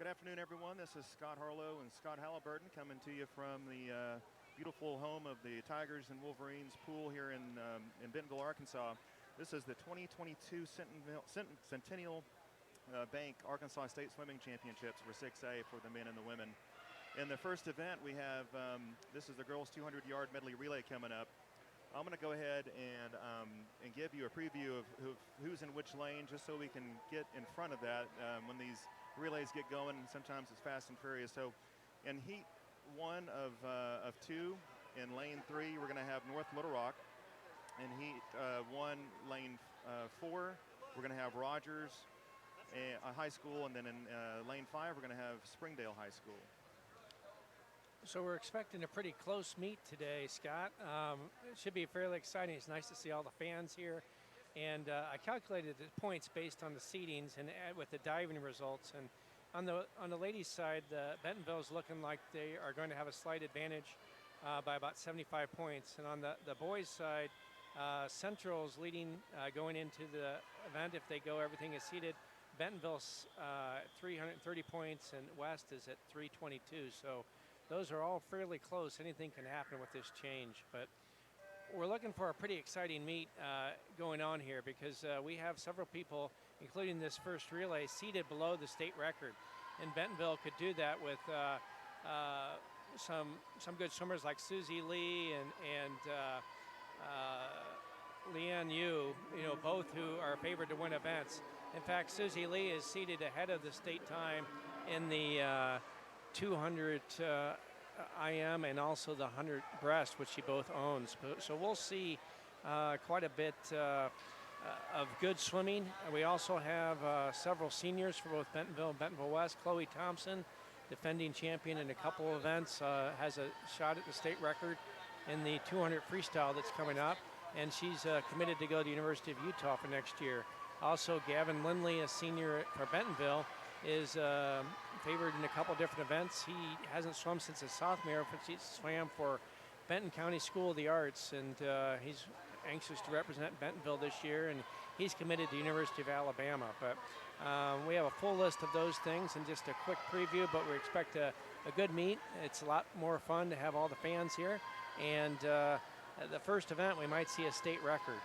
Good afternoon, everyone. This is Scott Harlow and Scott Halliburton coming to you from the beautiful home of the Tigers and Wolverines pool here in Bentonville, Arkansas. This is the 2022 Centennial Bank Arkansas State Swimming Championships for 6A for the men and the women. In the first event, we have, this is the girls 200-yard medley relay coming up. I'm going to go ahead and give you a preview of who's in which lane, just so we can get in front of that when these relays get going. Sometimes it's fast and furious. So in heat one of two, in lane 3, we're going to have North Little Rock. In heat 1, lane 4, we're going to have Rogers High School, and then in lane 5, we're going to have Springdale High School. So we're expecting a pretty close meet today, Scott. It should be fairly exciting. It's nice to see all the fans here. And I calculated the points based on the seedings and with the diving results. And on the ladies' side, Bentonville's looking like they are going to have a slight advantage by about 75 points. And on the boys' side, Central's leading going into the event. If they go, everything is seeded. Bentonville's 330 points, and West is at 322. So those are all fairly close. Anything can happen with this change. But we're looking for a pretty exciting meet going on here, because we have several people, including this first relay, seated below the state record. And Bentonville could do that with some good swimmers like Susie Lee and Leanne Yu, both who are favored to win events. In fact, Susie Lee is seated ahead of the state time in the 200 IM and also the 100 breast, which she both owns. So we'll see quite a bit of good swimming. We also have several seniors for both Bentonville and Bentonville West. Chloe Thompson, defending champion in a couple of events, has a shot at the state record in the 200 freestyle that's coming up, and she's committed to go to the University of Utah for next year. Also, Gavin Lindley, a senior for Bentonville, is favored in a couple different events. He hasn't swum since his sophomore, but he swam for Benton County School of the Arts, and he's anxious to represent Bentonville this year, and he's committed to the University of Alabama. But we have a full list of those things and just a quick preview, but we expect a good meet. It's a lot more fun to have all the fans here, and the first event we might see a state record.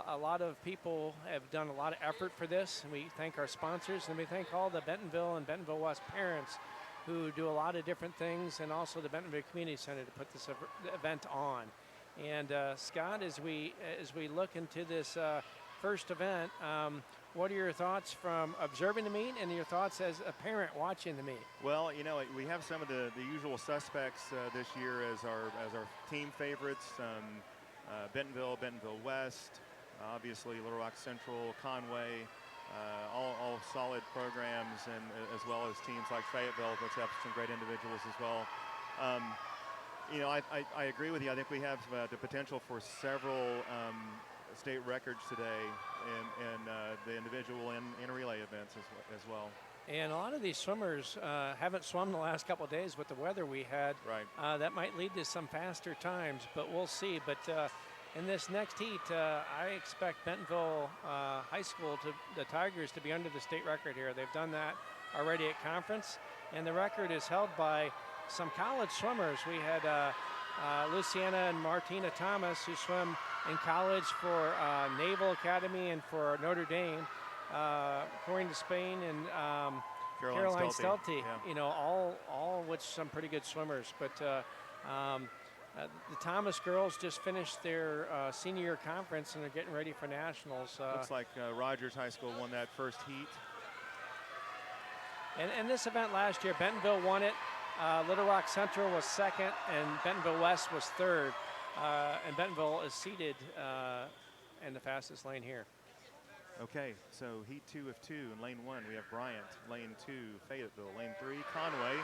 A lot of people have done a lot of effort for this, and we thank our sponsors, and we thank all the Bentonville and Bentonville West parents who do a lot of different things, and also the Bentonville Community Center to put this event on. And Scott, as we look into this first event, what are your thoughts from observing the meet, and your thoughts as a parent watching the meet? Well, we have some of the usual suspects this year as our team favorites. Bentonville, Bentonville West, obviously Little Rock Central, Conway, all solid programs, and as well as teams like Fayetteville, which have some great individuals as well. I agree with you. I think we have the potential for several state records today in the individual and relay events as well. And a lot of these swimmers haven't swum the last couple of days with the weather we had. Right. That might lead to some faster times, but we'll see. But in this next heat, I expect Bentonville High School, the Tigers, to be under the state record here. They've done that already at conference, and the record is held by some college swimmers. We had Luciana and Martina Thomas, who swim in college for Naval Academy and for Notre Dame. Corinne Despain and Caroline Stelty, yeah. all which some pretty good swimmers. But the Thomas girls just finished their senior year conference, and they're getting ready for nationals. Looks like Rogers High School won that first heat. And this event last year, Bentonville won it. Little Rock Central was second, and Bentonville West was third. And Bentonville is seated in the fastest lane here. Okay, so heat 2 of 2. In lane 1, we have Bryant. Lane 2, Fayetteville. Lane 3, Conway.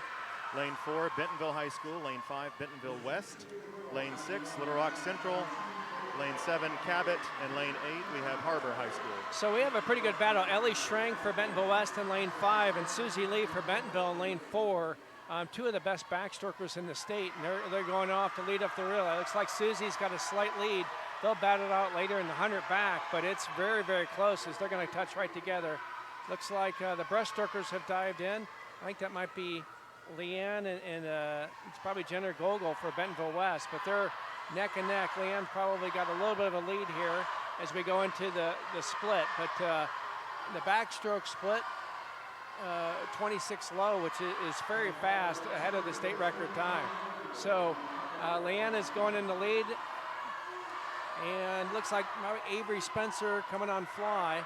Lane 4, Bentonville High School. Lane 5, Bentonville West. Lane 6, Little Rock Central. Lane 7, Cabot. And lane 8, we have Harbor High School. So we have a pretty good battle. Ellie Schrank for Bentonville West in lane 5, and Susie Lee for Bentonville in lane 4. Two of the best backstrokers in the state, and they're going off to lead up the relay. It looks like Susie's got a slight lead. They'll bat it out later in the 100 back, but it's very, very close as they're going to touch right together. Looks like the breaststrokers have dived in. I think that might be Leanne and it's probably Jenner Gogol for Bentonville West, but they're neck and neck. Leanne probably got a little bit of a lead here as we go into the split, but the backstroke split, 26 low, which is very fast, ahead of the state record time. So Leanne is going in the lead, and looks like Avery Spencer coming on fly,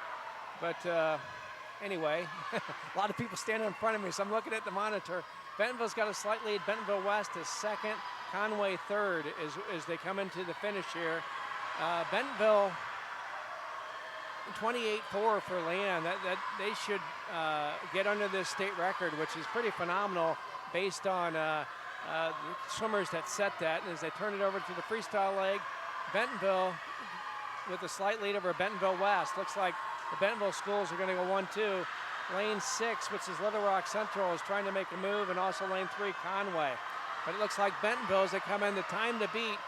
but anyway, a lot of people standing in front of me, so I'm looking at the monitor. Bentonville's got a slight lead. Bentonville West is second. Conway third as they come into the finish here. Bentonville 28-4 for Leanne. That they should get under this state record, which is pretty phenomenal based on the swimmers that set that. And as they turn it over to the freestyle leg, Bentonville with a slight lead over Bentonville West. Looks like the Bentonville schools are going to go 1-2. Lane 6, which is Little Rock Central, is trying to make a move, and also lane 3, Conway. But it looks like Bentonville, as they come in, the time to beat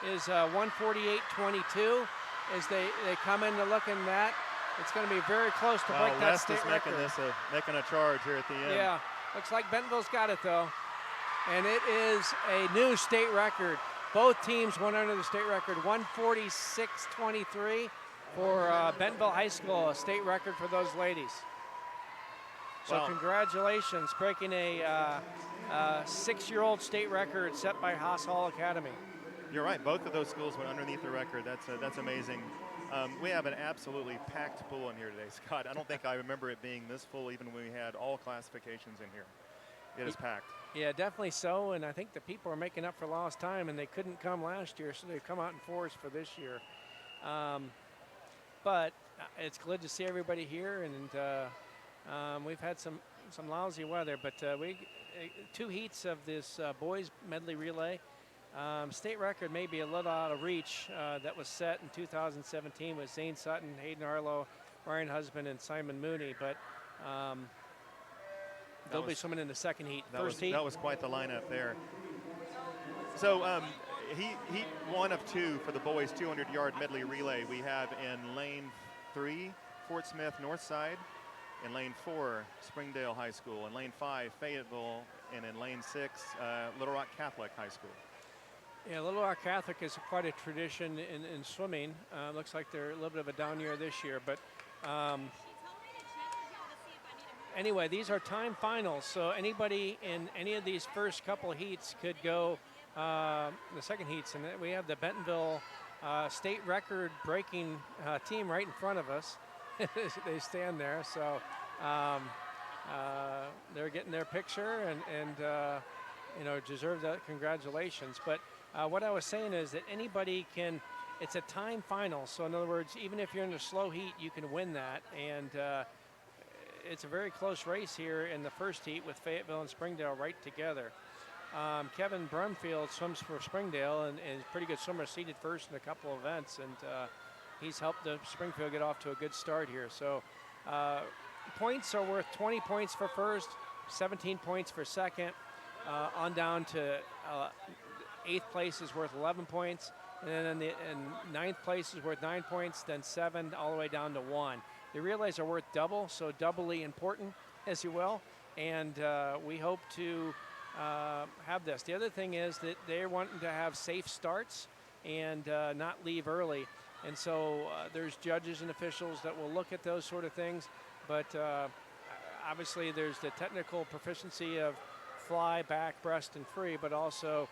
is 1:48.22. As they come in to look in that, it's going to be very close to break that West state is record. making a charge here at the end. Yeah, looks like Bentonville's got it though, and it is a new state record. Both teams went under the state record, 1:46.23 for Bentonville High School, a state record for those ladies. So Wow. Congratulations, breaking a 6-year-old state record set by Haas Hall Academy. You're right. Both of those schools went underneath the record. That's amazing. We have an absolutely packed pool in here today, Scott. I don't think I remember it being this full even when we had all classifications in here. It is packed. Yeah, definitely so, and I think the people are making up for lost time, and they couldn't come last year, so they've come out in force for this year. But it's good to see everybody here, and we've had some lousy weather, but 2 heats of this boys medley relay. State record may be a little out of reach that was set in 2017 with Zane Sutton, Hayden Harlow, Ryan Husband, and Simon Mooney, but they'll be swimming in the second heat. First heat. That was quite the lineup there. So heat 1 of 2 for the boys 200-yard medley relay. We have in lane 3, Fort Smith Northside. In lane 4, Springdale High School. In lane 5, Fayetteville. And in lane 6, Little Rock Catholic High School. Yeah, Little Rock Catholic is quite a tradition in swimming. Looks like they're a little bit of a down year this year, but anyway, these are time finals, so anybody in any of these first couple heats could go the second heats, and we have the Bentonville state record breaking team right in front of us. They stand there, so they're getting their picture and deserve that congratulations. But what I was saying is that anybody can, it's a time final, so in other words, even if you're in a slow heat, you can win that, and it's a very close race here in the first heat with Fayetteville and Springdale right together. Kevin Brumfield swims for Springdale and is a pretty good swimmer, seeded first in a couple of events, and he's helped the Springfield get off to a good start here. So points are worth 20 points for first, 17 points for second, on down to 8th place is worth 11 points, and then in 9th place is worth 9 points, then 7 all the way down to 1. The relays are worth double, so doubly important, as you will, and we hope to have this. The other thing is that they're wanting to have safe starts and not leave early, and so there's judges and officials that will look at those sort of things, but obviously there's the technical proficiency of fly, back, breast, and free, but also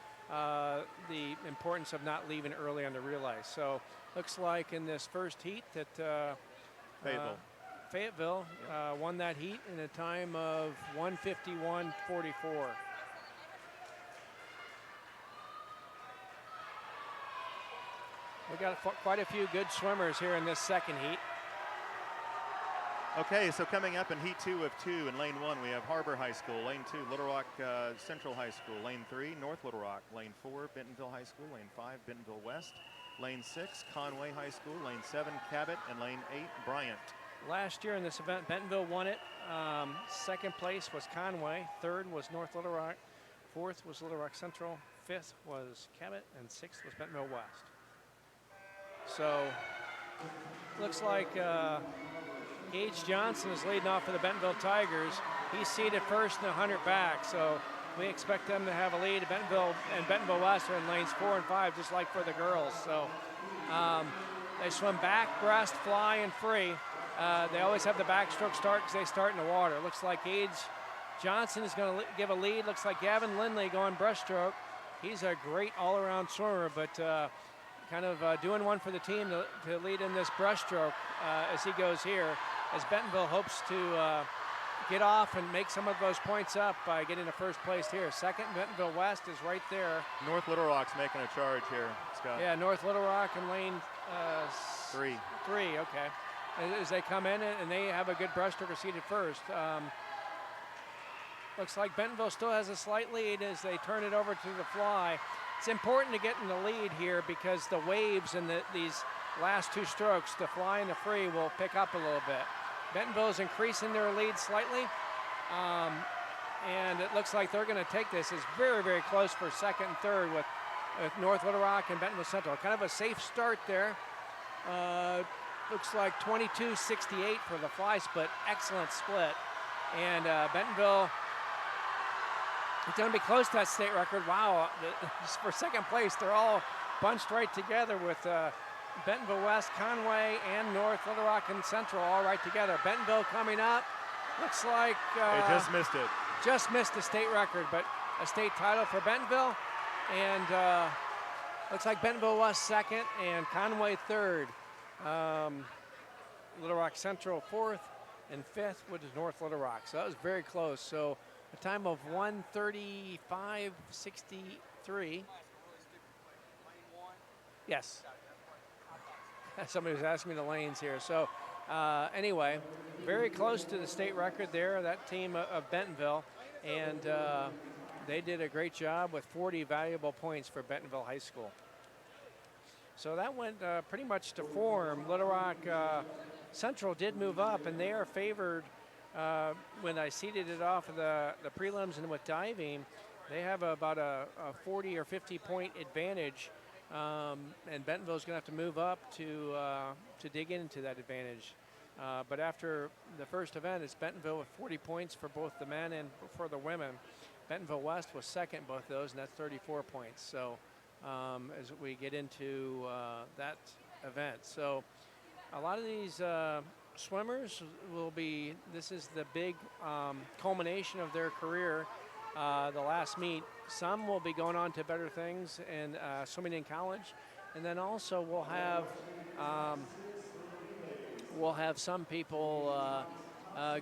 the importance of not leaving early on the relay. So looks like in this first heat that Fayetteville won that heat in a time of 1:51.44. We got quite a few good swimmers here in this second heat. Okay, so coming up in heat 2 of 2 in lane 1, we have Harbor High School. Lane 2, Little Rock Central High School. Lane 3, North Little Rock. Lane 4, Bentonville High School. Lane 5, Bentonville West. Lane 6, Conway High School. Lane 7, Cabot. And lane 8, Bryant. Last year in this event, Bentonville won it. Second place was Conway. Third was North Little Rock. Fourth was Little Rock Central. Fifth was Cabot. And sixth was Bentonville West. So looks like Gage Johnson is leading off for the Bentonville Tigers. He's seated first in the 100 back, so we expect them to have a lead. Bentonville and Bentonville West are in lanes 4 and 5, just like for the girls. So they swim back, breast, fly, and free. They always have the backstroke start because they start in the water. Looks like Gage Johnson is going to give a lead. Looks like Gavin Lindley going breaststroke. He's a great all-around swimmer, but kind of doing one for the team to lead in this breaststroke as he goes here, as Bentonville hopes to get off and make some of those points up by getting the first place here. Second, Bentonville West is right there. North Little Rock's making a charge here, Scott. Yeah, North Little Rock in lane 3. 3, okay. As they come in and they have a good breaststroke, are seated first. Looks like Bentonville still has a slight lead as they turn it over to the fly. It's important to get in the lead here because the waves in these last two strokes, the fly and the free, will pick up a little bit. Bentonville is increasing their lead slightly, and it looks like they're going to take this. It's very, very close for second and third with North Little Rock and Bentonville Central. Kind of a safe start there. Looks like 22-68 for the fly split. Excellent split. And Bentonville is going to be close to that state record. Wow, for second place, they're all bunched right together with Bentonville West, Conway, and North Little Rock and Central all right together. Bentonville coming up. Looks like they just missed it. Just missed the state record, but a state title for Bentonville. And looks like Bentonville West second and Conway third. Little Rock Central fourth and fifth, which is North Little Rock. So that was very close. So a time of 1:35.63. Yes. Somebody was asking me the lanes here. So anyway, very close to the state record there, that team of Bentonville. And they did a great job with 40 valuable points for Bentonville High School. So that went pretty much to form. Little Rock Central did move up, and they are favored when I seeded it off of the prelims and with diving. They have about a 40 or 50 point advantage, and Bentonville's going to have to move up to dig into that advantage. But after the first event, it's Bentonville with 40 points for both the men and for the women. Bentonville West was second in both those, and that's 34 points. So as we get into that event. So a lot of these swimmers will be, this is the big culmination of their career, the last meet. Some will be going on to better things and swimming in college. And then also we'll have some people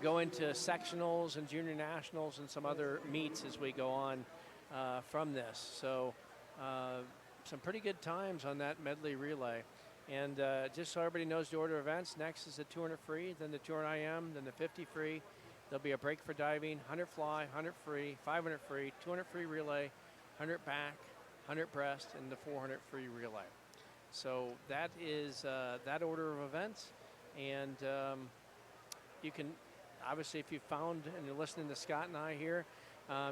go into sectionals and junior nationals and some other meets as we go on from this. So some pretty good times on that medley relay. And just so everybody knows the order of events, next is the 200 free, then the 200 IM, then the 50 free. There'll be a break for diving, 100 fly, 100 free, 500 free, 200 free relay, 100 back, 100 breast, and the 400 free relay. So that is that order of events. And you can, obviously, if you found, and you're listening to Scott and I here,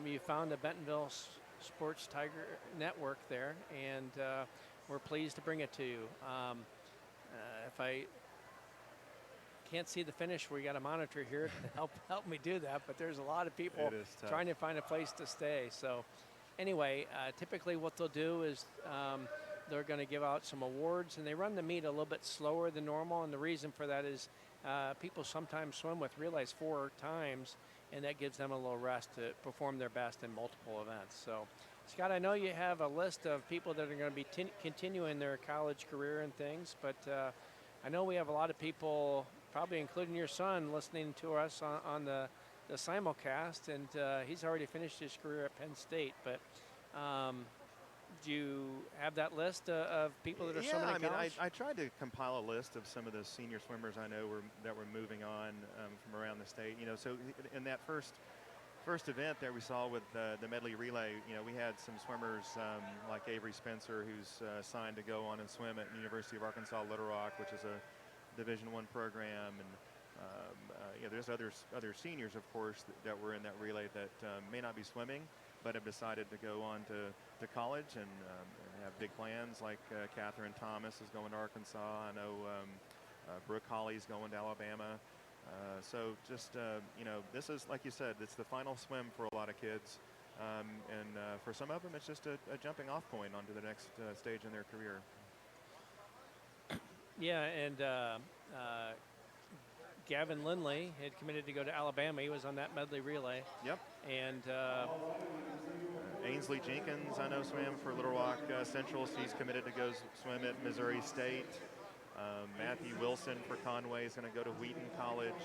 you found the Bentonville Sports Tiger Network there, and we're pleased to bring it to you. If I can't see the finish, we got a monitor here to help me do that, but there's a lot of people trying to find a place to stay. So anyway, typically what they'll do is they're going to give out some awards, and they run the meet a little bit slower than normal, and the reason for that is people sometimes swim with relays 4 times, and that gives them a little rest to perform their best in multiple events. So Scott, I know you have a list of people that are going to be continuing their college career and things, but I know we have a lot of people, probably including your son, listening to us on the simulcast, and he's already finished his career at Penn State. But do you have that list of people that are swimming in college? I tried to compile a list of some of the senior swimmers I know that were moving on from around the state. You know, so in that first event that we saw with the medley relay, you know, we had some swimmers like Avery Spencer, who's signed to go on and swim at University of Arkansas Little Rock, which is a Division I program, and you know, there's other seniors, of course, that were in that relay that may not be swimming, but have decided to go on to college and have big plans. Like Catherine Thomas is going to Arkansas. I know Brooke Holly's going to Alabama. So just, this is, like you said, it's the final swim for a lot of kids. And for some of them, it's just a jumping off point onto the next stage in their career. Yeah, and Gavin Lindley had committed to go to Alabama. He was on that medley relay. Yep. And Ainsley Jenkins, I know, swam for Little Rock Central. She's committed to go swim at Missouri State. Matthew Wilson for Conway is going to go to Wheaton College.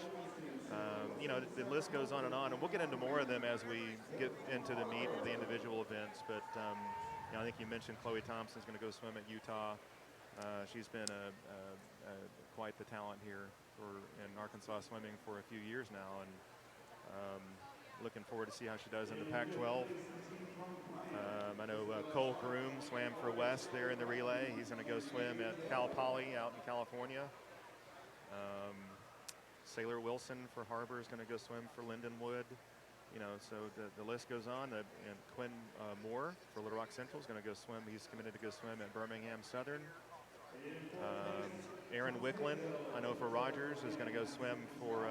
The list goes on, and we'll get into more of them as we get into the meat of the individual events. But I think you mentioned Chloe Thompson's going to go swim at Utah. She's been quite the talent here in Arkansas swimming for a few years now, and looking forward to see how she does in the Pac-12. I know Cole Groom swam for West there in the relay. He's going to go swim at Cal Poly out in California. Sailor Wilson for Harbor is going to go swim for Lindenwood. So the list goes on. And Quinn Moore for Little Rock Central is going to go swim. He's committed to go swim at Birmingham Southern. Aaron Wicklund, I know for Rogers, is going to go swim for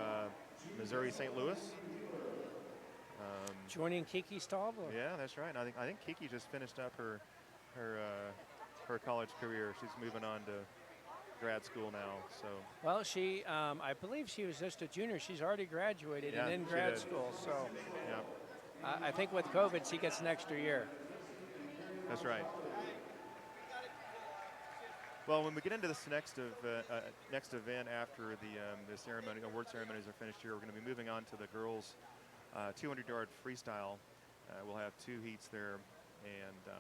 Missouri St. Louis. Joining Kiki Stabler. Yeah, that's right. I think Kiki just finished up her college career. She's moving on to grad school now. So. Well, she, I believe she was just a junior. She's already graduated and in grad school. So. Yeah. I think with COVID, she gets an extra year. That's right. Well, when we get into this next event after the ceremony, award ceremonies are finished here, we're going to be moving on to the girls' 200-yard freestyle. We'll have 2 heats there, and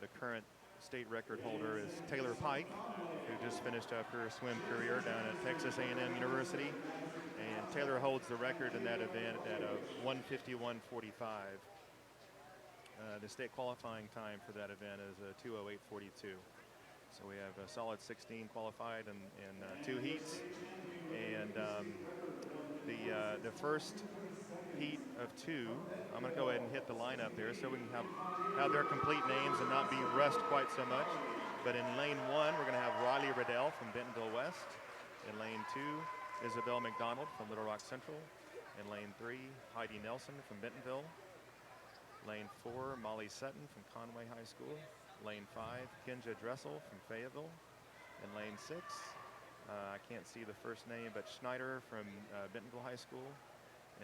the current state record holder is Taylor Pike, who just finished up her swim career down at Texas A&M University. And Taylor holds the record in that event at a 1:51:45. The state qualifying time for that event is a 2:08:42. So we have a solid 16 qualified in 2 heats. And the first heat of 2, I'm going to go ahead and hit the lineup there so we can have their complete names and not be rushed quite so much. But in lane 1, we're going to have Riley Riddell from Bentonville West. In lane 2, Isabel McDonald from Little Rock Central. In lane 3, Heidi Nelson from Bentonville. Lane 4, Molly Sutton from Conway High School. Lane 5, Kenja Dressel from Fayetteville. In lane 6, I can't see the first name, but Schneider from Bentonville High School.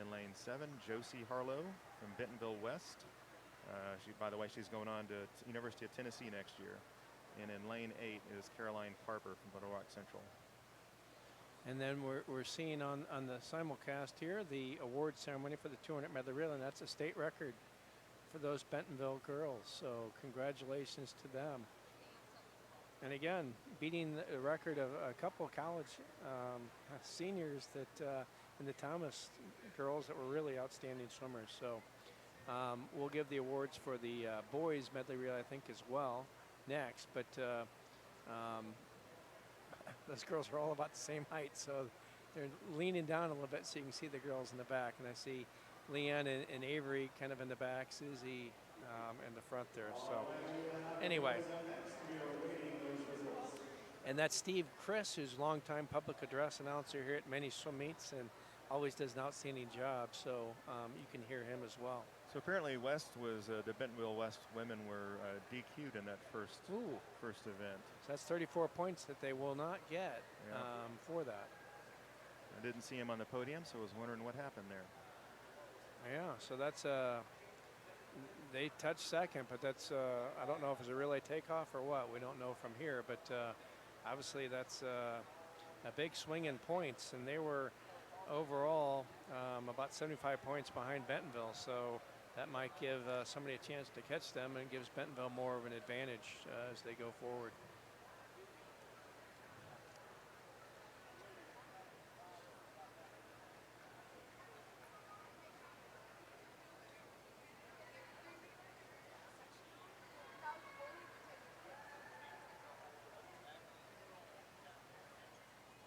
In lane 7, Josie Harlow from Bentonville West. By the way, she's going on to University of Tennessee next year. And in lane 8 is Caroline Carper from Little Rock Central. And then we're seeing on the simulcast here the award ceremony for the 200 medley relay, and that's a state record for those Bentonville girls. So congratulations to them. And again, beating the record of a couple of college seniors that and the Thomas girls that were really outstanding swimmers. So we'll give the awards for the boys medley relay, I think, as well next. But those girls are all about the same height, so they're leaning down a little bit so you can see the girls in the back. And I see Leanne and Avery kind of in the back, Susie in the front there. So anyway. And that's Steve Chris, who's longtime public address announcer here at many swim meets and always does an outstanding job. So you can hear him as well. So apparently the Bentonville West women were DQ'd in that first event. So that's 34 points that they will not get for that. I didn't see him on the podium, so I was wondering what happened there. Yeah, so that's they touched second, but that's I don't know if it's a relay takeoff or what. We don't know from here, but obviously that's a big swing in points, and they were overall about 75 points behind Bentonville. So that might give somebody a chance to catch them, and gives Bentonville more of an advantage as they go forward.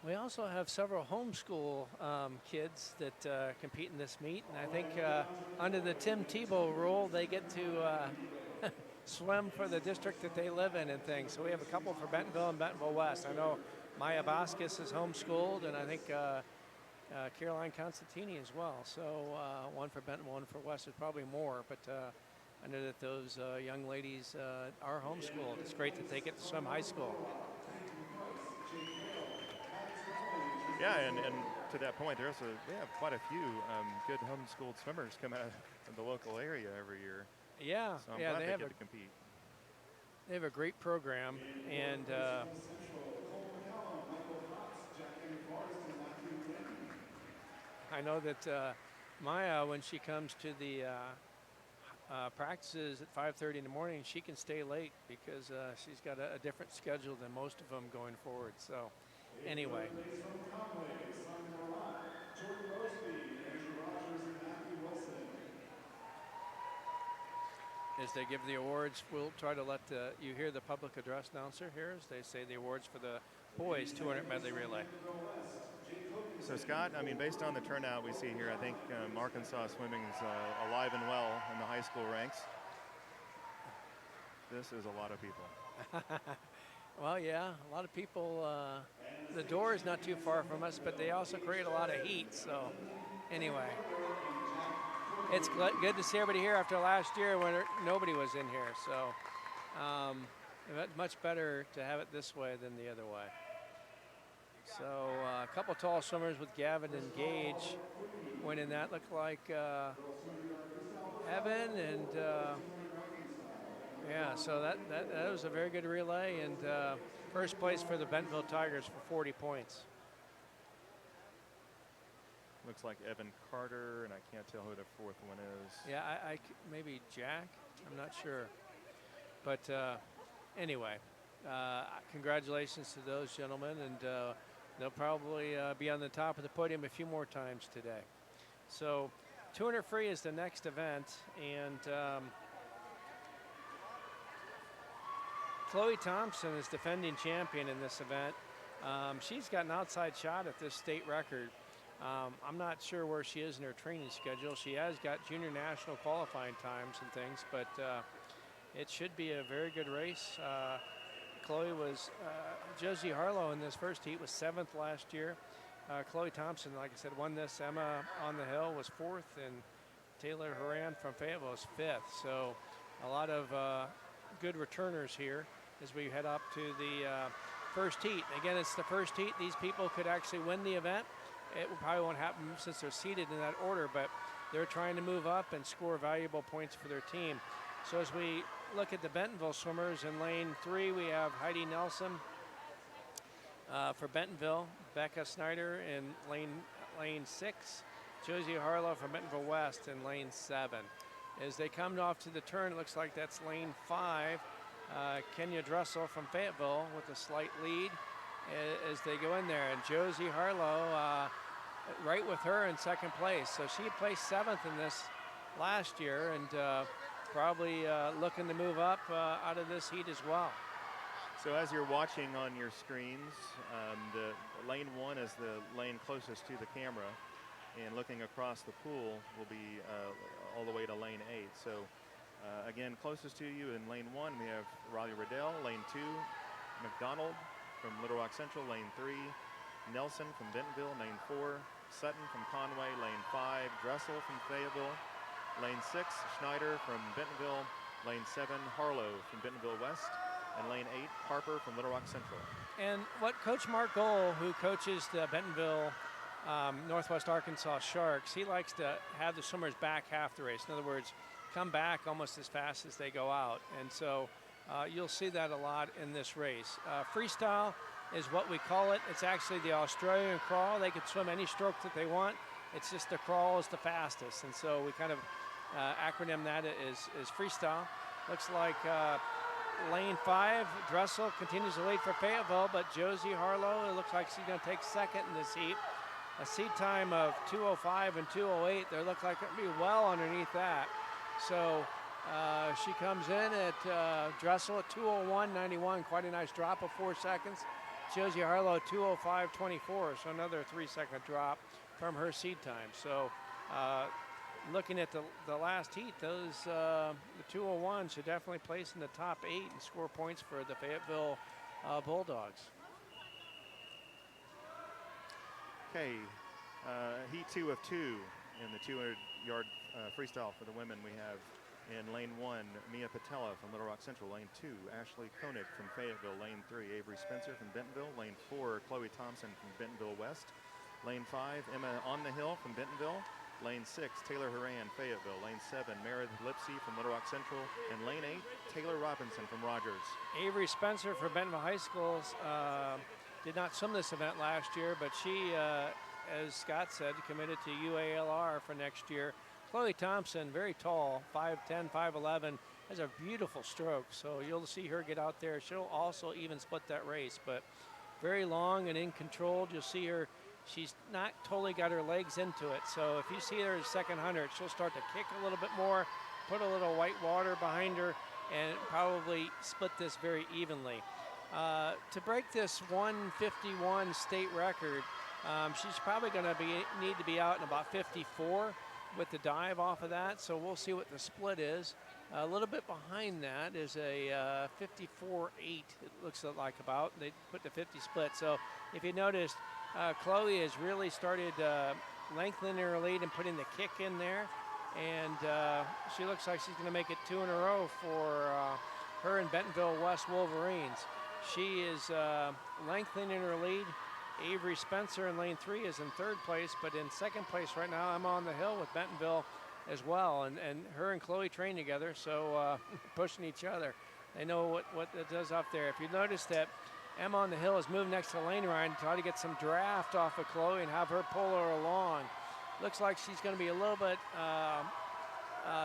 We also have several homeschool kids that compete in this meet, and I think under the Tim Tebow rule, they get to swim for the district that they live in and things. So we have a couple for Bentonville and Bentonville West. I know Maya Vasquez is homeschooled, and I think Caroline Constantini as well. So one for Benton, one for West. There's probably more, but I know that those young ladies are homeschooled. It's great that they get to swim high school. Yeah, and to that point, we have quite a few good homeschooled swimmers come out of the local area every year. Yeah, So I'm yeah, glad they they have get to compete. they have a great program, and I know that Maya, when she comes to the practices at 5:30 in the morning, she can stay late because she's got a different schedule than most of them going forward. So, anyway. As they give the awards, we'll try to let you hear the public address announcer here as they say the awards for the boys 200 medley relay. So Scott, I mean, based on the turnout we see here, I think Arkansas swimming is alive and well in the high school ranks. This is a lot of people. Well, yeah, a lot of people. The door is not too far from us, but they also create a lot of heat. So, anyway, it's good to see everybody here after last year when nobody was in here. So, much better to have it this way than the other way. So, a couple tall swimmers with Gavin and Gage winning that. Looked like Evan and. Yeah, so that was a very good relay, and first place for the Bentonville Tigers for 40 points. Looks like Evan Carter, and I can't tell who the fourth one is. Yeah, maybe Jack. I'm not sure. But anyway, congratulations to those gentlemen, and they'll probably be on the top of the podium a few more times today. So 200 free is the next event, and Chloe Thompson is defending champion in this event. She's got an outside shot at this state record. I'm not sure where she is in her training schedule. She has got junior national qualifying times and things, but it should be a very good race. Chloe was, Josie Harlow in this first heat was 7th last year. Chloe Thompson, like I said, won this. Emma on the Hill was 4th, and Taylor Horan from Fayetteville was 5th. So a lot of good returners here as we head up to the first heat. Again, it's the first heat. These people could actually win the event. It probably won't happen since they're seated in that order, but they're trying to move up and score valuable points for their team. So as we look at the Bentonville swimmers in lane 3, we have Heidi Nelson for Bentonville, Becca Snyder in lane 6, Josie Harlow from Bentonville West in lane 7. As they come off to the turn, it looks like that's lane 5. Kenya Dressel from Fayetteville with a slight lead as they go in there. And Josie Harlow right with her in second place. So she placed 7th in this last year and probably looking to move up out of this heat as well. So as you're watching on your screens, the lane 1 is the lane closest to the camera. And looking across the pool will be all the way to lane 8. So again, closest to you in lane 1, we have Riley Riddell. Lane 2, McDonald from Little Rock Central. Lane 3, Nelson from Bentonville. Lane 4, Sutton from Conway. Lane 5, Dressel from Fayetteville. Lane 6, Schneider from Bentonville. Lane 7, Harlow from Bentonville West. And lane 8, Harper from Little Rock Central. And what Coach Mark Gohl, who coaches the Bentonville Northwest Arkansas Sharks, he likes to have the swimmers back half the race. In other words, come back almost as fast as they go out. And so you'll see that a lot in this race. Freestyle is what we call it. It's actually the Australian crawl. They can swim any stroke that they want. It's just the crawl is the fastest. And so we kind of acronym that as freestyle. Looks like lane 5, Dressel continues to lead for Fayetteville, but Josie Harlow, it looks like she's going to take second in this heat. A seat time of 2:05 and 2:08. They look like it'll be well underneath that. So she comes in at Dressel at 2:01.91, quite a nice drop of 4 seconds. Josie Harlow 2:05.24, so another 3-second drop from her seed time. So looking at the last heat, those the 2:01 should definitely place in the top 8 and score points for the Fayetteville Bulldogs. Okay, Heat 2 of 2 in the 200-yard freestyle for the women. We have in lane 1, Mia Patella from Little Rock Central. Lane 2, Ashley Koenig from Fayetteville. Lane 3, Avery Spencer from Bentonville. Lane 4, Chloe Thompson from Bentonville West. Lane 5, Emma On the Hill from Bentonville. Lane 6, Taylor Horan, Fayetteville. Lane 7, Meredith Lipsy from Little Rock Central. And lane 8, Taylor Robinson from Rogers. Avery Spencer for Bentonville High Schools did not swim this event last year, but she, as Scott said, committed to UALR for next year. Chloe Thompson, very tall, 5'10", 5'11", has a beautiful stroke, so you'll see her get out there. She'll also even split that race, but very long and in control. You'll see her, she's not totally got her legs into it, so if you see her as second 100, she'll start to kick a little bit more, put a little white water behind her, and probably split this very evenly. To break this 151 state record, she's probably going to need to be out in about 54 with the dive off of that, so we'll see what the split is. A little bit behind that is a 54.8, it looks like about. They put the 50 split, so if you noticed, Chloe has really started lengthening her lead and putting the kick in there, and she looks like she's going to make it 2 in a row for her and Bentonville West Wolverines. She is lengthening her lead. Avery Spencer in lane 3 is in 3rd place, but in 2nd place right now, I'm on the hill with Bentonville as well, and her and Chloe train together, so pushing each other. They know what it does up there. If you notice that Emma on the Hill is moving next to Lane Ryan to try to get some draft off of Chloe and have her pull her along. Looks like she's going to be a little bit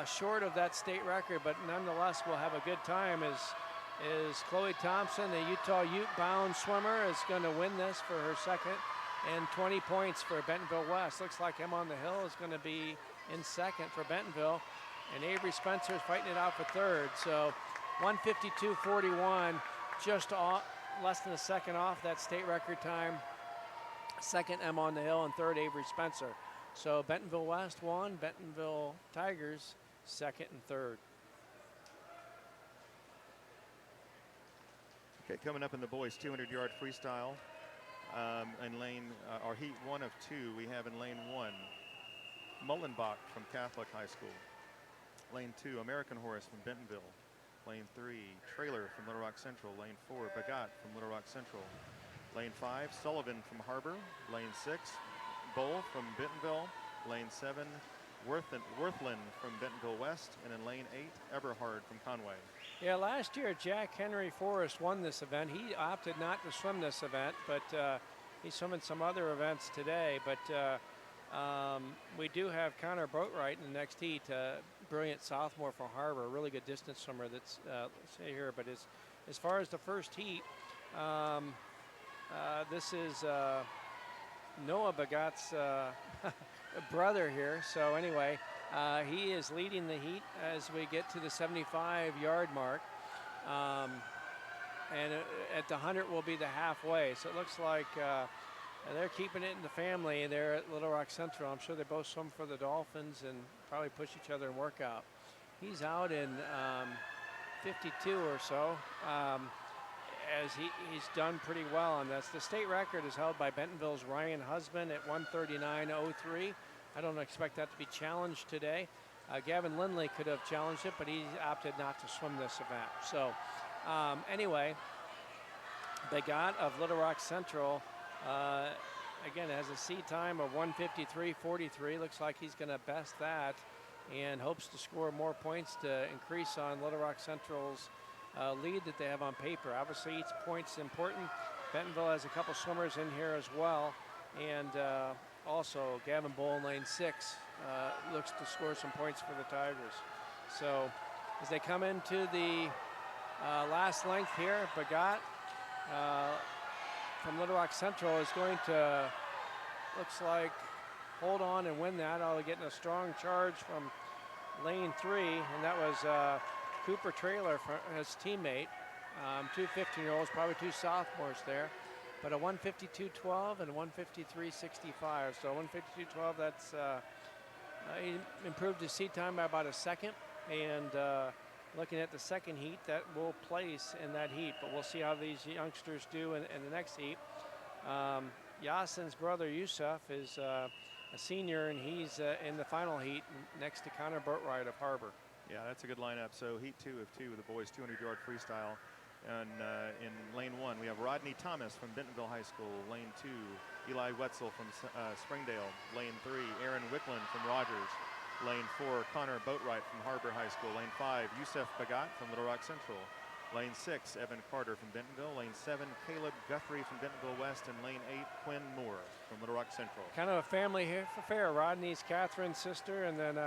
short of that state record, but nonetheless will have a good time as Chloe Thompson, the Utah Ute-bound swimmer, is going to win this for her second, and 20 points for Bentonville West. Looks like Emma on the Hill is going to be in second for Bentonville, and Avery Spencer is fighting it out for third. So 152.41, just less than a second off that state record time. Second, Emma on the Hill, and third, Avery Spencer. So Bentonville West won, Bentonville Tigers second and third. Okay, coming up in the boys 200-yard freestyle in lane, our heat 1 of 2, we have in lane 1, Mullenbach from Catholic High School. Lane 2, American Horse from Bentonville. Lane 3, Trailer from Little Rock Central. Lane 4, Bagat from Little Rock Central. Lane 5, Sullivan from Harbor. Lane 6, Bull from Bentonville. Lane 7, Worthland from Bentonville West. And in lane 8, Eberhard from Conway. Yeah, last year Jack Henry Forrest won this event. He opted not to swim this event, but he's swimming some other events today. But we do have Connor Boatwright in the next heat, brilliant sophomore from Harbor, a really good distance swimmer that's say here. But as far as the first heat, this is Noah Bagat's brother here. So anyway, he is leading the heat as we get to the 75-yard mark. And at the 100 will be the halfway. So it looks like they're keeping it in the family there at Little Rock Central. I'm sure they both swim for the Dolphins and probably push each other in workout. He's out in 52 or so, as he's done pretty well on this. The state record is held by Bentonville's Ryan Husband at 139.03. I don't expect that to be challenged today. Gavin Lindley could have challenged it, but he opted not to swim this event. So anyway, Bagat of Little Rock Central, again, has a seat time of 153.43. Looks like he's going to best that and hopes to score more points to increase on Little Rock Central's lead that they have on paper. Obviously, each point's important. Bentonville has a couple swimmers in here as well. And also, Gavin Bull in lane 6 looks to score some points for the Tigers. So as they come into the last length here, Bagat from Little Rock Central is going to, looks like, hold on and win that. Getting a strong charge from lane 3, and that was Cooper Trailer, his teammate. Two 15-year-olds, probably two sophomores there. But a 152.12 and a 153.65. So 152.12, that's he improved his seat time by about a second. And looking at the second heat, that will place in that heat. But we'll see how these youngsters do in the next heat. Yasin's brother Yusuf is a senior, and he's in the final heat next to Connor Boatwright of Harbor. Yeah, that's a good lineup. So heat 2 of 2 with the boys 200-yard freestyle. And in lane 1, we have Rodney Thomas from Bentonville High School. Lane 2, Eli Wetzel from Springdale. Lane 3, Aaron Wicklund from Rogers. Lane 4, Connor Boatwright from Harbor High School. Lane 5, Yusef Bagat from Little Rock Central. Lane 6, Evan Carter from Bentonville. Lane 7, Caleb Guthrie from Bentonville West. And lane 8, Quinn Moore from Little Rock Central. Kind of a family affair. Rodney's Catherine's sister, and then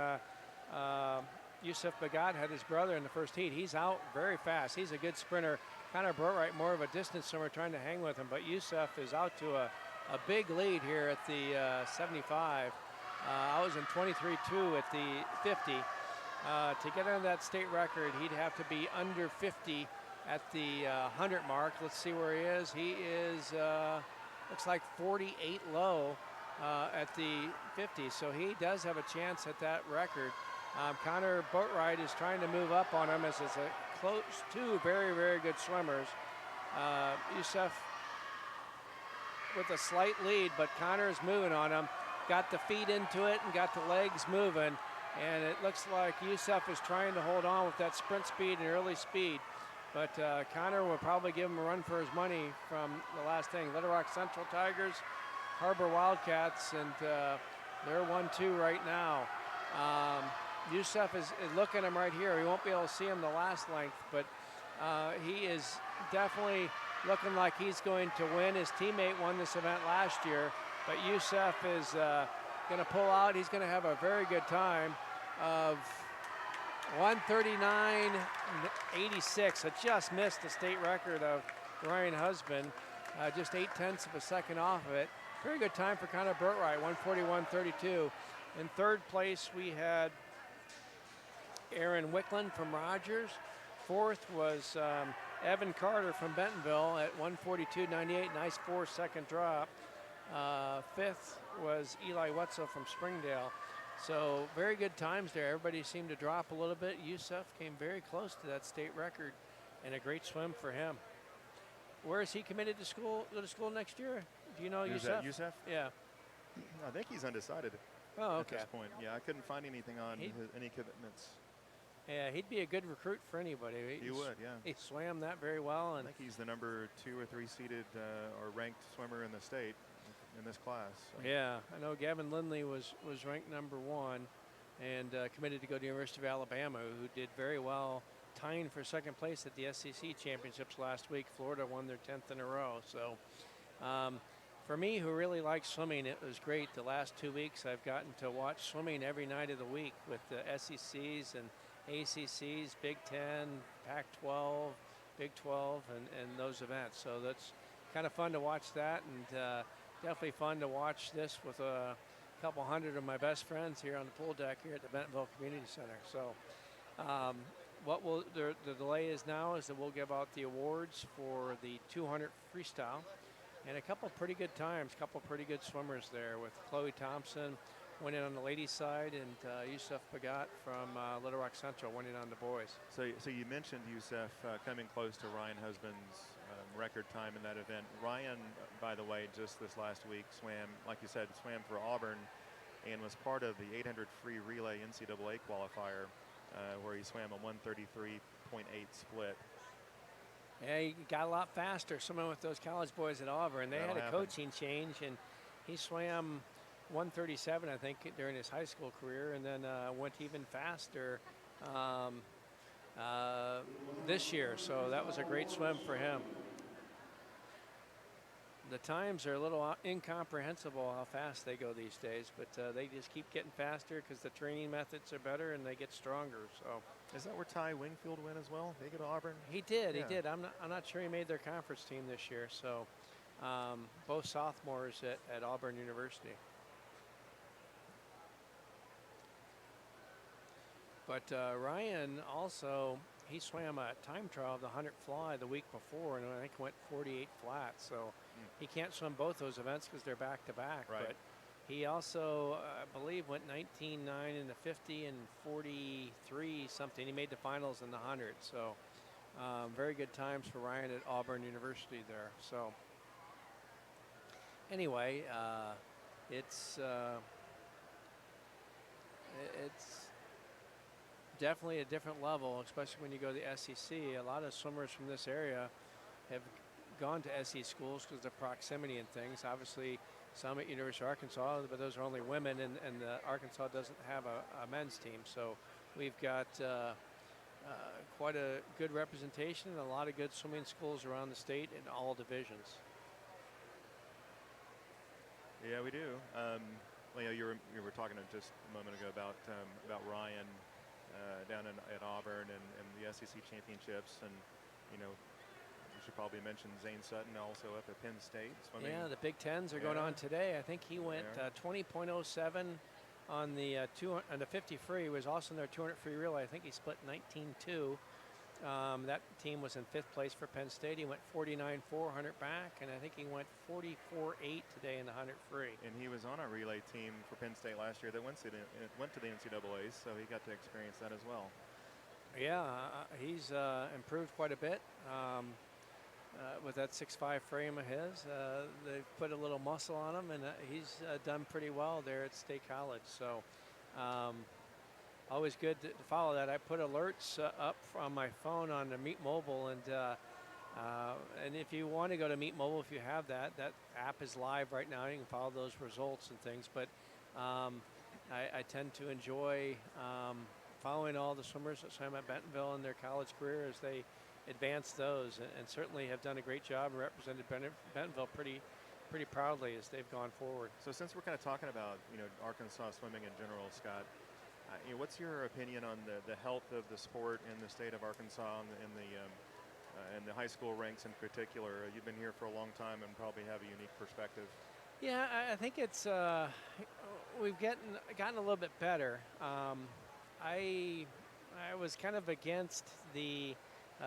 Yusef Bagat had his brother in the first heat. He's out very fast. He's a good sprinter. Connor Boatwright more of a distance swimmer trying to hang with him, but Yusef is out to a big lead here at the 75. I was in 23.2 at the 50. To get on that state record, he'd have to be under 50 at the 100 mark. Let's see where he is. He is, looks like 48 low at the 50, so he does have a chance at that record. Connor Boatwright is trying to move up on him as it's a close two very, very good swimmers. Yusef with a slight lead, but Connor is moving on him. Got the feet into it and got the legs moving. And it looks like Yusef is trying to hold on with that sprint speed and early speed. But Connor will probably give him a run for his money from the last thing. Little Rock Central Tigers, Harbor Wildcats, and they're 1-2 right now. Yusef is looking at him right here. He won't be able to see him the last length, but he is definitely looking like he's going to win. His teammate won this event last year, but Yusef is going to pull out. He's going to have a very good time of 1:39.86. I just missed the state record of Ryan Husband, just 0.8 of a second off of it. Very good time for Connor Boatwright, 1:41.32. In third place, we had Aaron Wicklund from Rogers. Fourth was Evan Carter from Bentonville at 1:42.98, nice 4-second drop. Fifth was Eli Wetzel from Springdale. So very good times there. Everybody seemed to drop a little bit. Yusef came very close to that state record, and a great swim for him. Where is he committed to school? Go to school next year? Do you know Yusef? Yusef? Yeah. I think he's undecided Oh, at okay. this point. Yeah, I couldn't find anything on any commitments. Yeah, he'd be a good recruit for anybody. He would, yeah. He swam that very well, I and think he's the number 2 or 3 seeded or ranked swimmer in the state in this class. So. yeah, I know Gavin Lindley was ranked number 1 and committed to go to the University of Alabama, who did very well, tying for second place at the SEC championships last week. Florida won their 10th in a row. So for me, who really likes swimming, it was great. The last 2 weeks, I've gotten to watch swimming every night of the week with the SECs and ACCs, Big Ten, Pac-12, Big 12, and those events. So that's kind of fun to watch that, and definitely fun to watch this with a couple hundred of my best friends here on the pool deck here at the Bentonville Community Center. So the delay is now is that we'll give out the awards for the 200 freestyle, and a couple pretty good times, couple pretty good swimmers there with Chloe Thompson winning on the ladies' side, and Yusef Bagat from Little Rock Central winning on the boys. So you mentioned Yusef coming close to Ryan Husband's record time in that event. Ryan, by the way, just this last week swam, like you said, swam for Auburn and was part of the 800 free relay NCAA qualifier where he swam a 1:33.8 split. Yeah, he got a lot faster swimming with those college boys at Auburn. They had a coaching change, and he swam 1:37, I think, during his high school career, and then went even faster this year. So that was a great swim for him. The times are a little incomprehensible how fast they go these days, but they just keep getting faster because the training methods are better and they get stronger. So is that where Ty Wingfield went as well? They go to Auburn? He did. Yeah. He did. I'm not sure he made their conference team this year. So both sophomores at Auburn University. But Ryan also, he swam a time trial of the 100 fly the week before, and I think went 48 flat. So he can't swim both those events because they're back to back. Right. But he also, I believe, went 19.9 in the 50 and 43 something. He made the finals in the 100. So very good times for Ryan at Auburn University there. So anyway, it's It's definitely a different level, especially when you go to the SEC. A lot of swimmers from this area have gone to SE schools because of proximity and things. Obviously, some at University of Arkansas, but those are only women, and Arkansas doesn't have a men's team. So we've got quite a good representation and a lot of good swimming schools around the state in all divisions. Yeah, we do. Well, you were talking just a moment ago about Ryan down at Auburn and the SEC championships, and we should probably mention Zane Sutton also up at Penn State swimming. Yeah, the Big Tens are going on today. I think he went 20.07 on the 50 free. He was also in their 200 free relay. I think he split 19.2. That team was in 5th place for Penn State. He went 49.400 back, and I think he went 44.8 today in the 100 free. And he was on a relay team for Penn State last year that went to the NCAAs, so he got to experience that as well. Yeah, he's improved quite a bit with that 6'5" frame of his. They put a little muscle on him, and he's done pretty well there at State College. So always good to follow that. I put alerts up on my phone on the Meet Mobile, and if you want to go to Meet Mobile, if you have that app is live right now. You can follow those results and things. But I tend to enjoy following all the swimmers that swim at Bentonville in their college career as they advance those, and certainly have done a great job and represented Bentonville pretty proudly as they've gone forward. So since we're kind of talking about Arkansas swimming in general, Scott, what's your opinion on the health of the sport in the state of Arkansas and the high school ranks in particular? You've been here for a long time and probably have a unique perspective. Yeah, I think it's we've gotten a little bit better. I was kind of against the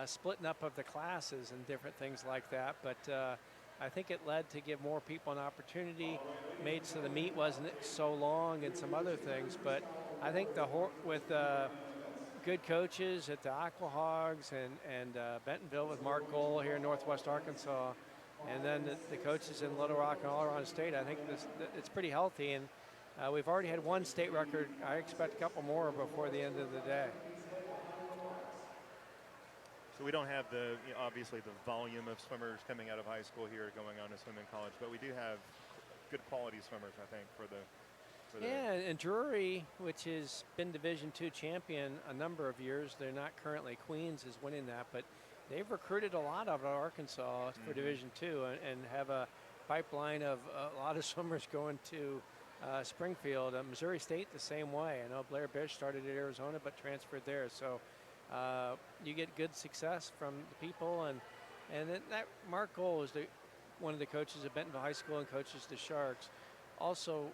splitting up of the classes and different things like that, but I think it led to give more people an opportunity, made so the meet wasn't so long and some other things. But I think with good coaches at the Aquahogs and Bentonville with Mark Gold here in Northwest Arkansas, and then the coaches in Little Rock and all around the state, I think it's pretty healthy. And we've already had one state record. I expect a couple more before the end of the day. So we don't have obviously the volume of swimmers coming out of high school here going on to swim in college, but we do have good quality swimmers, I think, for the. Yeah, and Drury, which has been Division II champion a number of years, they're not currently. Queens is winning that, but they've recruited a lot out of Arkansas for Division II and have a pipeline of a lot of swimmers going to Springfield. Missouri State the same way. I know Blair Bish started at Arizona but transferred there. So you get good success from the people, and that Mark Gold is one of the coaches at Bentonville High School and coaches the Sharks. Also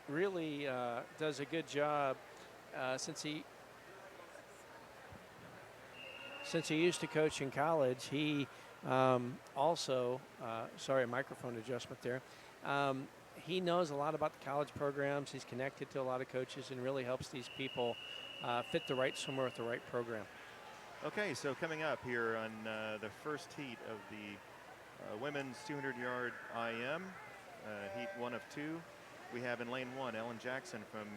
really does a good job since he used to coach in college. He also, sorry, microphone adjustment there. He knows a lot about the college programs. He's connected to a lot of coaches and really helps these people fit the right swimmer with the right program. Okay, so coming up here on the first heat of the women's 200-yard IM, heat 1 of 2. We have in lane 1, Ellen Jackson from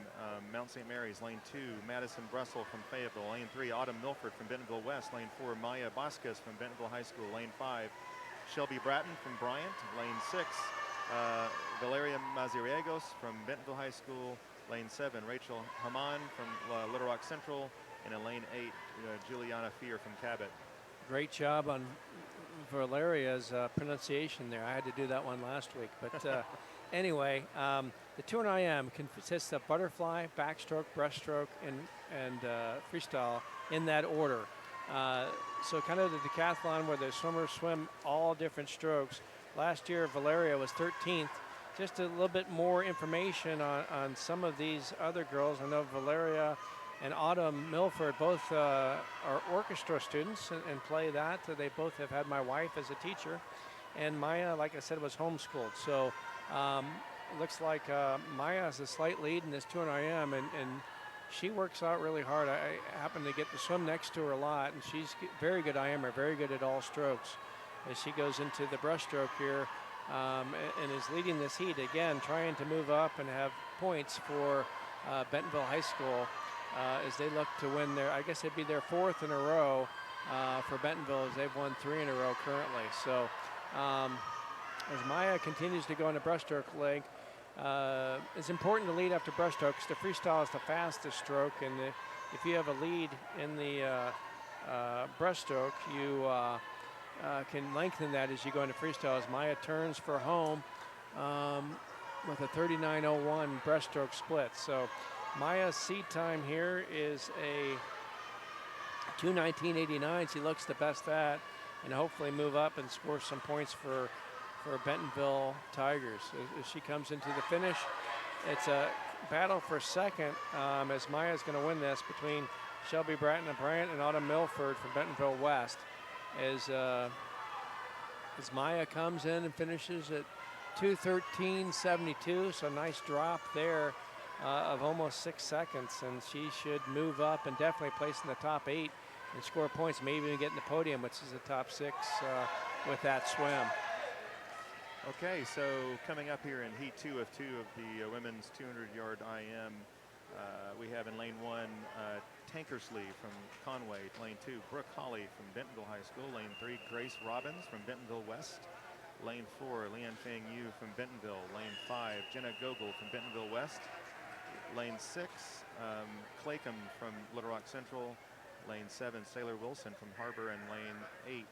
Mount St. Mary's. Lane 2, Madison Brussel from Fayetteville. Lane 3, Autumn Milford from Bentonville West. Lane 4, Maya Boscas from Bentonville High School. Lane 5, Shelby Bratton from Bryant. Lane 6, Valeria Mazariegos from Bentonville High School. Lane 7, Rachel Haman from Little Rock Central. And in lane 8, Juliana Fear from Cabot. Great job on Valeria's pronunciation there. I had to do that one last week. But anyway, the 200 IM consists of butterfly, backstroke, breaststroke, and freestyle in that order. So kind of the decathlon where the swimmers swim all different strokes. Last year, Valeria was 13th. Just a little bit more information on some of these other girls. I know Valeria and Autumn Milford both are orchestra students and play that. They both have had my wife as a teacher. And Maya, like I said, was homeschooled. So it looks like Maya has a slight lead in this 200 IM, and she works out really hard. I happen to get to swim next to her a lot, and she's very good IMer, very good at all strokes. As she goes into the breaststroke here, and is leading this heat again, trying to move up and have points for Bentonville High School as they look to win their, I guess it'd be their 4th in a row for Bentonville, as they've won 3 in a row currently. So as Maya continues to go into breaststroke leg, it's important to lead after breaststroke because the freestyle is the fastest stroke, and if you have a lead in the breaststroke, you can lengthen that as you go into freestyle. As Maya turns for home with a 39.01 breaststroke split. So Maya's seed time here is a 2:19.89. She looks the best at, and hopefully move up and score some points for Bentonville Tigers. As she comes into the finish, it's a battle for second as Maya's going to win this between Shelby Bratton and Autumn Milford from Bentonville West. As Maya comes in and finishes at 2:13.72, so nice drop there of almost 6 seconds, and she should move up and definitely place in the top 8 and score points, maybe even get in the podium, which is the top 6 with that swim. Okay, so coming up here in heat 2 of the women's 200-yard IM, we have in lane 1, Tankersley from Conway. Lane 2, Brooke Hawley from Bentonville High School. Lane 3, Grace Robbins from Bentonville West. Lane 4, Leanne Fang Yu from Bentonville. Lane 5, Jenna Gogol from Bentonville West. Lane 6, Claycomb from Little Rock Central. Lane 7, Sailor Wilson from Harbor. And lane 8,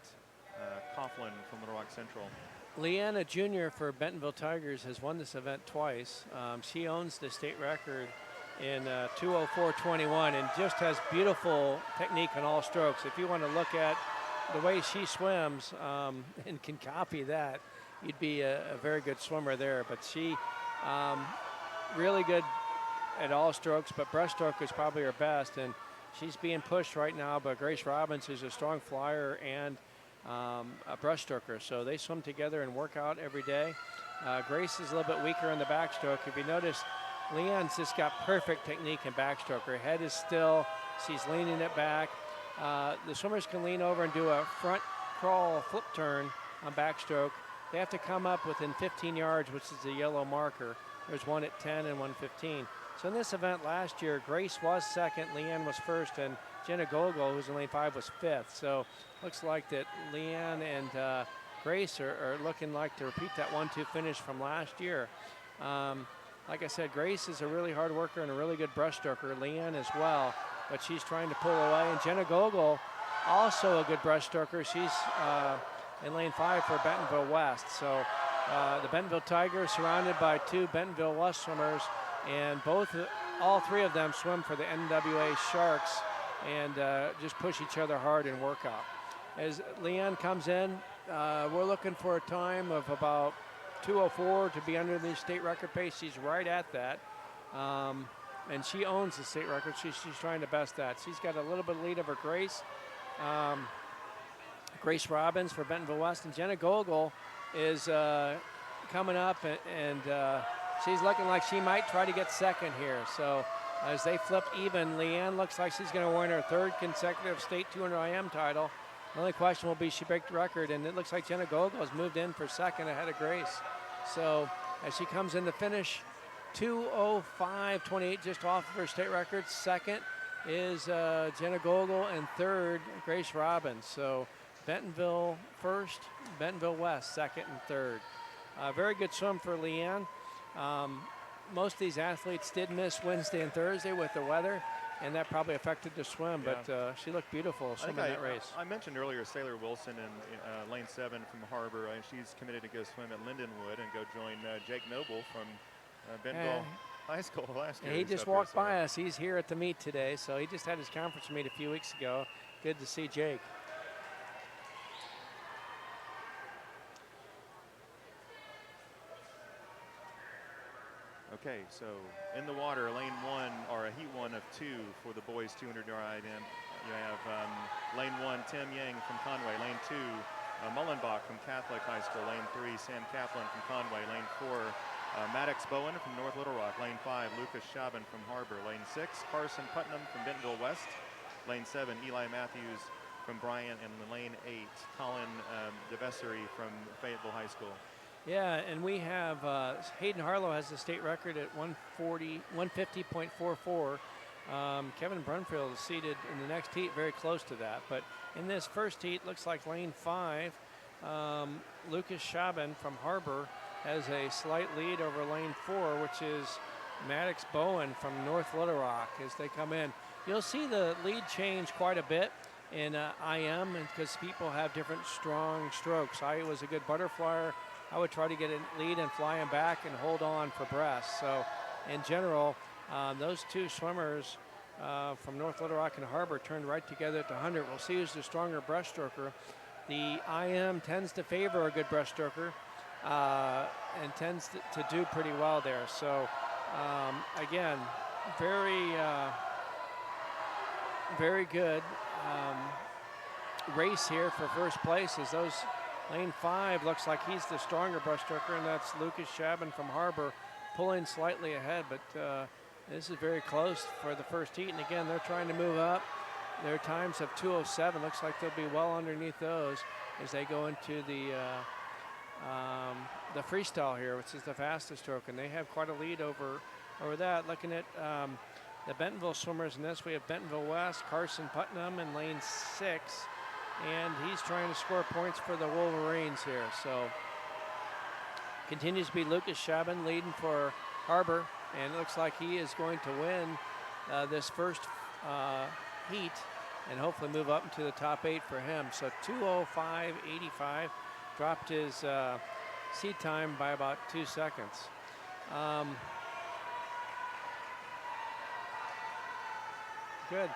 Coughlin from Little Rock Central. Leanna Jr. for Bentonville Tigers has won this event twice. She owns the state record in 2:04.21 and just has beautiful technique on all strokes. If you want to look at the way she swims and can copy that, you'd be a very good swimmer there. But she really good at all strokes, but breaststroke is probably her best, and she's being pushed right now by Grace Robbins, who's a strong flyer and a breaststroker. So they swim together and work out every day. Grace is a little bit weaker in the backstroke. If you notice, Leanne's just got perfect technique in backstroke. Her head is still, she's leaning it back. The swimmers can lean over and do a front crawl flip turn on backstroke. They have to come up within 15 yards, which is the yellow marker. There's one at 10 and one 15. So in this event last year, Grace was second, Leanne was first, and Jenna Gogol, who's in lane 5, was 5th. So looks like that Leanne and Grace are looking like to repeat that 1-2 finish from last year. Like I said, Grace is a really hard worker and a really good breaststroker. Leanne as well, but she's trying to pull away. And Jenna Gogol, also a good breaststroker. She's in lane 5 for Bentonville West. So the Bentonville Tigers surrounded by 2 Bentonville West swimmers, and all 3 of them swim for the NWA Sharks and just push each other hard in workout. As Leanne comes in, we're looking for a time of about 2:04 to be under the state record pace. She's right at that, and she owns the state record. She's trying to best that. She's got a little bit of lead over Grace. Grace Robbins for Bentonville West, and Jenna Gogol is coming up, and she's looking like she might try to get second here. So as they flip even, Leanne looks like she's going to win her 3rd consecutive state 200 IM title. The only question will be, she break the record, and it looks like Jenna Gogol has moved in for second ahead of Grace. So as she comes in to finish, 2:05.28, just off of her state record. Second is Jenna Gogol, and 3rd, Grace Robbins. So Bentonville first, Bentonville West second and 3rd. Very good swim for Leanne. Most of these athletes did miss Wednesday and Thursday with the weather, and that probably affected the swim, but she looked beautiful swimming that race. I mentioned earlier Sailor Wilson in lane 7 from Harbor. She's committed to go swim at Lindenwood and go join Jake Noble from Bentonville High School last year. He just walked by us. He's here at the meet today, so he just had his conference meet a few weeks ago. Good to see Jake. Okay, so in the water, lane 1, or a heat 1 of 2 for the boys 200-yard IM. You have lane 1, Tim Yang from Conway. Lane 2, Mullenbach from Catholic High School. Lane 3, Sam Kaplan from Conway. Lane 4, Maddox Bowen from North Little Rock. Lane 5, Lucas Chauvin from Harbor. Lane 6, Carson Putnam from Bentonville West. Lane 7, Eli Matthews from Bryant. And lane 8, Colin DeVessery from Fayetteville High School. Yeah, and we have Hayden Harlow has the state record at 150.44. Kevin Brunfield is seated in the next heat very close to that. But in this first heat, looks like lane 5, Lucas Schaben from Harbor has a slight lead over lane 4, which is Maddox Bowen from North Little Rock as they come in. You'll see the lead change quite a bit in IM because people have different strong strokes. I was a good butterflyer. I would try to get a lead and fly him back and hold on for breath. So in general, those two swimmers from North Little Rock and Harbor turned right together at the 100. We'll see who's the stronger breaststroker. The IM tends to favor a good breaststroker and tends to do pretty well there. So again, very good race here for first place as those lane 5 looks like he's the stronger breaststroker, and that's Lucas Schaben from Harbor pulling slightly ahead, but this is very close for the first heat. And again, they're trying to move up. Their times of 2:07 looks like they'll be well underneath those as they go into the freestyle here, which is the fastest stroke, and they have quite a lead over that. Looking at the Bentonville swimmers in this, we have Bentonville West, Carson Putnam in lane 6, and he's trying to score points for the Wolverines here. So continues to be Lucas Schaben leading for Harbor, and it looks like he is going to win this first heat and hopefully move up into the top 8 for him. So 2:05.85, dropped his seat time by about 2 seconds. Good.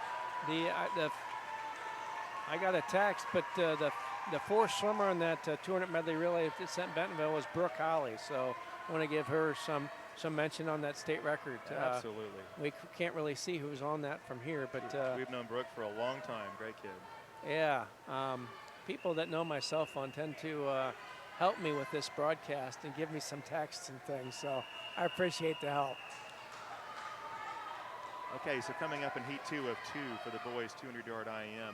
I got a text, but the fourth swimmer in that 200 medley relay that sent Bentonville was Brooke Holly. So I want to give her some mention on that state record. Absolutely. We can't really see who's on that from here, but we've known Brooke for a long time. Great kid. Yeah. People that know my cell phone tend to help me with this broadcast and give me some texts and things. So I appreciate the help. Okay, so coming up in heat 2 of 2 for the boys 200-yard IM,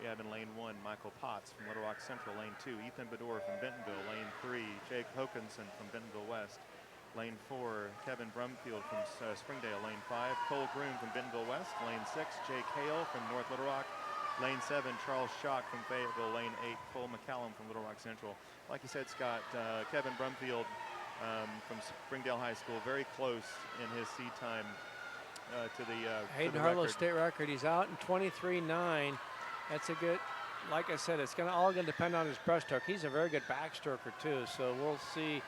we have in lane 1 Michael Potts from Little Rock Central, lane 2 Ethan Bedore from Bentonville, lane 3 Jake Hokinson from Bentonville West, lane 4 Kevin Brumfield from Springdale, lane 5 Cole Groom from Bentonville West, lane 6 Jake Hale from North Little Rock, lane 7 Charles Schock from Fayetteville, lane 8 Cole McCallum from Little Rock Central. Like you said, Scott, Kevin Brumfield from Springdale High School, very close in his seed time to the Hayden Harlow state record. He's out in 23.9. That's a good, like I said, it's all going to depend on his breaststroke. He's a very good backstroker too, so we'll see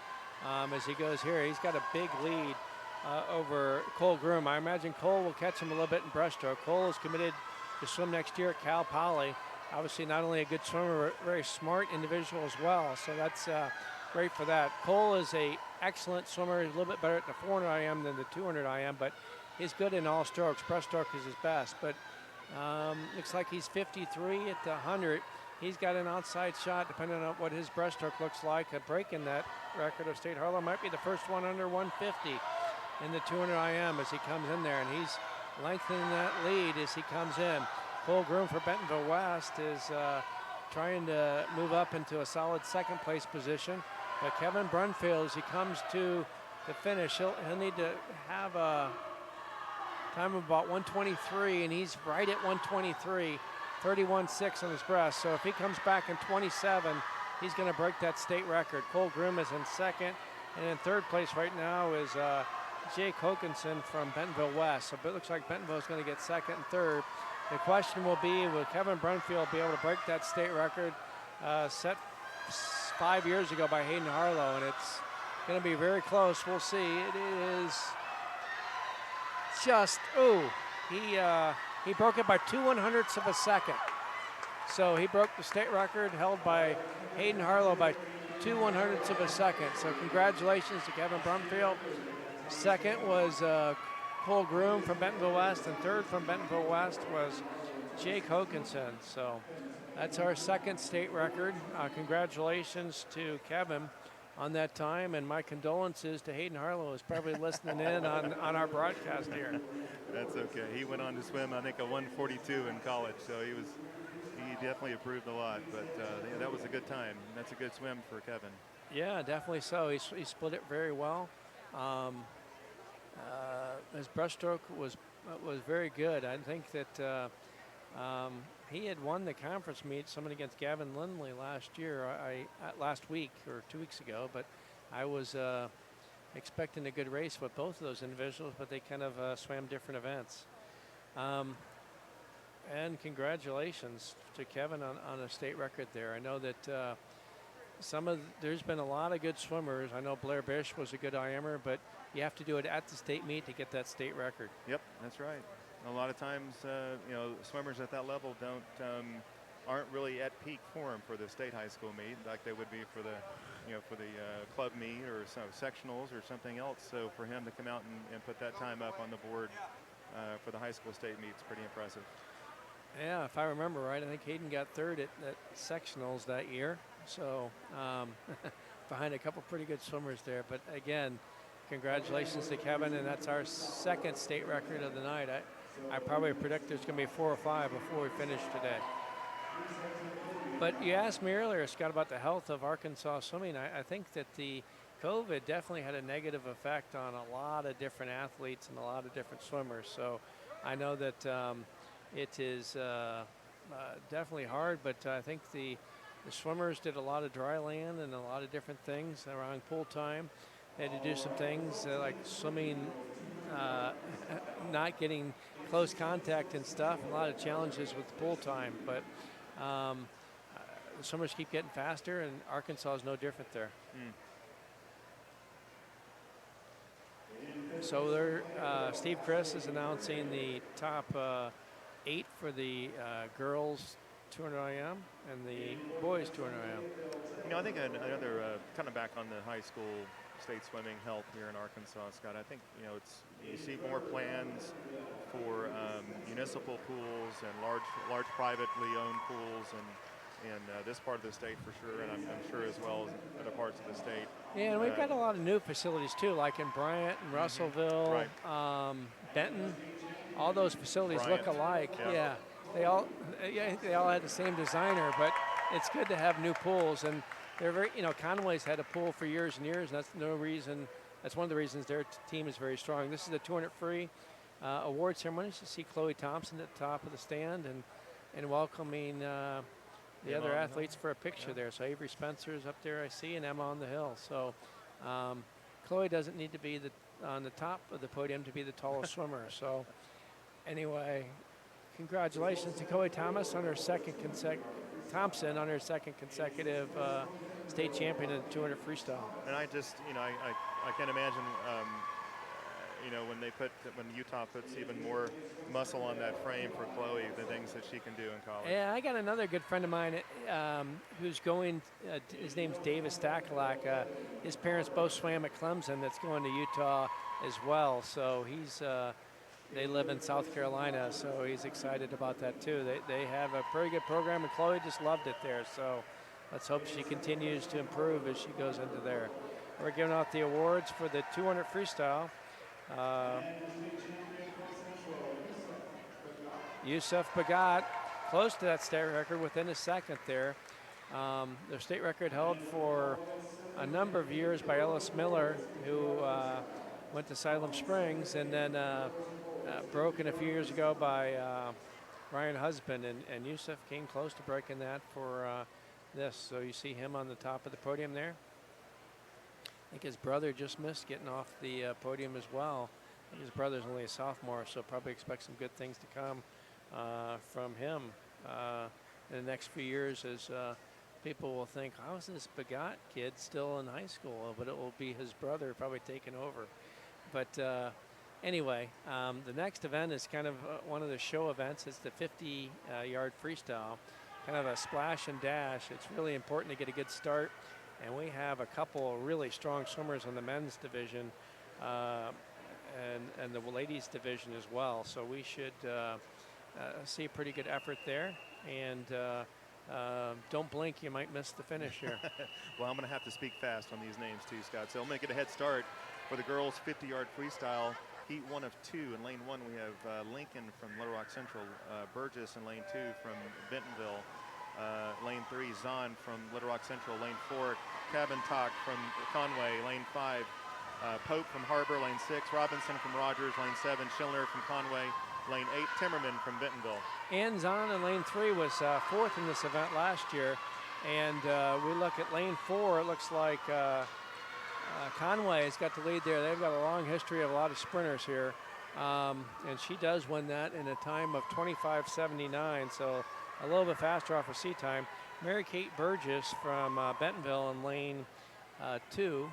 as he goes here. He's got a big lead over Cole Groom. I imagine Cole will catch him a little bit in breaststroke. Cole is committed to swim next year at Cal Poly. Obviously not only a good swimmer, but very smart individual as well, so that's great for that. Cole is a excellent swimmer. He's a little bit better at the 400 IM than the 200 IM, but he's good in all strokes. Breaststroke is his best, but looks like he's 53 at the 100. He's got an outside shot, depending on what his breaststroke looks like. A break in that record of State Harlow might be the first one under 150 in the 200 IM as he comes in there, and he's lengthening that lead as he comes in. Cole Groom for Bentonville West is trying to move up into a solid second place position, but Kevin Brunfield, as he comes to the finish, he'll need to have a time of about 123, and he's right at 123, 31.6 on his breast. So if he comes back in 27, he's going to break that state record. Cole Groom is in second, and in third place right now is Jake Hokinson from Bentonville West. So it looks like Bentonville is going to get second and third. The question will be, will Kevin Brunfield be able to break that state record set 5 years ago by Hayden Harlow? And it's going to be very close. We'll see. It is just, he broke it by 2/100ths of a second. So he broke the state record held by Hayden Harlow by 2/100ths of a second. So congratulations to Kevin Brumfield. Second was Cole Groom from Bentonville West, and third from Bentonville West was Jake Hokinson. So that's our second state record. Congratulations to Kevin on that time, and my condolences to Hayden Harlow, who's probably listening in on our broadcast here. That's okay. He went on to swim, I think, a 142 in college, so he definitely improved a lot, but yeah, that was a good time. That's a good swim for Kevin. Yeah, definitely so. He split it very well. Um, his breaststroke was very good. I think that he had won the conference meet, someone against Gavin Lindley last year. Last week or 2 weeks ago, but I was expecting a good race with both of those individuals, but they kind of swam different events. And congratulations to Kevin on a state record there. I know that there's been a lot of good swimmers. I know Blair Bish was a good IMer, but you have to do it at the state meet to get that state record. Yep, that's right. A lot of times, swimmers at that level aren't really at peak form for the state high school meet, like they would be for the club meet or sectionals or something else. So for him to come out and put that time up on the board for the high school state meet is pretty impressive. Yeah, if I remember right, I think Hayden got third at sectionals that year. So behind a couple pretty good swimmers there. But again, congratulations to Kevin, and that's our second state record of the night. I probably predict there's going to be 4 or 5 before we finish today. But you asked me earlier, Scott, about the health of Arkansas swimming. I think that the COVID definitely had a negative effect on a lot of different athletes and a lot of different swimmers. So I know that it is definitely hard, but I think the swimmers did a lot of dry land and a lot of different things around pool time. They had to do some things like swimming, not getting close contact and stuff, a lot of challenges with pool time. But the swimmers keep getting faster, and Arkansas is no different there. So Steve Chris is announcing the top 8 for the girls 200 IM and the boys 200 IM. I think another kind of back on the high school state swimming health here in Arkansas, Scott. I think you see more plans for municipal pools and large privately owned pools in this part of the state for sure, and I'm sure as well as other parts of the state. Yeah, and we've got a lot of new facilities too, like in Bryant and Russellville, Benton. All those facilities look alike. Yeah. They all had the same designer, but it's good to have new pools. And they're very, Conway's had a pool for years and years, and that's one of the reasons their team is very strong. This is the 200 free award ceremony. You see Chloe Thompson at the top of the stand and welcoming the other athletes for a picture there. So Avery Spencer's up there, I see, and Emma on the hill. So Chloe doesn't need to be on the top of the podium to be the tallest swimmer. So anyway, congratulations to Chloe Thompson on her second consecutive state champion in 200 freestyle. And I just, I can't imagine, when Utah puts even more muscle on that frame for Chloe, the things that she can do in college. Yeah, I got another good friend of mine who's going. His name's Davis Stakalak. His parents both swam at Clemson. That's going to Utah as well. So they live in South Carolina, so he's excited about that too. They have a pretty good program, and Chloe just loved it there. So let's hope she continues to improve as she goes into there. We're giving out the awards for the 200 freestyle. Yusuf Bagat, close to that state record, within a second there. The state record held for a number of years by Ellis Miller, who went to Siloam Springs, and then broken a few years ago by Ryan Husband, and Yusuf came close to breaking that for this. So you see him on the top of the podium there. I think his brother just missed getting off the podium as well. I think his brother's only a sophomore, so probably expect some good things to come from him in the next few years, as people will think, how is this Bagat kid still in high school? But it will be his brother probably taking over. But anyway, the next event is kind of one of the show events. It's the 50-yard freestyle, kind of a splash and dash. It's really important to get a good start. And we have a couple of really strong swimmers in the men's division and the ladies division as well. So we should see a pretty good effort there. And don't blink, you might miss the finish here. Well, I'm going to have to speak fast on these names too, Scott. So I'll make it a head start for the girls' 50-yard freestyle. Heat 1 of 2. In lane 1, we have Lincoln from Little Rock Central, Burgess in lane 2 from Bentonville, Lane 3, Zahn from Little Rock Central. Lane 4, Cabin Talk from Conway. Lane 5, Pope from Harbor. Lane 6, Robinson from Rogers. Lane 7, Schindler from Conway. Lane 8, Timmerman from Bentonville. And Zahn in lane 3 was fourth in this event last year. And we look at lane 4, it looks like Conway has got the lead there. They've got a long history of a lot of sprinters here. And she does win that in a time of 25:79, so a little bit faster off her seat time. Mary Kate Burgess from Bentonville in lane 2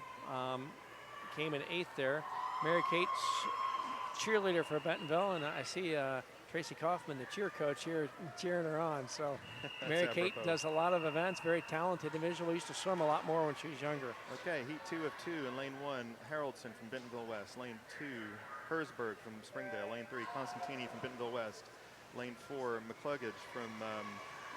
came in 8th there. Mary Kate's cheerleader for Bentonville, and I see Tracy Kaufman, the cheer coach here, cheering her on. So Mary Kate does a lot of events, very talented individual. Used to swim a lot more when she was younger. Okay, heat 2 of 2 in lane 1, Haroldson from Bentonville West. Lane 2, Hersberg from Springdale. Lane 3, Constantini from Bentonville West. Lane 4, McCluggage from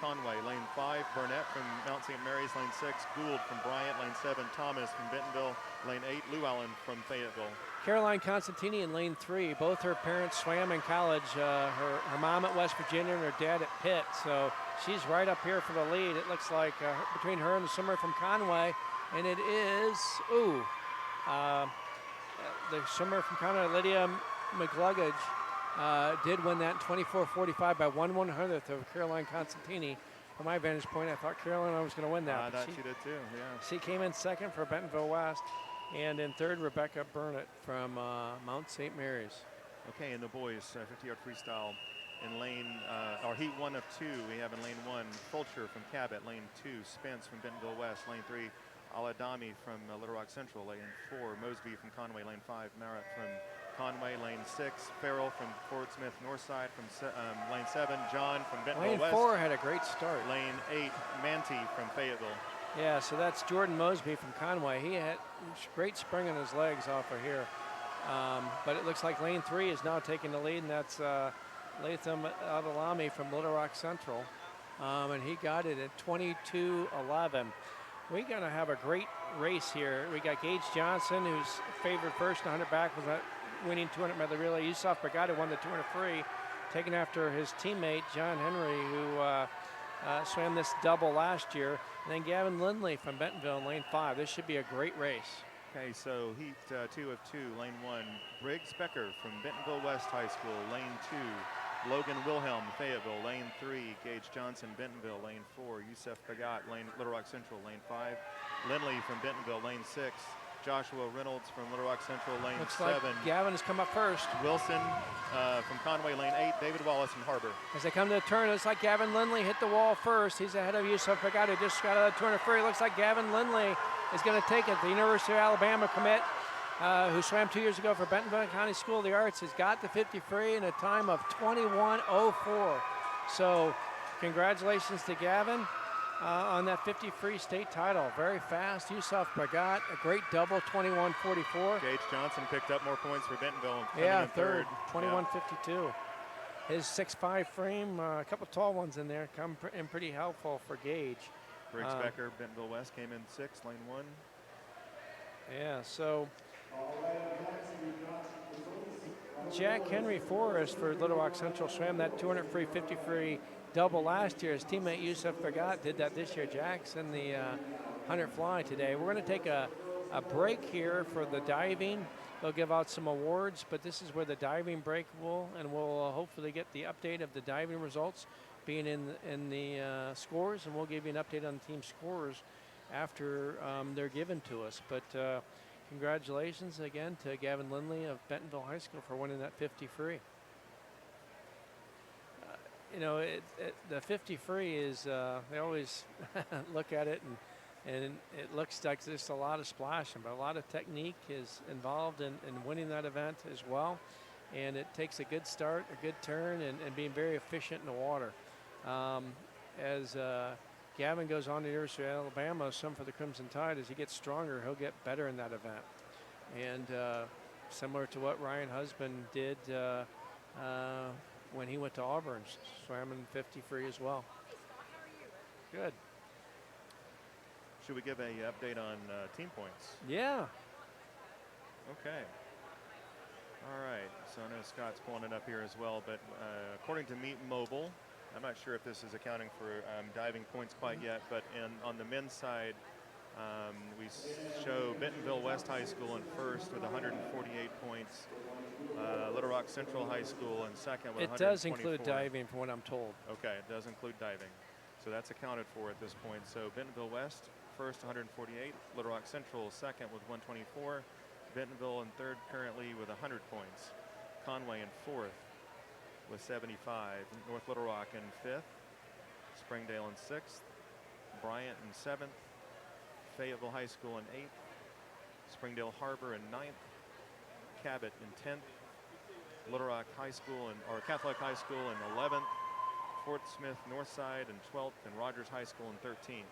Conway. Lane 5, Burnett from Mount St. Mary's. Lane 6, Gould from Bryant. Lane 7, Thomas from Bentonville. Lane 8, Llewellyn from Fayetteville. Caroline Constantini in lane 3. Both her parents swam in college. Her mom at West Virginia and her dad at Pitt. So she's right up here for the lead. It looks like between her and the swimmer from Conway. And it is, the swimmer from Conway, Lydia McCluggage, did win that in 24:45 by 1/100th of Caroline Constantini. From my vantage point, I thought Caroline was going to win that. I thought she did too, yeah. She came in second for Bentonville West. And in third, Rebecca Burnett from Mount St. Mary's. Okay, and the boys, 50-yard freestyle in lane, or heat 1 of 2. We have in lane 1, Fulcher from Cabot. Lane 2, Spence from Bentonville West. Lane 3, Aladami from Little Rock Central. Lane 4, Mosby from Conway. Lane 5, Merritt from Conway. Lane 6, Farrell from Fort Smith Northside. From lane 7, John from Bentonville West. Lane 4 had a great start. Lane 8, Manti from Fayetteville. Yeah, so that's Jordan Mosby from Conway. He had great spring on his legs off of here. But it looks like lane 3 is now taking the lead, and that's Latham Adalami from Little Rock Central. And he got it at 22:11. We're going to have a great race here. We got Gage Johnson, who's favored first, 100 back, was winning 200 medley relay. Yusuf Bagati won the 200 free, taken after his teammate, John Henry, who swam this double last year. And then Gavin Lindley from Bentonville in lane 5. This should be a great race. Okay, so heat 2 of 2, lane 1, Briggs Becker from Bentonville West High School. Lane 2, Logan Wilhelm, Fayetteville. Lane 3, Gage Johnson, Bentonville. Lane 4, Yusuf Bagat, Little Rock Central. Lane 5, Lindley from Bentonville. Lane 6, Joshua Reynolds from Little Rock Central. Lane Looks 7, like Gavin has come up first. Wilson from Conway. Lane 8, David Wallace from Harbor. As they come to the turn, it looks like Gavin Lindley hit the wall first. He's ahead of Yusuf Bagat, who just got out of the 200 free. It looks like Gavin Lindley is going to take it. The University of Alabama commit, who swam 2 years ago for Bentonville County School of the Arts, has got the 50 free in a time of 21:04. So congratulations to Gavin on that 50 free state title. Very fast. Yusuf Bagat, a great double, 21:44. Gage Johnson picked up more points for Bentonville. Yeah, third, 21:52. His 6'5" frame, a couple tall ones in there, come in pretty helpful for Gage. Briggs Becker, Bentonville West, came in 6th, lane 1. Yeah, so Jack Henry Forrest for Little Rock Central swam that 200 free, 50 free double last year. His teammate Yusuf Bagat did that this year. Jack's in the 100 fly today. We're going to take a break here for the diving. They'll give out some awards, but this is where the diving break will, and we'll hopefully get the update of the diving results being in the scores, and we'll give you an update on the team scores after they're given to us. But congratulations again to Gavin Lindley of Bentonville High School for winning that 50 free. You know, the 50 free is, they always look at it and it looks like there's a lot of splashing, but a lot of technique is involved in winning that event as well. And it takes a good start, a good turn, and being very efficient in the water. As Gavin goes on to the University of Alabama, some for the Crimson Tide, as he gets stronger, he'll get better in that event. And similar to what Ryan Husband did when he went to Auburn, swam in 50 free as well. Good. Should we give a update on team points? Yeah. Okay. All right. So I know Scott's pulling it up here as well, but according to Meet Mobile, I'm not sure if this is accounting for diving points quite yet, but on the men's side, we show Bentonville West High School in first with 148 points. Little Rock Central High School in second with 124. It does include diving, from what I'm told. Okay, it does include diving. So that's accounted for at this point. So Bentonville West, first, 148. Little Rock Central, second with 124. Bentonville in third currently with 100 points. Conway in fourth with 75. North Little Rock in fifth. Springdale in sixth. Bryant in seventh. Fayetteville High School in eighth. Springdale Harbor in ninth. Cabot in 10th. Little Rock High School or Catholic High School in 11th. Fort Smith Northside in 12th, and Rogers High School in 13th.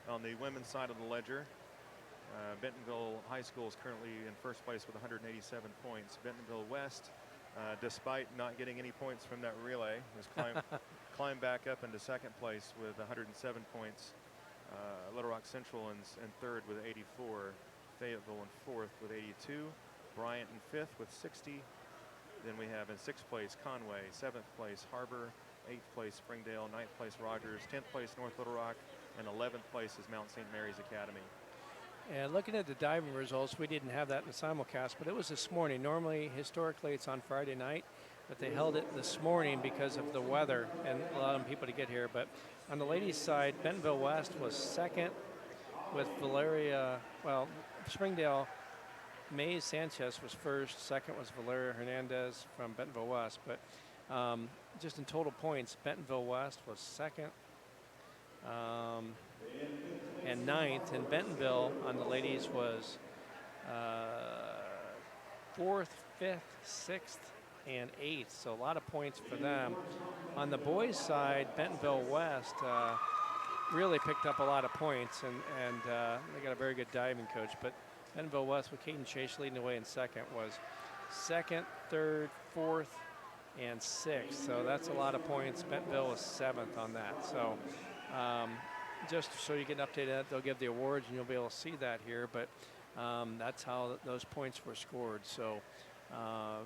On the women's side of the ledger, Bentonville High School is currently in first place with 187 points. Bentonville West, despite not getting any points from that relay, has climbed back up into second place with 107 points. Little Rock Central in third with 84. Fayetteville in fourth with 82. Bryant in fifth with 60. Then we have in sixth place Conway, seventh place Harbor, eighth place Springdale, ninth place Rogers, 10th place North Little Rock, and 11th place is Mount St. Mary's Academy. And looking at the diving results, we didn't have that in the simulcast, but it was this morning. Normally, historically, it's on Friday night, but they held it this morning because of the weather and allowing people to get here. But on the ladies' side, Bentonville West was second with Springdale. Mays Sanchez was first. Second was Valeria Hernandez from Bentonville West. But just in total points, Bentonville West was second and ninth. And Bentonville on the ladies was fourth, fifth, sixth, and eighth. So a lot of points for them. On the boys' side, Bentonville West really picked up a lot of points, and they got a very good diving coach. But Bentonville West with Caden Chase leading the way in second was second, third, fourth, and sixth. So that's a lot of points. Bentonville was seventh on that. So just so you get an update on that, they'll give the awards and you'll be able to see that here. But that's how those points were scored. So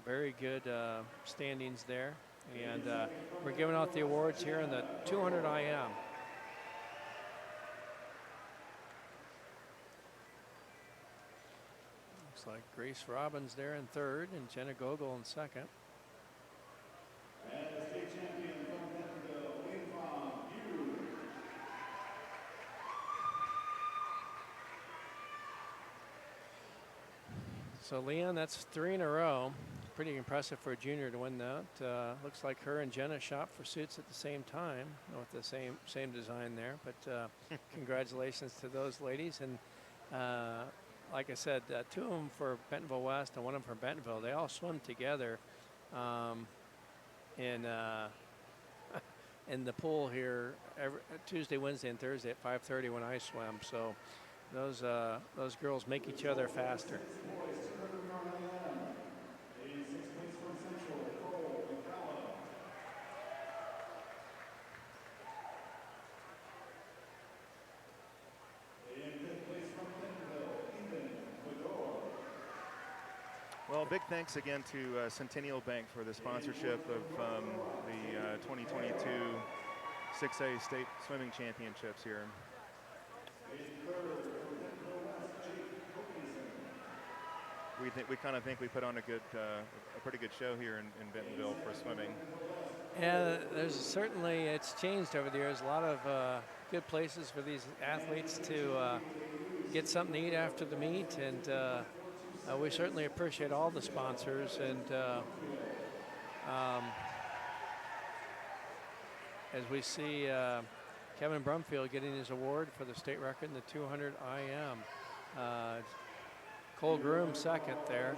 very good standings there. And we're giving out the awards here in the 200 IM. Looks like Grace Robbins there in third and Jenna Gogol in second. So Leon, that's 3 in a row. Pretty impressive for a junior to win that. Looks like her and Jenna shot for suits at the same time with the same design there. But congratulations to those ladies. And like I said, 2 of them for Bentonville West and 1 of them for Bentonville. They all swim together in the pool here every Tuesday, Wednesday, and Thursday at 5:30 when I swim. So those girls make each other faster. Well, big thanks again to Centennial Bank for the sponsorship of the 2022 6A State Swimming Championships here. We kind of think we put on a pretty good show here in Bentonville for swimming. Yeah, it's changed over the years. A lot of good places for these athletes to get something to eat after the meet, and we certainly appreciate all the sponsors. And as we see Kevin Brumfield getting his award for the state record in the 200 IM. Cole Groom second there.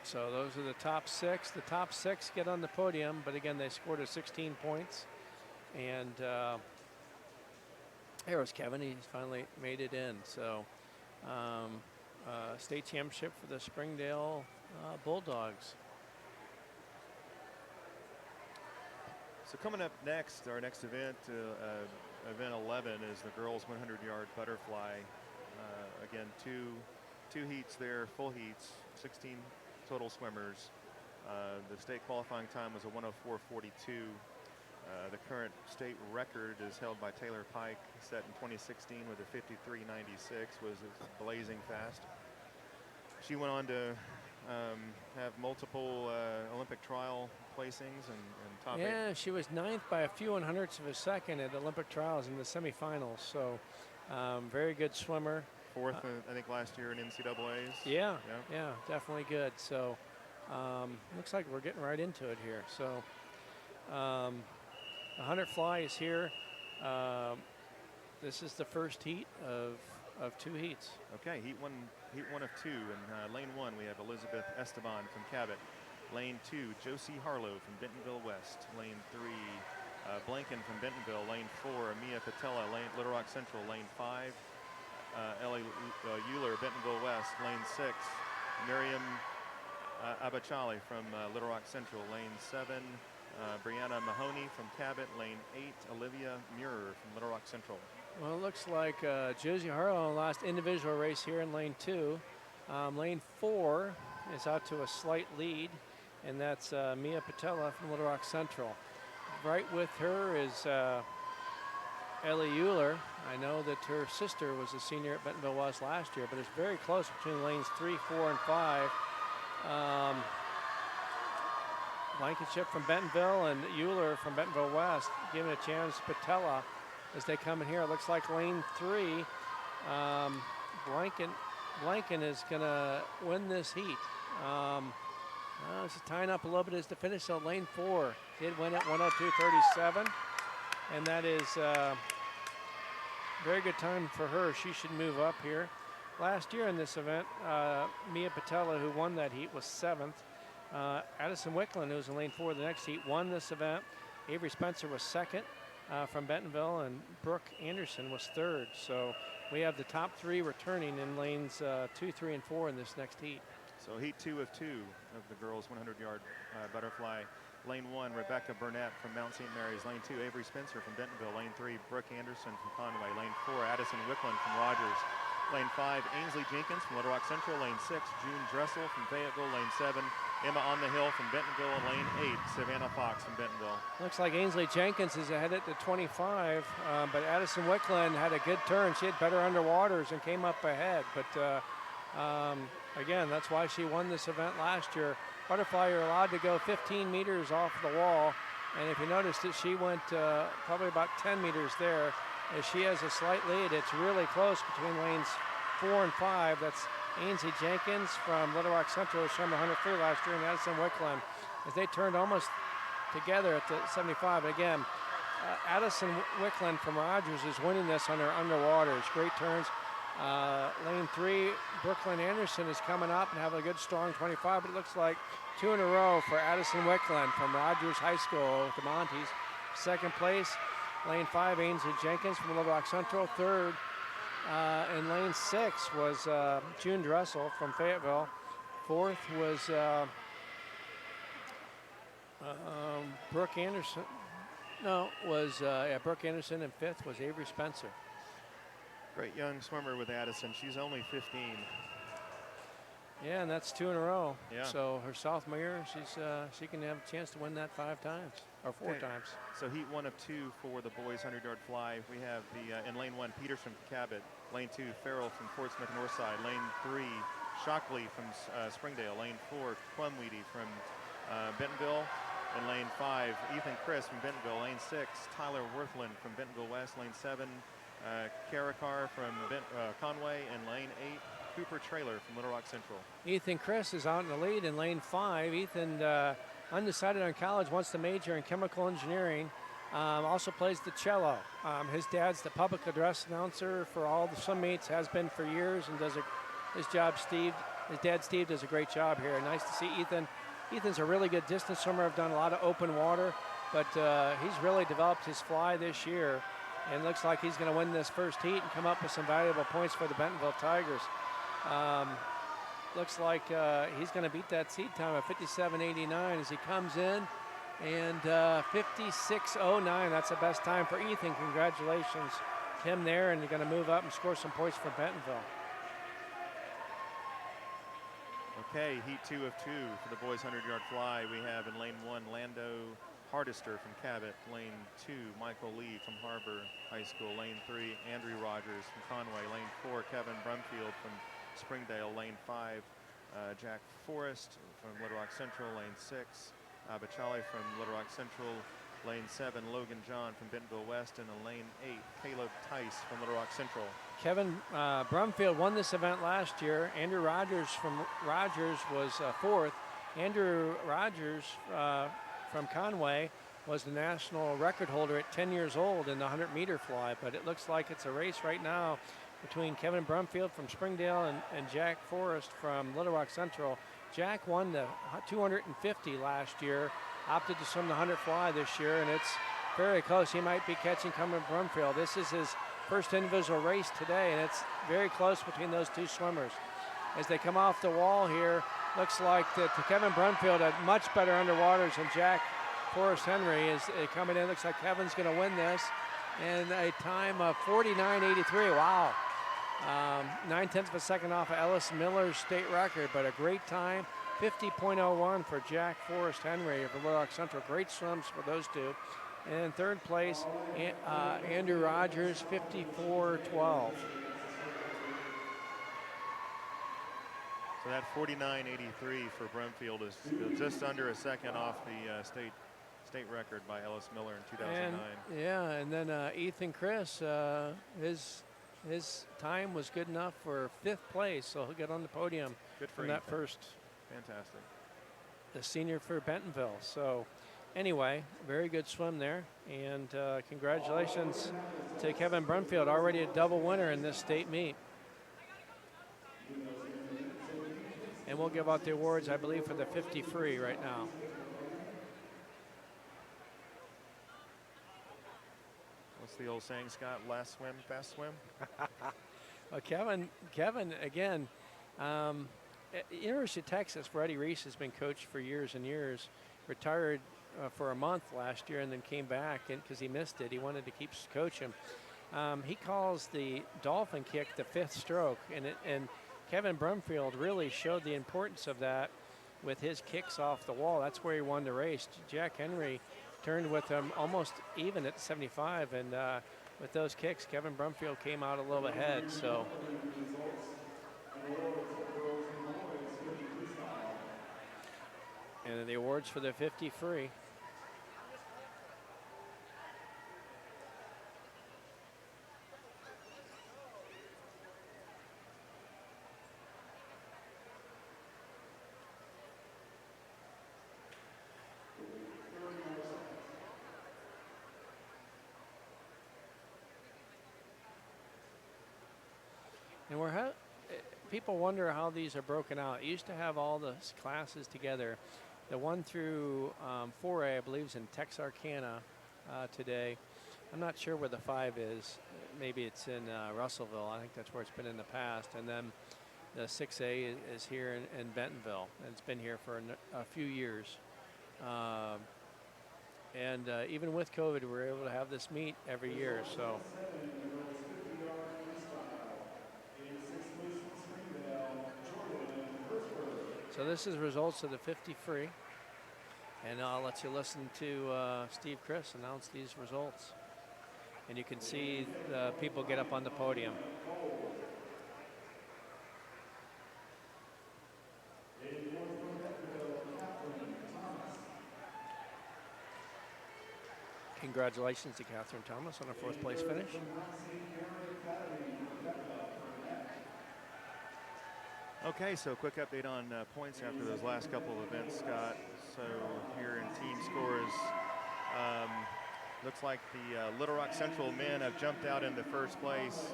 So those are the top 6. The top 6 get on the podium, but again, they scored 16 points. And here was Kevin. He's finally made it in. So state championship for the Springdale Bulldogs. So coming up next, our next event, event 11 is the girls 100-yard butterfly. Again, two heats there, full heats, 16 total swimmers. The state qualifying time was a 1:04:42. The current state record is held by Taylor Pike, set in 2016 with a 53:96, was blazing fast. She went on to have multiple Olympic trial placings and top 8. Yeah, she was 9th by a few 100ths of a second at Olympic trials in the semifinals. So very good swimmer. 4th, I think, last year in NCAAs. Yeah, definitely good. So looks like we're getting right into it here. So the 100 fly is here. This is the first heat of 2 heats. Okay, heat one of 2. In lane 1, we have Elizabeth Esteban from Cabot. Lane 2, Josie Harlow from Bentonville West. Lane 3, Blanken from Bentonville. Lane 4, Mia Patella, Little Rock Central. Lane 5, Ellie Euler, Bentonville West. Lane 6, Miriam Abachali from Little Rock Central. Lane 7, Brianna Mahoney from Cabot. Lane 8, Olivia Muir from Little Rock Central. Well, it looks like Josie Harlow lost individual race here in lane 2. Lane 4 is out to a slight lead, and that's Mia Patella from Little Rock Central. Right with her is Ellie Euler. I know that her sister was a senior at Bentonville West last year, but it's very close between lanes 3, 4, and 5. Blankenship from Bentonville and Euler from Bentonville West giving a chance to Patella as they come in here. It looks like lane 3, Blanken is going to win this heat. This is tying up a little bit as to finish. So lane 4 did win at 1:02:37, and that is very good time for her. She should move up here. Last year in this event, Mia Patella, who won that heat, was 7th. Addison Wicklund, who was in lane 4 the next heat, won this event. Avery Spencer was 2nd from Bentonville, and Brooke Anderson was 3rd. So we have the top 3 returning in lanes 2, 3, and 4 in this next heat. So heat 2 of 2 of the girls 100-yard butterfly. Lane 1, Rebecca Burnett from Mount St. Mary's. Lane 2, Avery Spencer from Bentonville. Lane 3, Brooke Anderson from Conway. Lane 4, Addison Wicklund from Rogers. Lane 5, Ainsley Jenkins from Little Rock Central. Lane 6, June Dressel from Fayetteville. Lane 7, Emma On the Hill from Bentonville. And lane 8, Savannah Fox from Bentonville. Looks like Ainsley Jenkins is ahead at the 25, but Addison Wicklund had a good turn. She had better underwaters and came up ahead. But again, that's why she won this event last year. Butterfly, you're allowed to go 15 meters off the wall. And if you noticed that she went probably about 10 meters there. As she has a slight lead, it's really close between lanes 4 and 5. That's Ainsley Jenkins from Little Rock Central, who swam 100 free last year, and Addison Wicklund, as they turned almost together at the 75. Again, Addison Wicklund from Rogers is winning this on her underwaters. Great turns. Lane 3, Brooklyn Anderson is coming up and having a good, strong 25, but it looks like 2 in a row for Addison Wicklund from Rogers High School with the Montes. 2nd place, lane 5, Ainsley Jenkins from Little Rock Central. 3rd in lane 6 was June Dressel from Fayetteville. 4th was Brooke Anderson. Brooke Anderson, and 5th was Avery Spencer. Great young swimmer with Addison. She's only 15. Yeah, and that's 2 in a row. Yeah. So her sophomore year, she can have a chance to win that 5 times or 4 times. So heat 1 of 2 for the boys 100-yard fly. We have in lane 1, Peterson from Cabot. Lane 2, Farrell from Fort Smith Northside. Lane 3, Shockley from Springdale. Lane 4, Plumweedy from Bentonville. In lane 5, Ethan Chris from Bentonville. Lane 6, Tyler Worthland from Bentonville West. Lane 7, Karakar from Conway. And lane 8, Cooper Traylor from Little Rock Central. Ethan Chris is out in the lead in lane 5. Ethan, undecided on college, wants to major in chemical engineering. Also plays the cello. His dad's the public address announcer for all the swim meets, has been for years, and does his job. His dad Steve does a great job here. Nice to see Ethan. Ethan's a really good distance swimmer. I've done a lot of open water, but he's really developed his fly this year, and looks like he's going to win this first heat and come up with some valuable points for the Bentonville Tigers. Looks like he's going to beat that seed time of 57.89 as he comes in. And 56.09, that's the best time for Ethan. Congratulations to him there, and you're going to move up and score some points for Bentonville. Okay, heat 2 of 2 for the boys 100-yard fly. We have in lane 1, Lando Hardister from Cabot. Lane 2, Michael Lee from Harbor High School. Lane 3, Andrew Rogers from Conway. Lane 4, Kevin Brumfield from Springdale. Lane 5, Jack Forrest from Little Rock Central. Lane 6, Bachali from Little Rock Central. Lane 7, Logan John from Bentonville West. And in lane 8, Caleb Tice from Little Rock Central. Kevin Brumfield won this event last year. Andrew Rogers from Rogers was fourth. Andrew Rogers from Conway was the national record holder at 10 years old in the 100-meter fly. But it looks like it's a race right now between Kevin Brumfield from Springdale and Jack Forrest from Little Rock Central. Jack won the 250 last year, opted to swim the 100 fly this year, and it's very close. He might be catching Kevin Brumfield. This is his first individual race today, and it's very close between those two swimmers. As they come off the wall here, looks like that Kevin Brumfield had much better underwaters than Jack Forrest Henry is coming in. Looks like Kevin's going to win this, and a time of 49.83. Wow. 9/10 of a second off of Ellis Miller's state record, but a great time. 50.01 for Jack Forrest Henry of Little Rock Central. Great swims for those two. And in third place, Andrew Rogers, 54.12. So that 49.83 for Brumfield is just under a second off the state record by Ellis Miller in 2009. And then Ethan Chris, his time was good enough for fifth place, so he'll get on the podium from that first. Fantastic. The senior for Bentonville. So anyway, very good swim there, and congratulations to Kevin Brumfield, already a double winner in this state meet. And we'll give out the awards, I believe, for the 50 free right now. What's the old saying, Scott? Last swim, fast swim? Well, Kevin again, University of Texas, Freddie Reese has been coached for years and years, retired for a month last year and then came back because he missed it. He wanted to keep coaching. He calls the dolphin kick the fifth stroke, and Kevin Brumfield really showed the importance of that with his kicks off the wall. That's where he won the race. Jack Henry turned with him almost even at 75, and with those kicks, Kevin Brumfield came out a little ahead. So. And the awards for the 50 free. And people wonder how these are broken out. It used to have all the classes together. The 1 through 4A, I believe, is in Texarkana today. I'm not sure where the 5 is. Maybe it's in Russellville. I think that's where it's been in the past. And then the 6A is here in Bentonville, and it's been here for a few years. And even with COVID, we're able to have this meet every year. So this is results of the 50 free, and I'll let you listen to Steve Chris announce these results. And you can see the people get up on the podium. Congratulations to Catherine Thomas on a fourth place finish. Okay, so quick update on points after those last couple of events, Scott. So here in team scores, looks like the Little Rock Central men have jumped out into first place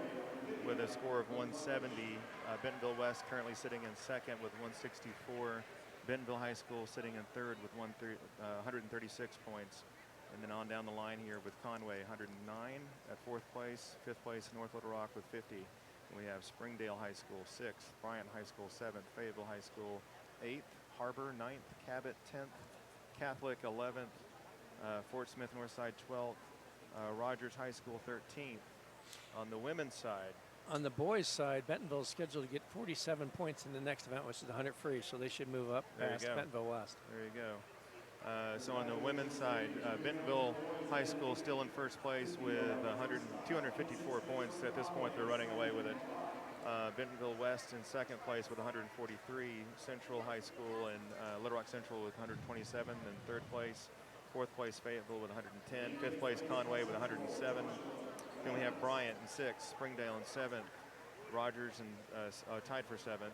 with a score of 170. Bentonville West currently sitting in second with 164. Bentonville High School sitting in third with 136 points. And then on down the line here with Conway, 109 at fourth place. Fifth place, North Little Rock with 50. And we have Springdale High School 6th, Bryant High School 7th, Fayetteville High School 8th, Harbor 9th, Cabot 10th, Catholic 11th, Fort Smith Northside 12th, Rogers High School 13th. On the women's side, on the boys' side, Bentonville is scheduled to get 47 points in the next event, which is the 100 free, so they should move up past Bentonville West. There you go. So on the women's side, Bentonville High School still in first place with 254 points. At this point, they're running away with it. Bentonville West in second place with 143. Central High School and Little Rock Central with 127. Then third place, fourth place Fayetteville with 110. Fifth place Conway with 107. Then we have Bryant in sixth, Springdale in seventh, Rogers and tied for seventh.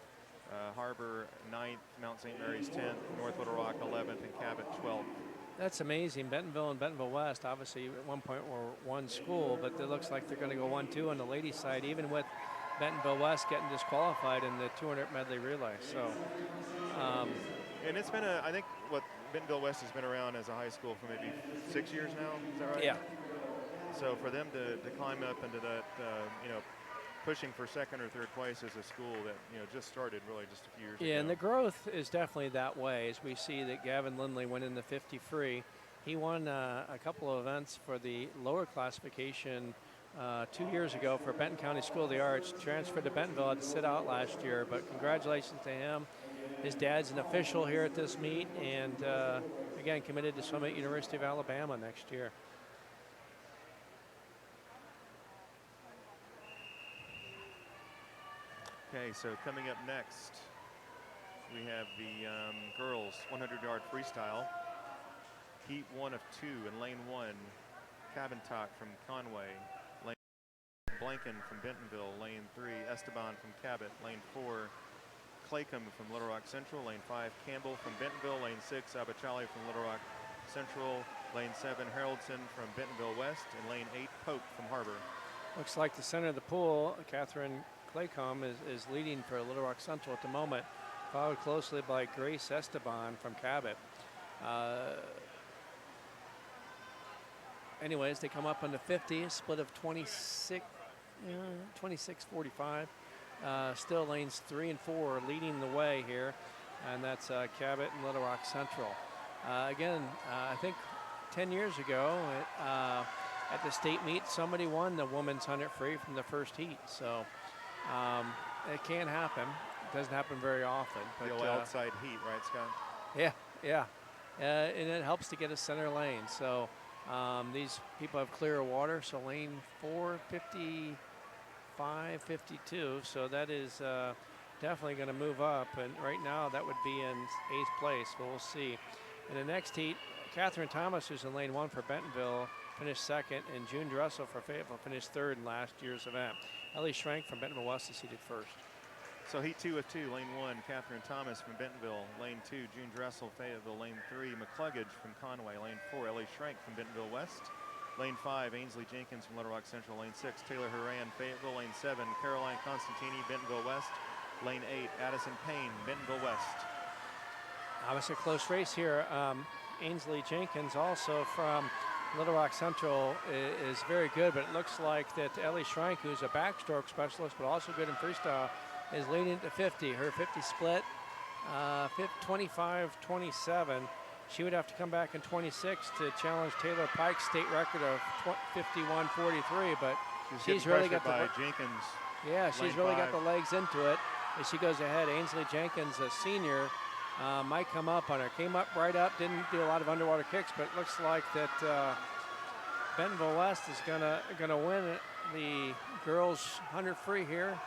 Harbor 9th, Mount St. Mary's 10th, North Little Rock 11th, and Cabot 12th. That's amazing. Bentonville and Bentonville West, obviously at one point were one school, but it looks like they're going to go 1-2 on the ladies' side, even with Bentonville West getting disqualified in the 200 medley relay. So, and it's been I think what Bentonville West has been around as a high school for maybe 6 years now. Is that right? Yeah. So for them to climb up into that, pushing for second or third place as a school that just started really just a few years ago. Yeah, and the growth is definitely that way, as we see that Gavin Lindley went in the 50 free. He won a couple of events for the lower classification 2 years ago for Benton County School of the Arts. Transferred to Bentonville, had to sit out last year, but congratulations to him. His dad's an official here at this meet, and again committed to swim at University of Alabama next year. Okay, so coming up next, we have the girls 100-yard freestyle. Heat 1 of 2 in lane 1, Cabantock from Conway. Lane Blanken from Bentonville. Lane 3, Esteban from Cabot. Lane 4, Claycomb from Little Rock Central. Lane 5, Campbell from Bentonville. Lane 6, Abachali from Little Rock Central. Lane 7, Haroldson from Bentonville West. And lane 8, Pope from Harbor. Looks like the center of the pool, Catherine Claycomb, is leading for Little Rock Central at the moment, followed closely by Grace Esteban from Cabot. Anyways, they come up on the 50, split of 26, 26-45. Still lanes 3 and 4 leading the way here, and that's Cabot and Little Rock Central. Again, I think 10 years ago at the state meet, somebody won the women's 100 free from the first heat. So it can happen. It doesn't happen very often. But, the old outside heat, right, Scott? Yeah. And it helps to get a center lane. So these people have clearer water. So lane 4, 55, 52. So that is definitely going to move up. And right now that would be in 8th place. But we'll see. In the next heat, Catherine Thomas, who's in lane 1 for Bentonville, finished second, and June Dressel for Fayetteville finished third in last year's event. Ellie Schrank from Bentonville West is seated first. So heat 2 of 2, lane 1, Catherine Thomas from Bentonville. Lane 2, June Dressel, Fayetteville. Lane 3, McCluggage from Conway. Lane 4, Ellie Schrank from Bentonville West. Lane 5, Ainsley Jenkins from Little Rock Central. Lane 6, Taylor Horan, Fayetteville. Lane 7, Caroline Constantini, Bentonville West. Lane 8, Addison Payne, Bentonville West. Obviously a close race here. Ainsley Jenkins, also from Little Rock Central, is very good, but it looks like that Ellie Schrank, who's a backstroke specialist but also good in freestyle, is leading to 50. Her 50 split, 25-27. She would have to come back in 26 to challenge Taylor Pike's state record of 51-43, but she's really got the Jenkins. Yeah, she's really got the legs into it as she goes ahead. Ainsley Jenkins, a senior, might come up on her. Came up right up, didn't do a lot of underwater kicks, but it looks like that Bentonville West is gonna win the girls 100 free here,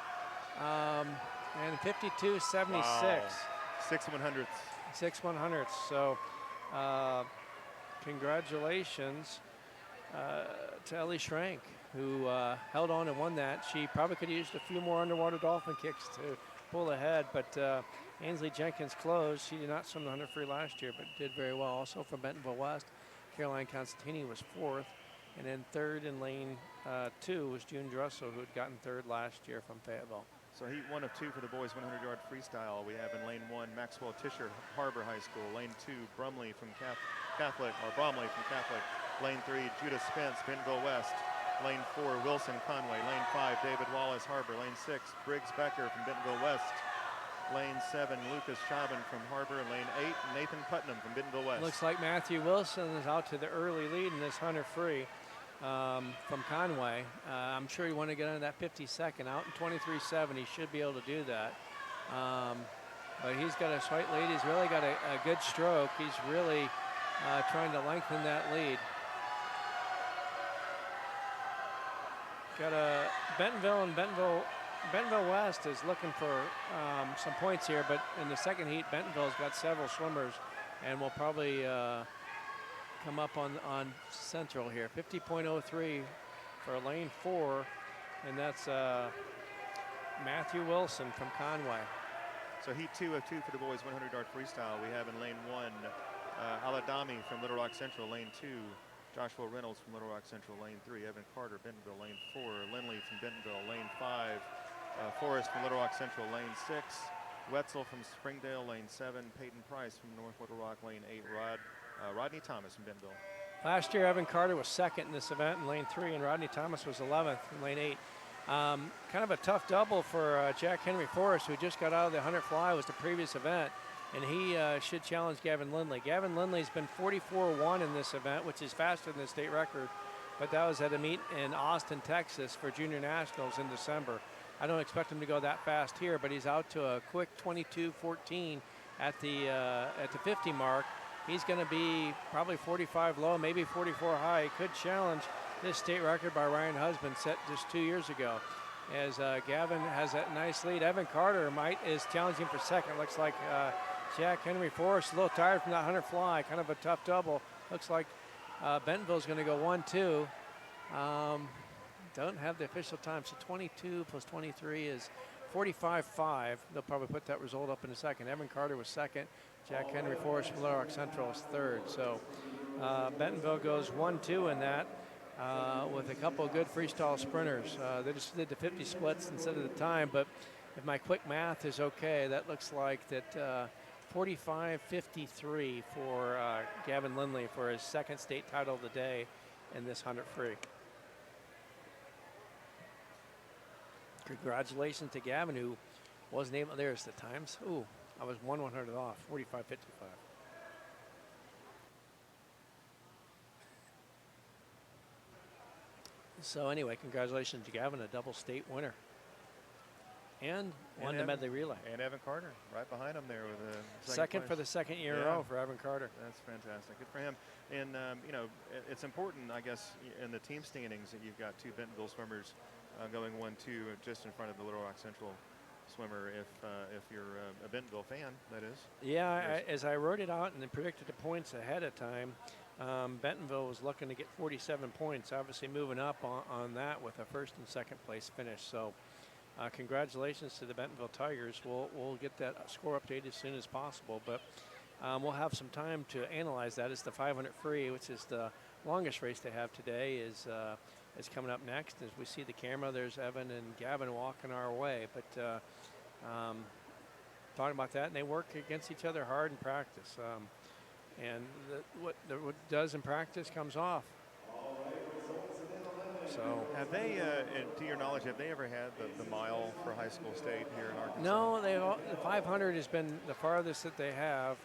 and 52-76. Wow. 6/100ths. 6/100ths. So congratulations to Ellie Schrank, who held on and won that. She probably could have used a few more underwater dolphin kicks to pull ahead, but Ainsley Jenkins closed. She did not swim the 100 free last year, but did very well. Also from Bentonville West, Caroline Constantini was 4th, and then 3rd in lane 2 was June Dressel, who had gotten 3rd last year from Fayetteville. So heat 1 of 2 for the boys 100-yard freestyle. We have in lane 1, Maxwell Tischer, Harbor High School. Lane 2, Bromley from Catholic. Lane 3, Judah Spence, Bentonville West. Lane 4, Wilson Conway. Lane 5, David Wallace, Harbor. Lane 6, Briggs Becker from Bentonville West. Lane 7, Lucas Chauvin from Harbor. And lane 8, Nathan Putnam from Bentonville West. Looks like Matthew Wilson is out to the early lead in this 100 free from Conway. I'm sure you want to get on that 52nd out in 23.7. He should be able to do that. But he's got a slight lead. He's really got a good stroke. He's really trying to lengthen that lead. Got a Bentonville West is looking for some points here, but in the second heat, Bentonville's got several swimmers and will probably come up on Central here. 50.03 for lane 4, and that's Matthew Wilson from Conway. So heat 2 of 2 for the boys 100-yard freestyle. We have in lane 1, Aladami from Little Rock Central. Lane 2, Joshua Reynolds from Little Rock Central. Lane 3, Evan Carter, Bentonville. Lane 4, Lindley from Bentonville. Lane 5, Forrest from Little Rock Central. Lane 6, Wetzel from Springdale. Lane 7, Peyton Price from North Little Rock. Lane 8, Rodney Thomas from Bentonville. Last year, Evan Carter was second in this event in lane 3, and Rodney Thomas was 11th in lane 8. Kind of a tough double for Jack Henry Forrest, who just got out of the 100 fly, was the previous event, and he should challenge Gavin Lindley. Gavin Lindley's been 44-1 in this event, which is faster than the state record, but that was at a meet in Austin, Texas for Junior Nationals in December. I don't expect him to go that fast here, but he's out to a quick 22-14 at the 50 mark. He's going to be probably 45 low, maybe 44 high. He could challenge this state record by Ryan Husband set just 2 years ago. As Gavin has that nice lead. Evan Carter is challenging for second. Looks like Jack Henry Forrest a little tired from that 100 fly. Kind of a tough double. Looks like Bentonville's going to go 1-2. Don't have the official time, so 22 plus 23 is 45-5. They'll probably put that result up in a second. Evan Carter was second. Jack Henry Forrest from Little Rock Central is third. So Bentonville goes 1-2 in that with a couple of good freestyle sprinters. They just did the 50 splits instead of the time, but if my quick math is okay, that looks like that 45-53 for Gavin Lindley for his second state title of the day in this 100 free. Congratulations to Gavin, who wasn't able, there's the times. Ooh, I was 1/100 off, 45-55. So anyway, congratulations to Gavin, a double state winner. And won the medley relay. And Evan Carter right behind him there with a second for the second year in a row for Evan Carter. That's fantastic. Good for him. And, you know, it's important, I guess, in the team standings that you've got two Bentonville swimmers going 1-2 just in front of the Little Rock Central swimmer if you're a Bentonville fan, that is. Yeah, as I wrote it out and then predicted the points ahead of time, Bentonville was looking to get 47 points, obviously moving up on that with a first and second place finish. So congratulations to the Bentonville Tigers. We'll get that score updated as soon as possible, but we'll have some time to analyze that. It's the 500 free, which is the longest race they have today, is coming up next. As we see the camera, there's Evan and Gavin walking our way, but talking about that, and they work against each other hard in practice. And what does in practice comes off. So have they, to your knowledge, have they ever had the mile for high school state here in Arkansas? No, the 500 has been the farthest that they have.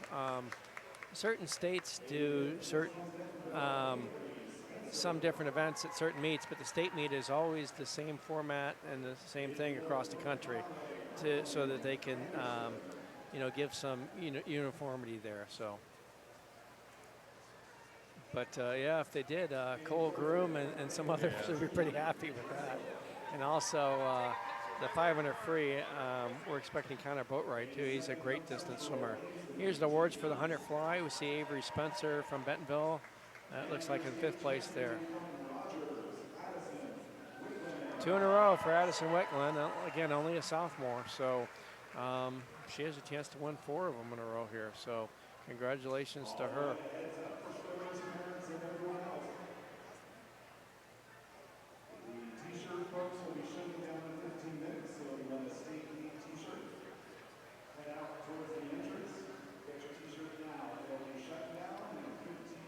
Certain states do some different events at certain meets, but the state meet is always the same format and the same thing across the country, so that they can, give some uniformity there. So. But yeah, if they did, Cole Groom and some others would be pretty happy with that. And also the 500 free, we're expecting Connor Boatwright too. He's a great distance swimmer. Here's the awards for the 100 fly. We see Avery Spencer from Bentonville. That looks like in 5th place there. 2 in a row for Addison Wickland. Again, only a sophomore, so she has a chance to win 4 of them in a row here. So congratulations to her.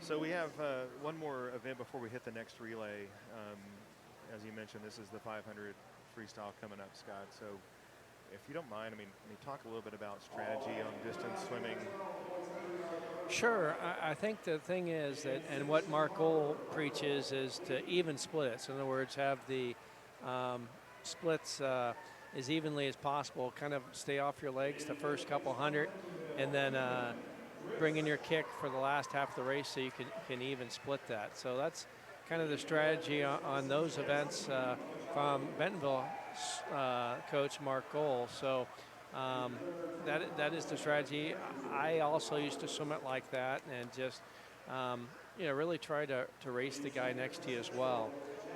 So we have one more event before we hit the next relay. As you mentioned, this is the 500 freestyle coming up, Scott. So if you don't mind, can you talk a little bit about strategy on distance swimming? Sure. I think the thing is that, and what Mark Gohl preaches is to even split it. So in other words, have the splits as evenly as possible. Kind of stay off your legs the first couple hundred, and then bring in your kick for the last half of the race so you can even split that. So that's kind of the strategy on those events from Bentonville coach Mark Gohl. So that is the strategy. I also used to swim it like that and just really try to race the guy next to you as well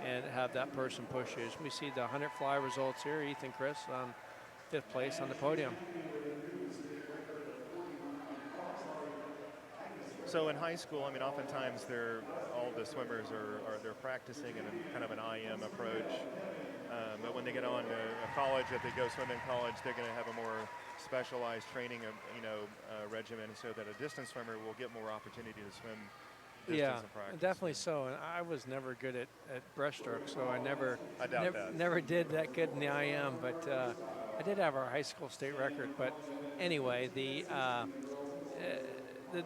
and have that person push you. As we see the 100 fly results here, Ethan Chris on 5th place on the podium. So in high school, oftentimes all the swimmers they're practicing in kind of an IM approach. But when they get on to college, if they go swim in college, they're going to have a more specialized training, regimen, so that a distance swimmer will get more opportunity to swim distance in practice. Definitely so. And I was never good at breaststroke, so I doubt never did that good in the IM. But I did have our high school state record. But anyway, the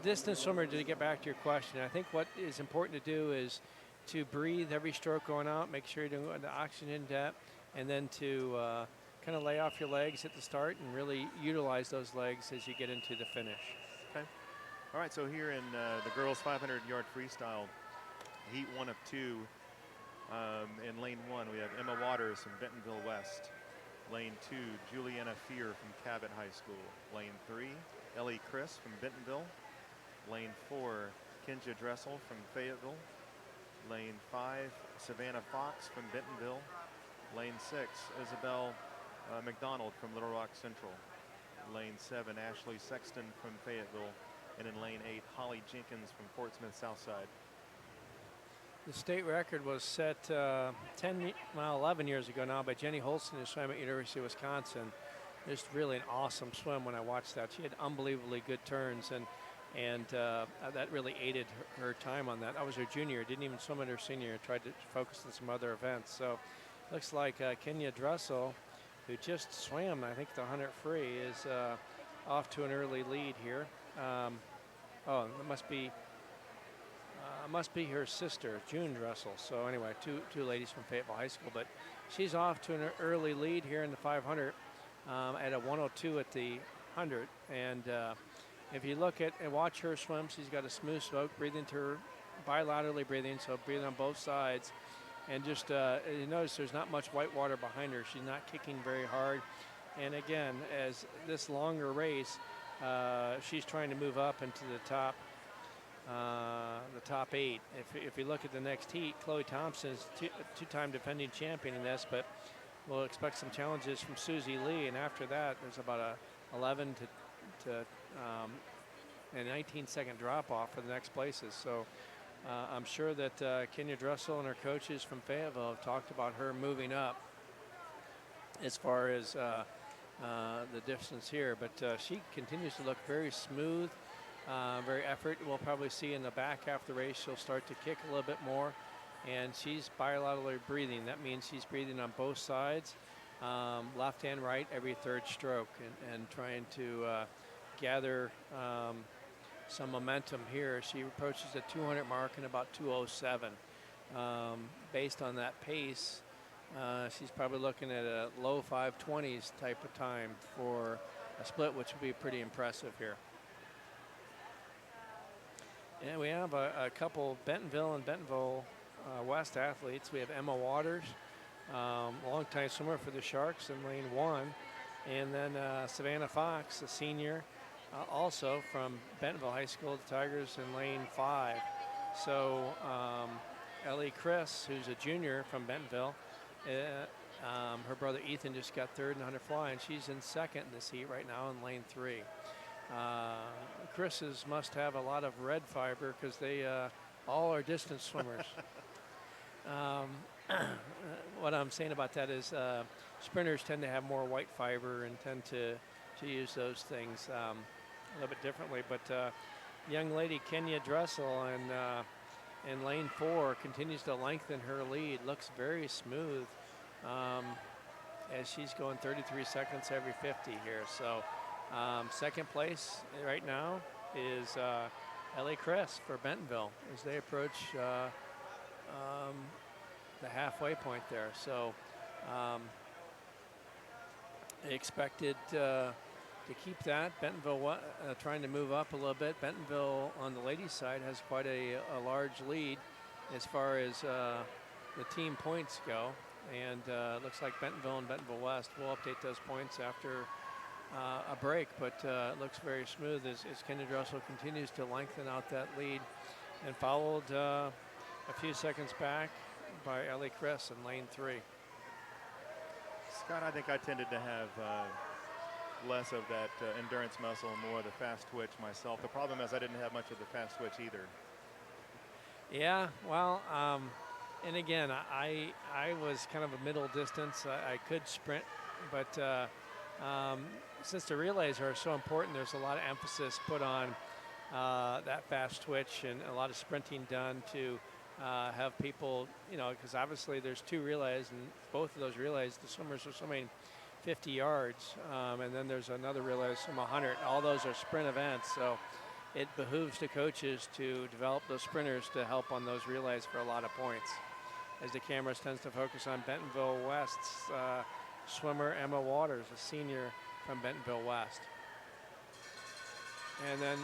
distance swimmer, to get back to your question, I think what is important to do is to breathe every stroke going out, make sure you're doing the oxygen depth, and then to kind of lay off your legs at the start and really utilize those legs as you get into the finish. Okay. All right, so here in the girls 500-yard freestyle, heat 1 of 2, in lane 1, we have Emma Waters from Bentonville West. Lane 2, Juliana Fear from Cabot High School. Lane 3, Ellie Chris from Bentonville. Lane 4, Kenja Dressel from Fayetteville. Lane 5, Savannah Fox from Bentonville. Lane 6, Isabel McDonald from Little Rock Central. Lane 7, Ashley Sexton from Fayetteville. And in lane 8, Holly Jenkins from Fort Smith Southside. The state record was set 11 years ago now by Jenny Holston, who swam at University of Wisconsin. Just really an awesome swim when I watched that. She had unbelievably good turns, and that really aided her time on that. I was her junior, didn't even swim in her senior, tried to focus on some other events. So looks like Kenya Dressel, who just swam, I think, the 100 free, is off to an early lead here. It must be her sister, June Dressel. So anyway, two ladies from Fayetteville High School, but she's off to an early lead here in the 500 at a 102 at the 100. And if you look at and watch her swim, she's got a smooth stroke, breathing to her, bilaterally breathing, so breathing on both sides. And just you notice there's not much white water behind her. She's not kicking very hard. And again, as this longer race, she's trying to move up into the top 8. If you look at the next heat, Chloe Thompson is two-time defending champion in this, but we'll expect some challenges from Susie Lee. And after that, there's about a 11 to a 19-second drop-off for the next places. So I'm sure that Kenya Dressel and her coaches from Fayetteville have talked about her moving up as far as the distance here. But she continues to look very smooth, very effort. We'll probably see in the back half of the race she'll start to kick a little bit more. And she's bilaterally breathing. That means she's breathing on both sides, left and right, every third stroke, and trying to gather some momentum here. She approaches the 200 mark in about 2:07. Based on that pace, she's probably looking at a low 5:20s type of time for a split, which would be pretty impressive here. And we have a couple Bentonville and Bentonville West athletes. We have Emma Waters, longtime swimmer for the Sharks in lane 1, and then Savannah Fox, a senior, also from Bentonville High School, the Tigers, in lane 5. So Ellie Chris, who's a junior from Bentonville, her brother Ethan just got third in 100 fly, and she's in second in this heat right now in lane 3. Chris's must have a lot of red fiber because they all are distance swimmers. What I'm saying about that is sprinters tend to have more white fiber and tend to use those things a little bit differently. But young lady Kenya Dressel in lane 4 continues to lengthen her lead, looks very smooth. as she's going 33 seconds every 50 here. So second place right now is Ellie Chris for Bentonville as they approach the halfway point there. So they expected to keep that. Bentonville trying to move up a little bit. Bentonville on the ladies' side has quite a large lead as far as the team points go. And looks like Bentonville and Bentonville West will update those points after a break. But it looks very smooth as Kenya Dressel continues to lengthen out that lead, and followed a few seconds back by Ellie Chris in lane 3. Scott, I think I tended to have less of that endurance muscle and more of the fast twitch myself. The problem is I didn't have much of the fast twitch either. Yeah, well, and again, I was kind of a middle distance. I could sprint, but since the relays are so important, there's a lot of emphasis put on that fast twitch and a lot of sprinting done to have people, because obviously there's 2 relays, and both of those relays, the swimmers are swimming 50 yards, and then there's another relay from 100. All those are sprint events, so it behooves the coaches to develop those sprinters to help on those relays for a lot of points. As the cameras tends to focus on Bentonville West's swimmer Emma Waters, a senior from Bentonville West. And then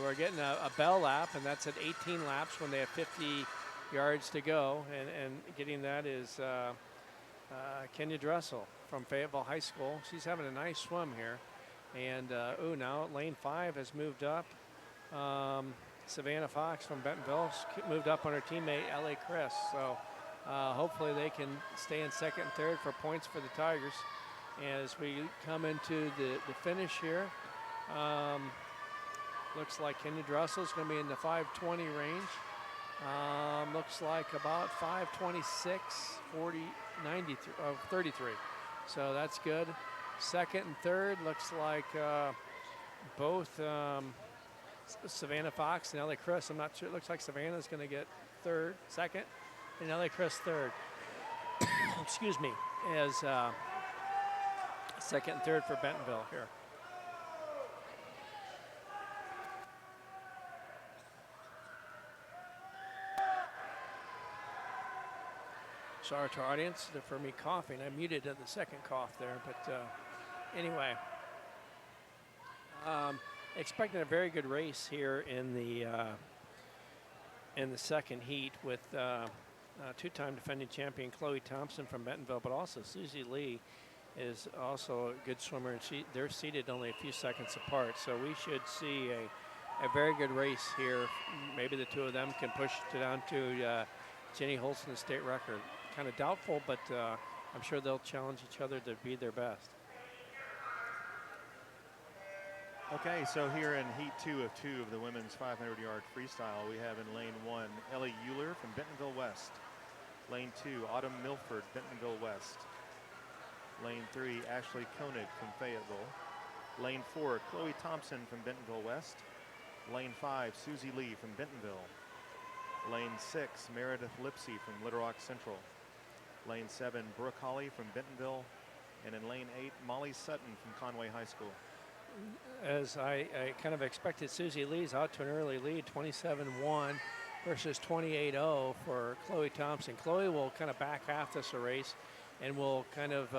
we're getting a bell lap, and that's at 18 laps when they have 50 yards to go. And getting that is Kenya Dressel from Fayetteville High School. She's having a nice swim here. And now lane 5 has moved up. Savannah Fox from Bentonville moved up on her teammate Ellie Chris. So hopefully they can stay in second and third for points for the Tigers. As we come into the finish here, looks like Kenya Dressel is going to be in the 5:20 range. Looks like about 5:26, 33. So that's good. Second and third looks like both Savannah Fox and Ellie Chris. I'm not sure. It looks like Savannah's going to get second, and Ellie Chris third. Excuse me, as second and third for Bentonville here. Sorry to our audience for me coughing. I muted at the second cough there, but anyway. Expecting a very good race here in the second heat with two-time defending champion Chloe Thompson from Bentonville, but also Susie Lee is also a good swimmer, and they're seated only a few seconds apart. So we should see a very good race here. Maybe the two of them can push it down to Jenny Holston's state record. Kind of doubtful, but I'm sure they'll challenge each other to be their best. Okay, so here in heat 2 of the women's 500-yard freestyle, we have in lane 1, Ellie Euler from Bentonville West. Lane 2, Autumn Milford, Bentonville West. Lane 3, Ashley Koenig from Fayetteville. Lane 4, Chloe Thompson from Bentonville West. Lane 5, Susie Lee from Bentonville. Lane 6, Meredith Lipsy from Little Rock Central. Lane 7, Brooke Holly from Bentonville. And in lane 8, Molly Sutton from Conway High School. As I kind of expected, Susie Lee's out to an early lead, 27-1 versus 28-0 for Chloe Thompson. Chloe will kind of back half this race and will kind of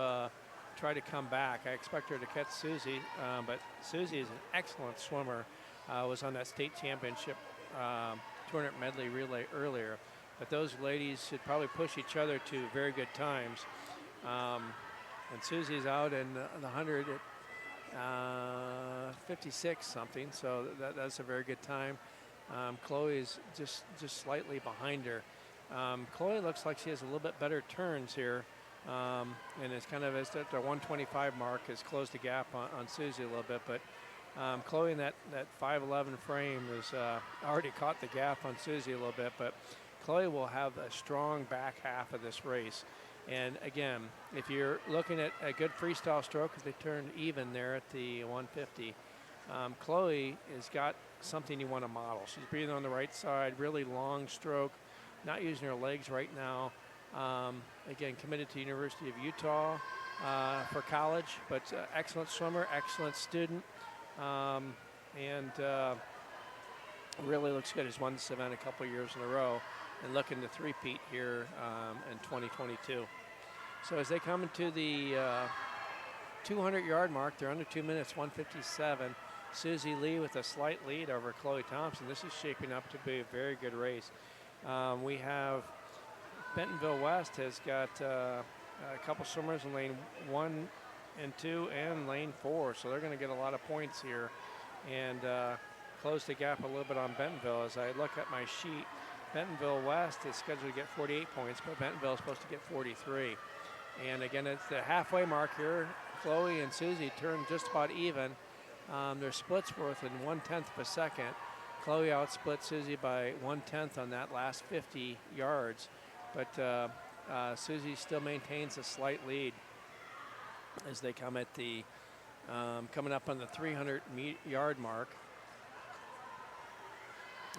try to come back. I expect her to catch Susie, but Susie is an excellent swimmer. Was on that state championship 200 medley relay earlier. But those ladies should probably push each other to very good times. And Susie's out in the 100 at 56 something, so that's a very good time. Chloe's just slightly behind her. Chloe looks like she has a little bit better turns here, and it's kind of at the 125 mark has closed the gap on Susie a little bit, but Chloe in that 5'11" frame has already caught the gap on Susie a little bit, but Chloe will have a strong back half of this race. And again, if you're looking at a good freestyle stroke, because they turned even there at the 150, Chloe has got something you want to model. She's breathing on the right side, really long stroke, not using her legs right now. Again, committed to University of Utah, for college, but excellent swimmer, excellent student, and really looks good. He's won this event a couple years in a row and looking to three-peat here in 2022. So as they come into the 200-yard mark, they're under 2 minutes, 1:57. Susie Lee with a slight lead over Chloe Thompson. This is shaping up to be a very good race. We have Bentonville West has got a couple swimmers in lane 1 and 2 and lane 4, so they're going to get a lot of points here and close the gap a little bit on Bentonville. As I look at my sheet, Bentonville West is scheduled to get 48 points, but Bentonville is supposed to get 43. And again, it's the halfway mark here. Chloe and Susie turned just about even. Their splits worth in 1/10 of a second. Chloe outsplit Susie by 1/10 on that last 50 yards, but Susie still maintains a slight lead as they come at the coming up on the 300-yard mark.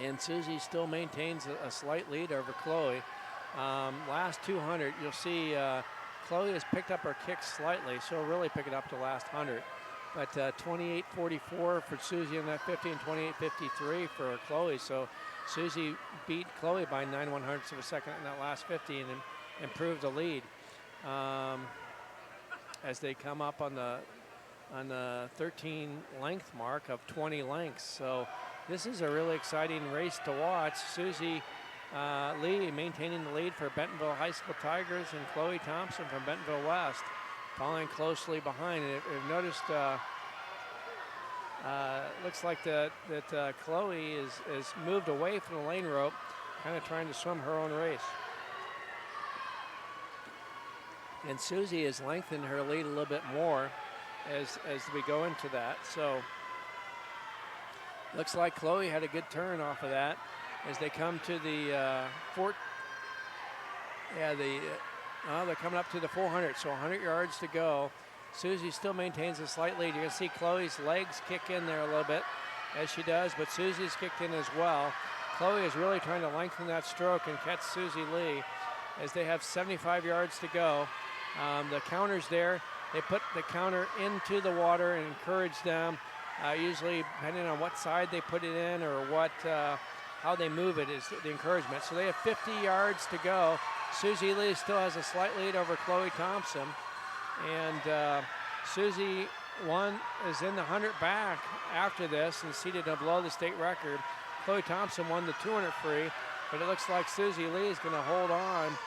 And Susie still maintains a slight lead over Chloe. Last 200, you'll see Chloe has picked up her kick slightly. She'll really pick it up to last 100. But 28:44 for Susie in that 50 and 28:53 for Chloe. So Susie beat Chloe by 9/100ths of a second in that last 50 and improved the lead. As they come up on the 13 length mark of 20 lengths. So this is a really exciting race to watch. Susie Lee maintaining the lead for Bentonville High School Tigers and Chloe Thompson from Bentonville West following closely behind. And if noticed, looks like that Chloe is moved away from the lane rope, kind of trying to swim her own race. And Susie has lengthened her lead a little bit more as we go into that. So looks like Chloe had a good turn off of that as they come to the they're coming up to the 400, so 100 yards to go. Susie still maintains a slight lead. You're going to see Chloe's legs kick in there a little bit as she does, but Susie's kicked in as well. Chloe is really trying to lengthen that stroke and catch Susie Lee as they have 75 yards to go. The counter's there. They put the counter into the water and encourage them, usually depending on what side they put it in or how they move it is the encouragement. So they have 50 yards to go. Susie Lee still has a slight lead over Chloe Thompson. And Susie is in the 100 back after this and seated below the state record. Chloe Thompson won the 200 free, but it looks like Susie Lee is going to hold on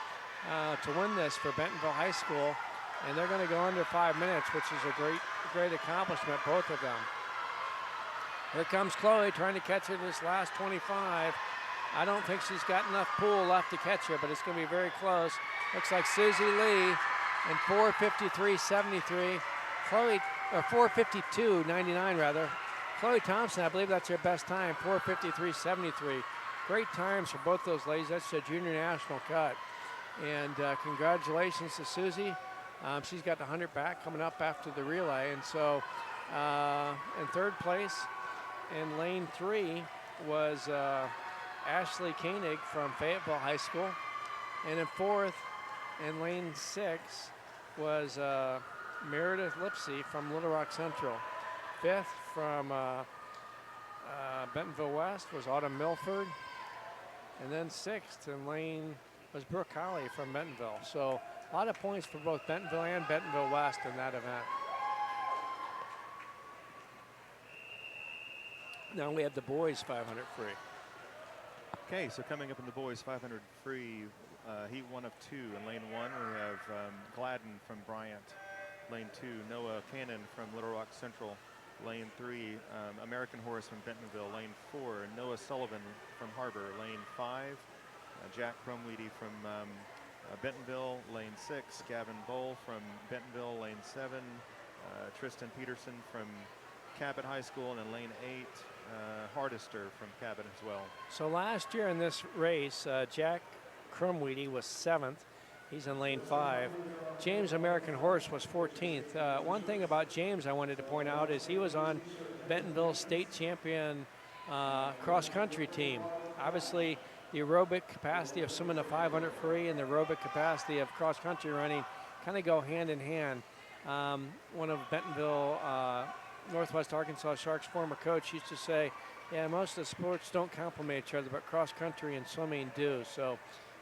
to win this for Bentonville High School. And they're going to go under 5 minutes, which is a great accomplishment, both of them. Here comes Chloe trying to catch her this last 25. I don't think she's got enough pool left to catch her, but it's going to be very close. Looks like Susie Lee in 4:53.73. Chloe, or 4:52.99 rather. Chloe Thompson, I believe that's her best time, 4:53.73. Great times for both those ladies. That's a junior national cut. And congratulations to Susie. She's got the 100 back coming up after the relay. And so in third place in lane 3 was Ashley Koenig from Fayetteville High School. And in fourth in lane 6 was Meredith Lipsey from Little Rock Central. Fifth from Bentonville West was Autumn Milford. And then sixth in lane was Brooke Holly from Bentonville. So a lot of points for both Bentonville and Bentonville West in that event. Now we have the boys 500 free. Okay, so coming up in the boys 500 free, heat 1 of 2 in lane 1, we have Gladden from Bryant. Lane 2, Noah Cannon from Little Rock Central. Lane 3, American Horse from Bentonville. Lane 4, Noah Sullivan from Harbor. Lane 5, Jack Crumweedy from Bentonville. Lane 6, Gavin Bowl from Bentonville. Lane 7, Tristan Peterson from Cabot High School. And in lane 8, Hardister from Cabot as well. So last year in this race, Jack Crumweedy was 7th. He's in lane 5. James American Horse was 14th. One thing about James I wanted to point out is he was on Bentonville state champion cross-country team. Obviously, the aerobic capacity of swimming a 500 free and the aerobic capacity of cross-country running kind of go hand in hand. one of Bentonville, Northwest Arkansas Sharks' former coach, used to say, yeah, most of the sports don't complement each other, but cross country and swimming do. So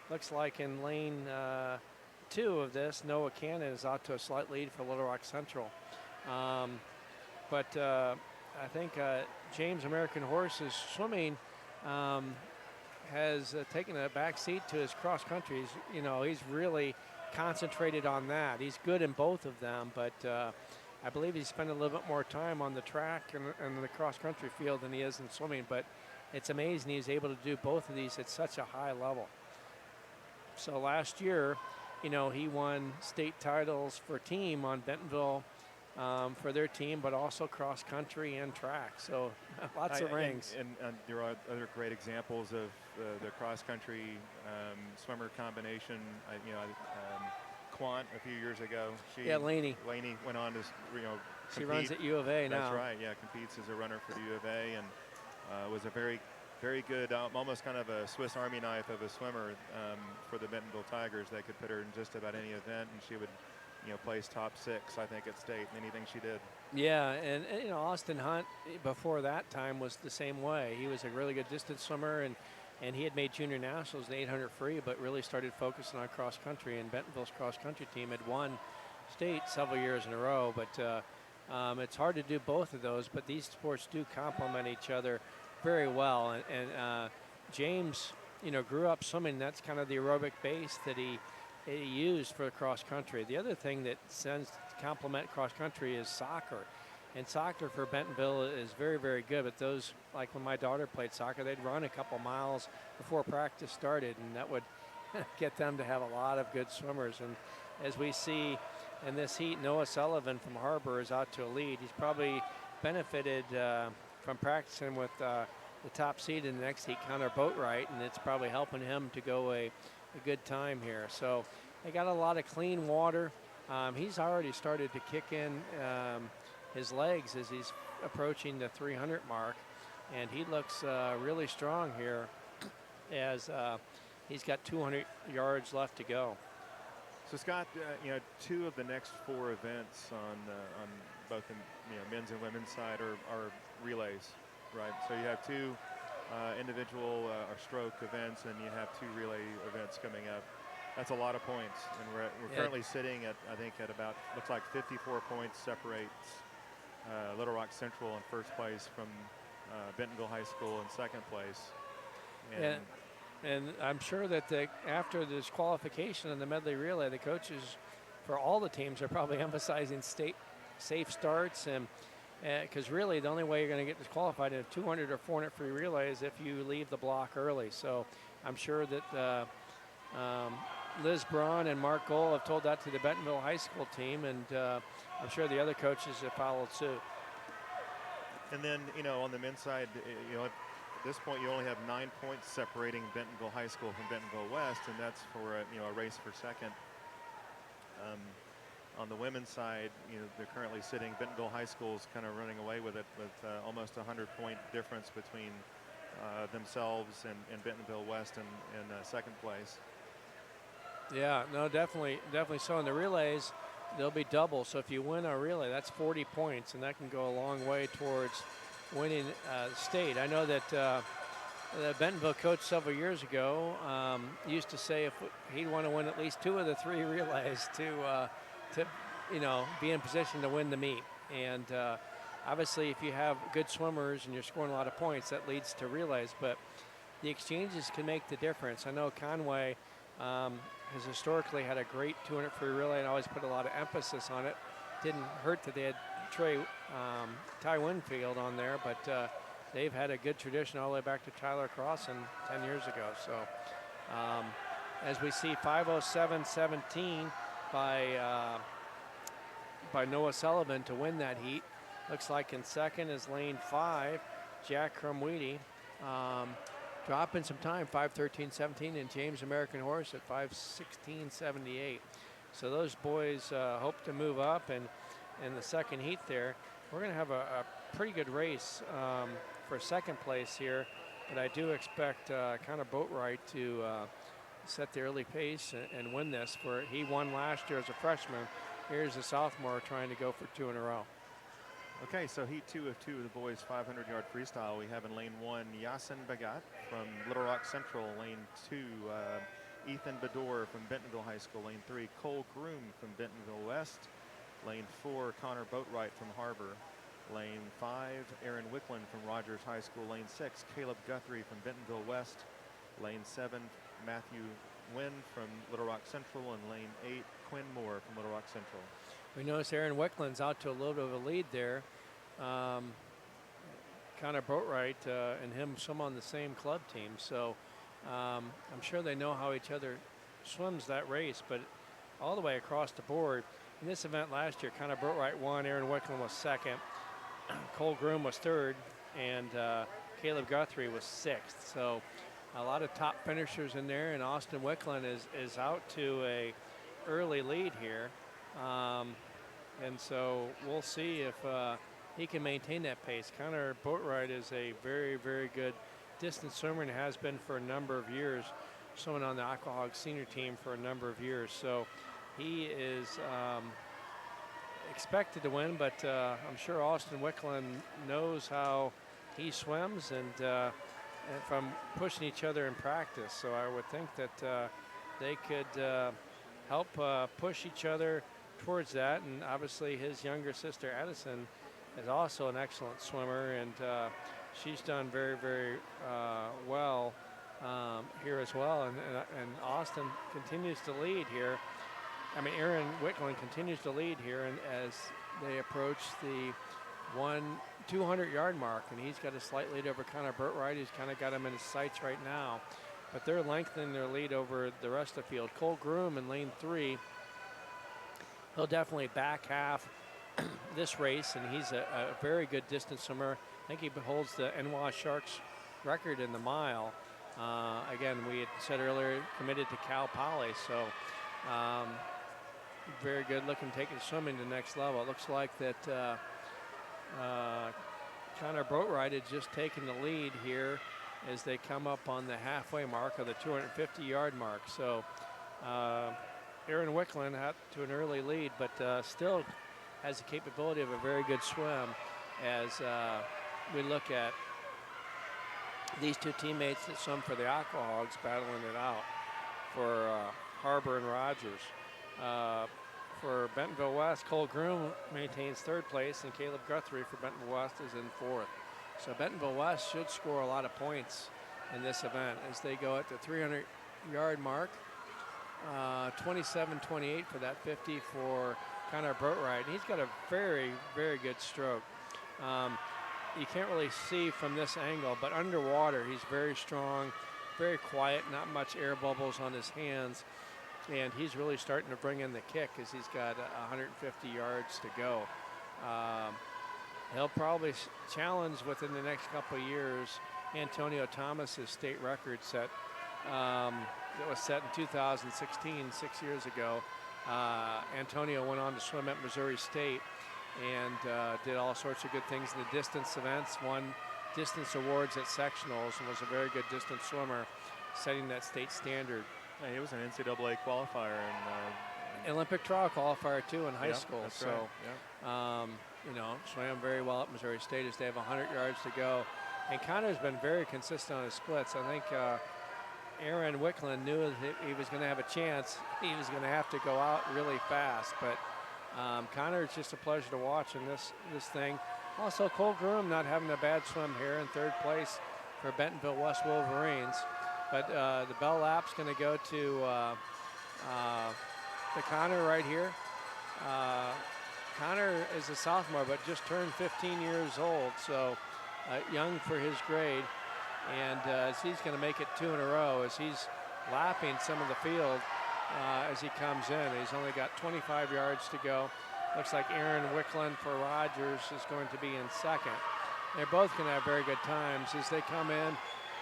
looks like in lane 2 of this, Noah Cannon is out to a slight lead for Little Rock Central. But I think James American Horse's swimming has taken a back seat to his cross country. He's really concentrated on that. He's good in both of them, but I believe he's spent a little bit more time on the track and the cross country field than he is in swimming. But it's amazing he's able to do both of these at such a high level. So last year, he won state titles for team on Bentonville for their team, but also cross country and track. So lots of rings. And there are other great examples of the cross country swimmer combination. Quant a few years ago. Laney went on to she compete. runs at U of A now. That's right. Yeah, competes as a runner for the U of A, and was a very, very good, almost kind of a Swiss Army knife of a swimmer for the Bentonville Tigers. They could put her in just about any event, and she would, place top 6, I think, at state in anything she did. Yeah, and Austin Hunt before that time was the same way. He was a really good distance swimmer, and he had made junior nationals in the 800 free, but really started focusing on cross country. And Bentonville's cross country team had won state several years in a row, but it's hard to do both of those. But these sports do complement each other very well. And James, grew up swimming. That's kind of the aerobic base that he used for cross country. The other thing that sends to complement cross country is soccer. And soccer for Bentonville is very, very good. But those, like when my daughter played soccer, they'd run a couple miles before practice started, and that would get them to have a lot of good swimmers. And as we see in this heat, Noah Sullivan from Harbor is out to a lead. He's probably benefited from practicing with the top seed in the next heat, Connor Boatwright, and it's probably helping him to go a good time here. So they got a lot of clean water. He's already started to kick in his legs as he's approaching the 300 mark, and he looks really strong here as he's got 200 yards left to go. So Scott, 2 of the next 4 events on both the men's and women's side are relays, right? So you have 2 individual or stroke events, and you have 2 relay events coming up. That's a lot of points, and we're currently sitting at, I think, at about, looks like 54 points separates Little Rock Central in first place from Bentonville High School in second place. And I'm sure that after this qualification in the medley relay, the coaches for all the teams are probably emphasizing state safe starts, and because really the only way you're going to get disqualified in a 200 or 400 free relay is if you leave the block early. So I'm sure that Liz Braun and Mark Gold have told that to the Bentonville High School team, and I'm sure the other coaches have followed suit. And then, on the men's side, at this point you only have 9 points separating Bentonville High School from Bentonville West, and that's for a race for second. On the women's side, they're currently sitting, Bentonville High School is kind of running away with it with almost a 100-point difference between themselves and Bentonville West in second place. Yeah, no, definitely so. In the relays, they'll be double. So if you win a relay, that's 40 points, and that can go a long way towards winning state. I know that the Bentonville coach several years ago used to say if he'd want to win at least 2 of the 3 relays to be in position to win the meet. And obviously, if you have good swimmers and you're scoring a lot of points, that leads to relays. But the exchanges can make the difference. I know Conway has historically had a great 200 free relay and always put a lot of emphasis on it. Didn't hurt that they had Ty Winfield on there, but they've had a good tradition all the way back to Tyler Crossan 10 years ago. So as we see 5:07.17 by Noah Sullivan to win that heat. Looks like in second is lane 5, Jack Crumweedy. Dropping some time, 5:13.17, and James American Horse at 5:16.78. So those boys hope to move up, and in the second heat there, we're going to have a pretty good race for second place here, but I do expect Connor Boatwright to set the early pace and win this. He won last year as a freshman, here's a sophomore trying to go for 2 in a row. Okay, so heat 2 of 2 of the boys 500-yard freestyle. We have in lane 1 Yasin Bagat from Little Rock Central. Lane 2, Ethan Bador from Bentonville High School. Lane 3, Cole Groom from Bentonville West. Lane 4, Connor Boatwright from Harbor. Lane 5, Aaron Wicklund from Rogers High School. Lane 6, Caleb Guthrie from Bentonville West. Lane 7, Matthew Wynn from Little Rock Central. And lane 8, Quinn Moore from Little Rock Central. We notice Aaron Wickland's out to a little bit of a lead there. Connor Boatwright and him some on the same club team, so I'm sure they know how each other swims that race, but all the way across the board. In this event last year, Connor Boatwright won, Aaron Wickland was second, Cole Groom was third, and Caleb Guthrie was sixth. So a lot of top finishers in there, and Austin Wickland is out to a early lead here. And so we'll see if he can maintain that pace. Connor Boatwright is a very, very good distance swimmer and has been for a number of years, swimming on the Aquahog senior team for a number of years. So he is expected to win, but I'm sure Austin Wickland knows how he swims and from pushing each other in practice. So I would think that they could help push each other towards that, and obviously his younger sister Addison is also an excellent swimmer, and she's done very, very well here as well. And Austin continues to lead here. I mean, Aaron Wickland continues to lead here, and as they approach the 200-yard mark, and he's got a slight lead over Connor Boatwright. He's kind of got him in his sights right now, but they're lengthening their lead over the rest of the field. Cole Groom in lane 3. He'll definitely back half this race, and he's a very good distance swimmer. I think he holds the NWA Sharks record in the mile. Again, we had said earlier, committed to Cal Poly, so very good looking, taking swimming to the next level. It looks like that Connor Boatwright has just taken the lead here as they come up on the halfway mark of the 250-yard mark. So Aaron Wickland had to an early lead, but still has the capability of a very good swim as we look at these two teammates that swim for the Aquahogs battling it out for Harbor and Rogers. For Bentonville West, Cole Groom maintains third place, and Caleb Guthrie for Bentonville West is in fourth. So Bentonville West should score a lot of points in this event as they go at the 300-yard mark. 27-28 for that 50 for Connor Boatwright. He's got a very, very good stroke. You can't really see from this angle, but underwater he's very strong, very quiet, not much air bubbles on his hands, and he's really starting to bring in the kick as he's got 150 yards to go. He'll probably challenge within the next couple of years Antonio Thomas's state record set that was set in 2016, 6 years ago. Antonio went on to swim at Missouri State and did all sorts of good things in the distance events, won distance awards at sectionals, and was a very good distance swimmer, setting that state standard. Yeah, he was an NCAA qualifier and Olympic trial qualifier too in high school. That's so, right. you know, swam very well at Missouri State as they have 100 yards to go. And Connor's been very consistent on his splits. I think Aaron Wickland knew that he was going to have a chance. He was going to have to go out really fast. But Connor, it's just a pleasure to watch in this thing. Also, Cole Groom not having a bad swim here in third place for Bentonville West Wolverines. But the bell lap's going to go to Connor right here. Connor is a sophomore, but just turned 15 years old, so young for his grade. And as he's going to make it 2 in a row, as he's lapping some of the field as he comes in. He's only got 25 yards to go. Looks like Aaron Wickland for Rogers is going to be in second. They're both going to have very good times. As they come in,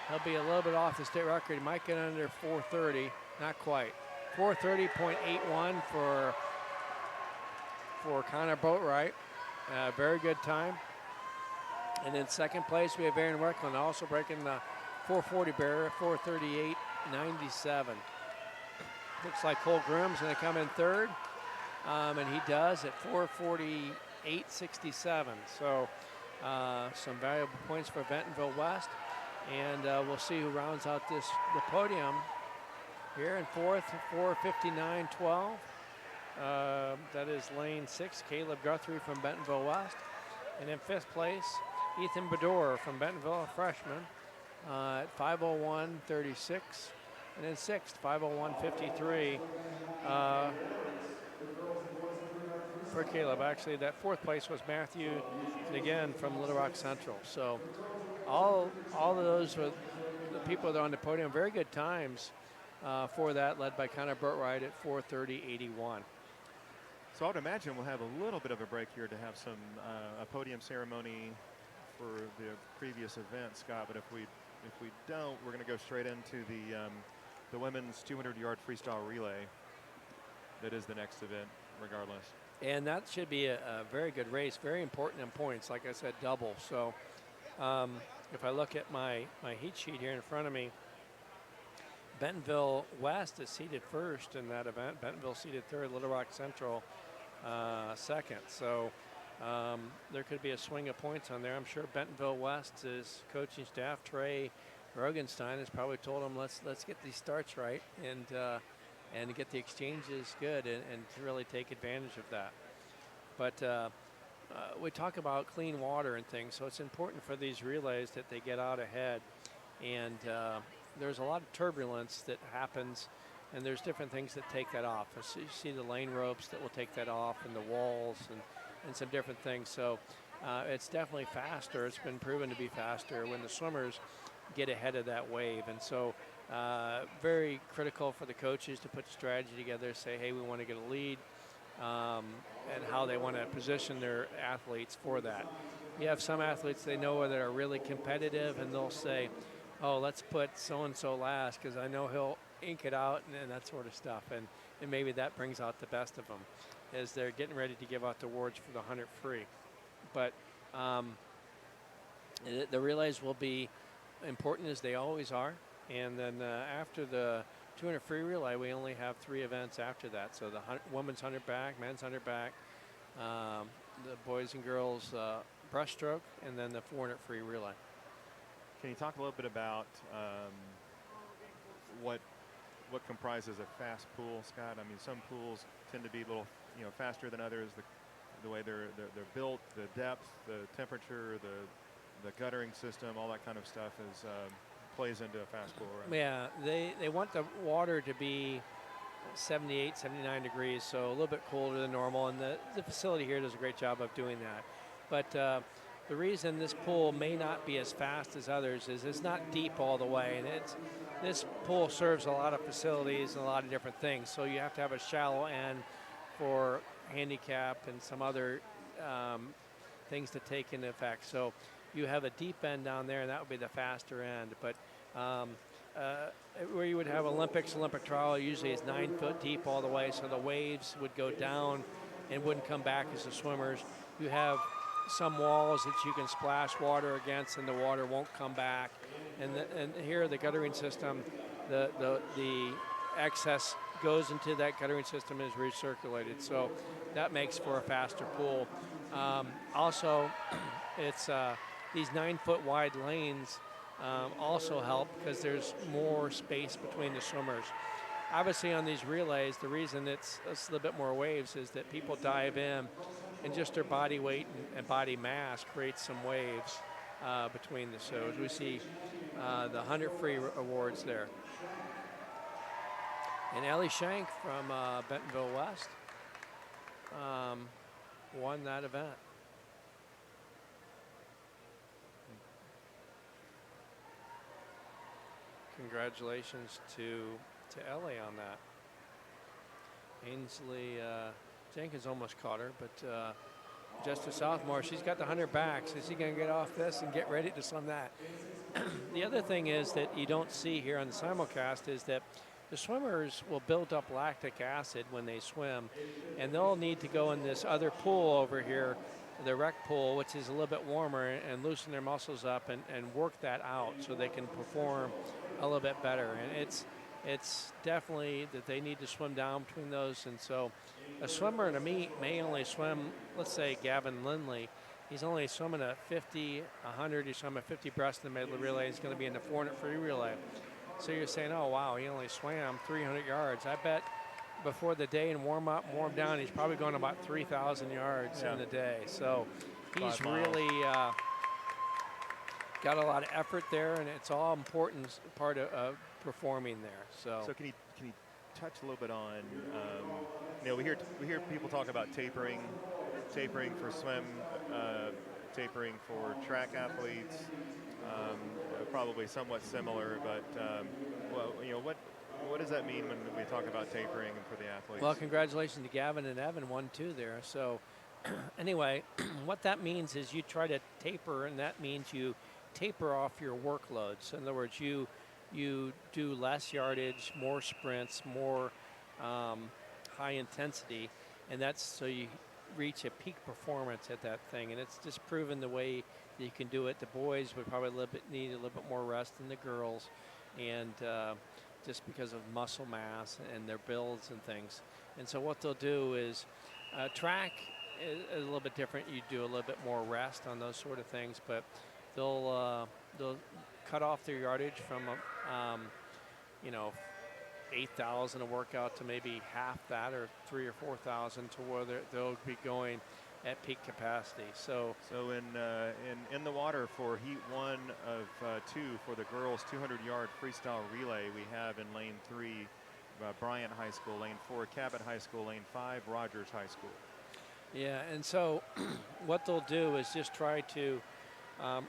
he'll be a little bit off the state record. He might get under 4:30, not quite. 4:30.81 for Connor Boatwright. Very good time. And in second place, we have Aaron Wickland also breaking the 440 barrier, 4:38.97. Looks like Cole Groom's going to come in third. and he does at 4:48.67. So some valuable points for Bentonville West, and we'll see who rounds out the podium here in fourth, 4:59.12. That is lane 6, Caleb Guthrie from Bentonville West. And in 5th place, Ethan Bedore from Bentonville, a freshman, at 5:01.36. And in 6th, 5:01.53 for Caleb. Actually, that 4th place was Matthew again from Little Rock Central. So all of those were the people that are on the podium. Very good times for that, led by Connor Burtright at 4:30.81. So I would imagine we'll have a little bit of a break here to have some a podium ceremony for the previous event, Scott. But if we don't, we're going to go straight into the women's 200-yard freestyle relay. That is the next event, regardless. And that should be a very good race, very important in points. Like I said, double. So if I look at my heat sheet here in front of me, Bentonville West is seated first in that event. Bentonville seated third, Little Rock Central second. So there could be a swing of points on there. I'm sure Bentonville West's coaching staff, Trey Rogenstein, has probably told them, let's get these starts right and get the exchanges good and to really take advantage of that. But we talk about clean water and things, so it's important for these relays that they get out ahead. And there's a lot of turbulence that happens, and there's different things that take that off. So you see the lane ropes that will take that off, and the walls, and some different things. So it's definitely faster. It's been proven to be faster when the swimmers get ahead of that wave. And so very critical for the coaches to put strategy together, say, hey, we want to get a lead, and how they want to position their athletes for that. You have some athletes they know that are really competitive, and they'll say, oh, let's put so-and-so last because I know he'll ink it out and that sort of stuff. And maybe that brings out the best of them as they're getting ready to give out the awards for the 100 free. But the relays will be important as they always are. And then after the 200 free relay, we only have 3 events after that. So the women's 100 back, men's 100 back, the boys and girls breaststroke, and then the 400 free relay. Can you talk a little bit about what comprises a fast pool, Scott? I mean, some pools tend to be a little, faster than others. The way they're built, the depth, the temperature, the guttering system, all that kind of stuff plays into a fast pool, right? Yeah, they want the water to be 78, 79 degrees, so a little bit colder than normal, and the facility here does a great job of doing that. But the reason this pool may not be as fast as others is it's not deep all the way, and this pool serves a lot of facilities and a lot of different things. So you have to have a shallow end for handicap and some other things to take into effect. So you have a deep end down there, and that would be the faster end. But where you would have Olympic trial, usually it's 9 foot deep all the way, so the waves would go down and wouldn't come back as the swimmers. You have some walls that you can splash water against and the water won't come back. And here the guttering system, the excess goes into that guttering system and is recirculated. So that makes for a faster pool. Also, it's these 9 foot wide lanes also help because there's more space between the swimmers. Obviously on these relays, the reason it's a little bit more waves is that people dive in and just their body weight and body mass creates some waves between the shows. We see the 100 free awards there. And Ellie Shank from Bentonville West won that event. Congratulations to Ellie on that. Ainsley Jenkins almost caught her, but just a sophomore, she's got the 100 back, so she's going to get off this and get ready to swim that. The other thing is that you don't see here on the simulcast is that the swimmers will build up lactic acid when they swim, and they'll need to go in this other pool over here, the rec pool, which is a little bit warmer, and loosen their muscles up and work that out so they can perform a little bit better. And it's definitely that they need to swim down between those. And so a swimmer in a meet may only swim, let's say Gavin Lindley, he's only swimming a 50, 100, he's swimming a 50 breast in the medley relay, he's going to be in the 400 free relay. So you're saying, oh, wow, he only swam 300 yards. I bet before the day and warm up, warm down, he's probably going about 3,000 yards in the day. So he's really got a lot of effort there, and it's all important part of performing there. So can you touch a little bit on, we hear people talk about tapering for swim, tapering for track athletes, probably somewhat similar, but what does that mean when we talk about tapering for the athletes? Well, congratulations to Gavin and Evan, 1-2 there. So anyway, what that means is you try to taper, and that means you taper off your workloads. In other words, you do less yardage, more sprints, more high intensity, and that's so you reach a peak performance at that thing. And it's just proven the way that you can do it. The boys would probably need a little bit more rest than the girls, and just because of muscle mass and their builds and things. And so what they'll do is track is a little bit different. You do a little bit more rest on those sort of things, but they'll cut off their yardage from 8,000 a workout to maybe half that, or 3,000 or 4,000, to where they'll be going at peak capacity. So in the water for heat 1 of 2 for the girls 200-yard freestyle relay, we have in lane 3 Bryant High School, lane 4 Cabot High School, lane 5 Rogers High School. Yeah, and so what they'll do is just try to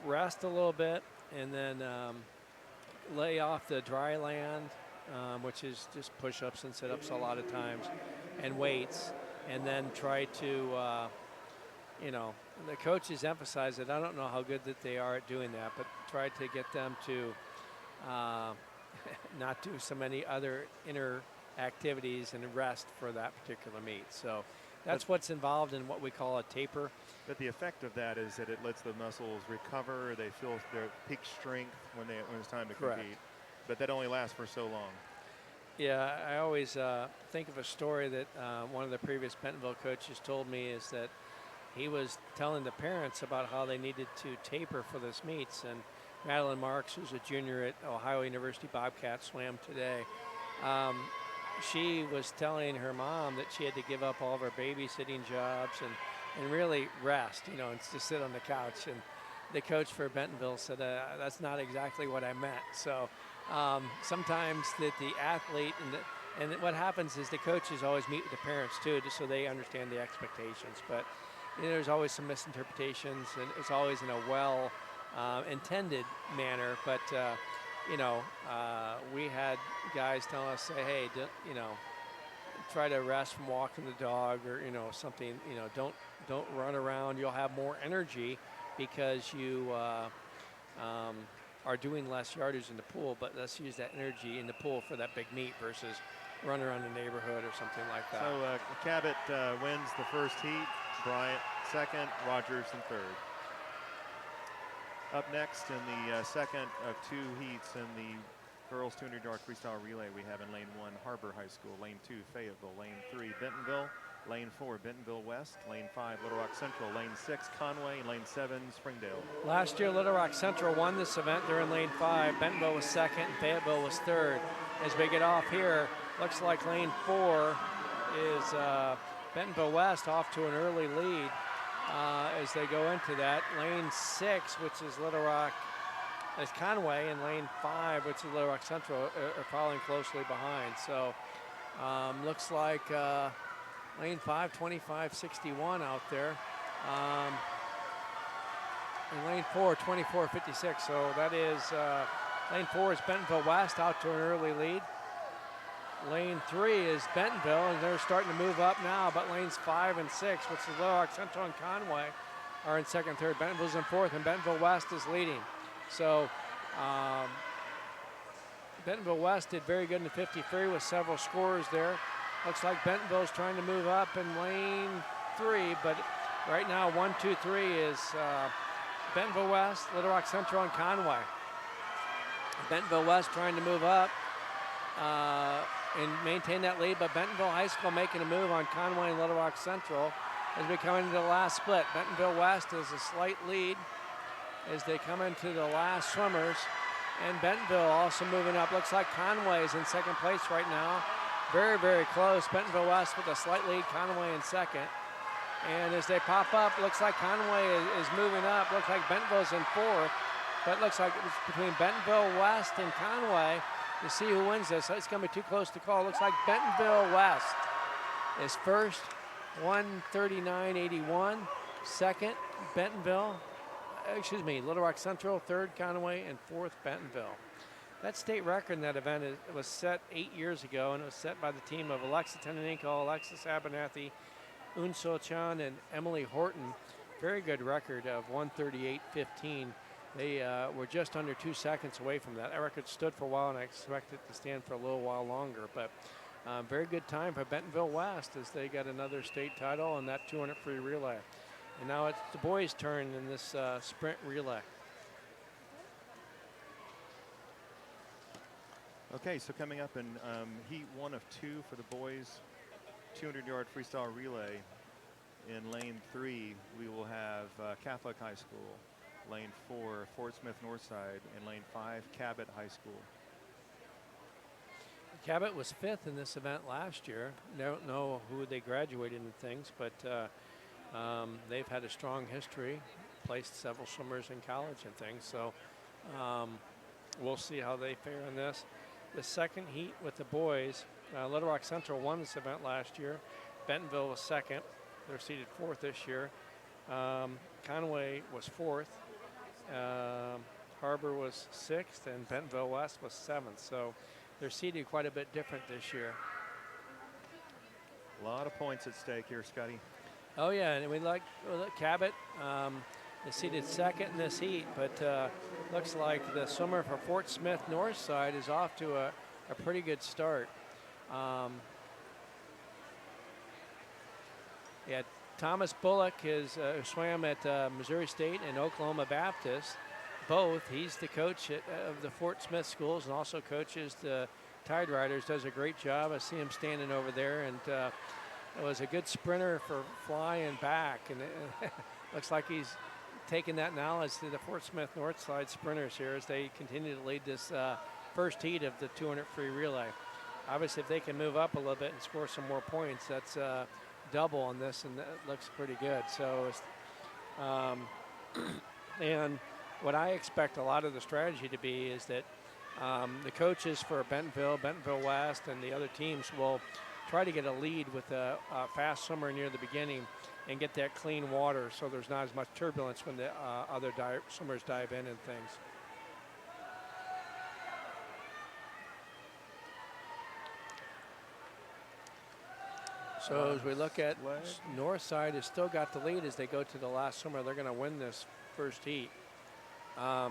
rest a little bit, and then lay off the dry land, which is just push-ups and sit-ups a lot of times, and weights, and then try to, the coaches emphasize it. I don't know how good that they are at doing that, but try to get them to not do so many other inner activities and rest for that particular meet. So that's what's involved in what we call a taper. But the effect of that is that it lets the muscles recover. They feel their peak strength when it's time to compete. But that only lasts for so long. Yeah, I always think of a story that one of the previous Bentonville coaches told me, is that he was telling the parents about how they needed to taper for this meets. And Madeline Marks, who's a junior at Ohio University Bobcats, swam today. She was telling her mom that she had to give up all of her babysitting jobs and really rest, and just sit on the couch. And the coach for Bentonville said, that's not exactly what I meant. So sometimes that the athlete and what happens is the coaches always meet with the parents too, just so they understand the expectations. But there's always some misinterpretations, and it's always in a well intended manner. But we had guys telling us, say, hey, try to rest from walking the dog, or something. Don't run around. You'll have more energy because you are doing less yardage in the pool. But let's use that energy in the pool for that big meet versus run around the neighborhood or something like that. So Cabot wins the first heat, Bryant second, Rogers in third. Up next in the second of 2 heats in the girls 200-yard freestyle relay, we have in lane 1 Harbor High School, lane 2 Fayetteville, lane 3 Bentonville, lane 4 Bentonville West, lane 5 Little Rock Central, lane 6 Conway, and lane 7 Springdale. Last year Little Rock Central won this event. They're in lane 5. Bentonville was second, and Fayetteville was third. As we get off here, looks like lane 4 is Bentonville West off to an early lead. As they go into that, lane 6, which is Little Rock, is Conway, and lane 5, which is Little Rock Central, are following closely behind. So looks like lane 5, 25.61 out there. And lane 4, 24.56. So that is lane 4 is Bentonville West out to an early lead. Lane 3 is Bentonville, and they're starting to move up now, but lanes 5 and 6, which is Little Rock Central and Conway, are in second, third. Bentonville's in fourth, and Bentonville West is leading. So Bentonville West did very good in the 50 free with several scorers there. Looks like Bentonville's trying to move up in lane 3, but right now 1, 2, 3 is Bentonville West, Little Rock Central, and Conway. Bentonville West trying to move up. and maintain that lead, but Bentonville High School making a move on Conway and Little Rock Central as we come into the last split. Bentonville West is a slight lead as they come into the last swimmers, and Bentonville also moving up. Looks like Conway is in second place right now. Very, very close. Bentonville West with a slight lead, Conway in second. And as they pop up, looks like Conway is moving up. Looks like Bentonville's in fourth, but looks like it's between Bentonville West and Conway to see who wins this. It's going to be too close to call. Looks like Bentonville West is first, 139.81. Second, Little Rock Central. Third, Conway, and fourth, Bentonville. That state record in that event was set 8 years ago, and it was set by the team of Alexa Tenenenko, Alexis Abernathy, Unso Chan, and Emily Horton. Very good record of 138.15. They were just under 2 seconds away from that. That record stood for a while, and I expect it to stand for a little while longer. But very good time for Bentonville West as they got another state title and that 200 free relay. And now it's the boys' turn in this sprint relay. Okay, so coming up in heat 1 of 2 for the boys, 200-yard freestyle relay. In lane 3, we will have Catholic High School. Lane 4, Fort Smith Northside. And lane 5, Cabot High School. Cabot was 5th in this event last year. Don't know who they graduated in things, but they've had a strong history, placed several swimmers in college and things. So we'll see how they fare in this. The second heat with the boys, Little Rock Central won this event last year. Bentonville was second. They're seated 4th this year. Conway was 4th. Harbor was 6th, and Bentonville West was 7th. So they're seated quite a bit different this year. A lot of points at stake here, Scotty. Oh yeah, and we look Cabot is seated second in this heat, but looks like the swimmer for Fort Smith Northside is off to a pretty good start. Yeah, Thomas Bullock is swam at Missouri State and Oklahoma Baptist. Both. He's the coach of the Fort Smith schools and also coaches the Tide Riders. Does a great job. I see him standing over there, and it was a good sprinter for flying back, and it looks like he's taking that knowledge to the Fort Smith Northside sprinters here as they continue to lead this first heat of the 200 free relay. Obviously, if they can move up a little bit and score some more points, that's double on this, and that looks pretty good. So, and what I expect a lot of the strategy to be is that the coaches for Bentonville West, and the other teams will try to get a lead with a fast swimmer near the beginning and get that clean water so there's not as much turbulence when the other swimmers dive in and things. So as we look at Northside has still got the lead as they go to the last swimmer. They're going to win this first heat. I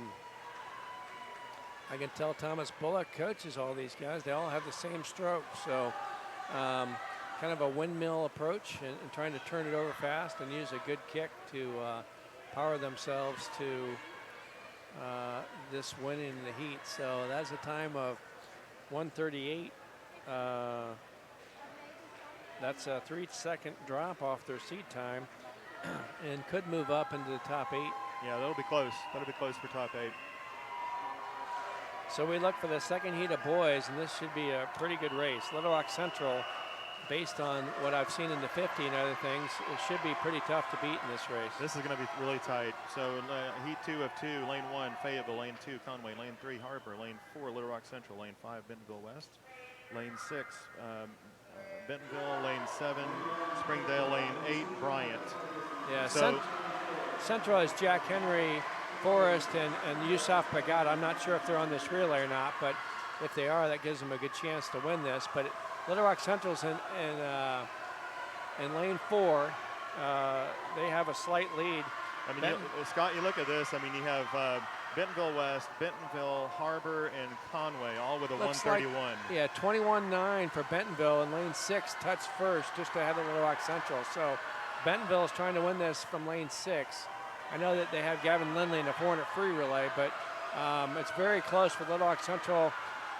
can tell Thomas Bullock coaches all these guys. They all have the same stroke. So kind of a windmill approach and trying to turn it over fast and use a good kick to power themselves to this win in the heat. So that's a time of 1:38. That's a 3-second drop off their seat time and could move up into the top 8. Yeah, that'll be close. That'll be close for top 8. So we look for the second heat of boys, and this should be a pretty good race. Little Rock Central, based on what I've seen in the 50 and other things, it should be pretty tough to beat in this race. This is going to be really tight. So heat 2 of 2, lane 1, Fayetteville, lane 2, Conway, lane 3, Harbor, lane 4, Little Rock Central, lane 5, Bentonville West, lane 6, Bentonville, lane 7, Springdale, lane 8, Bryant. Yeah, so Central is Jack Henry, Forrest, and Yusuf Pagat. I'm not sure if they're on this relay or not, but if they are, that gives them a good chance to win this. But Little Rock Central's in lane 4. They have a slight lead. I mean, Scott, you look at this. I mean, you have Bentonville West, Bentonville, Harbor, and Conway, all with a 131. Like, yeah, 21.9 for Bentonville, and lane 6 touched first, just ahead of Little Rock Central. So Bentonville is trying to win this from lane 6. I know that they have Gavin Lindley in the 400 free relay, but it's very close for Little Rock Central.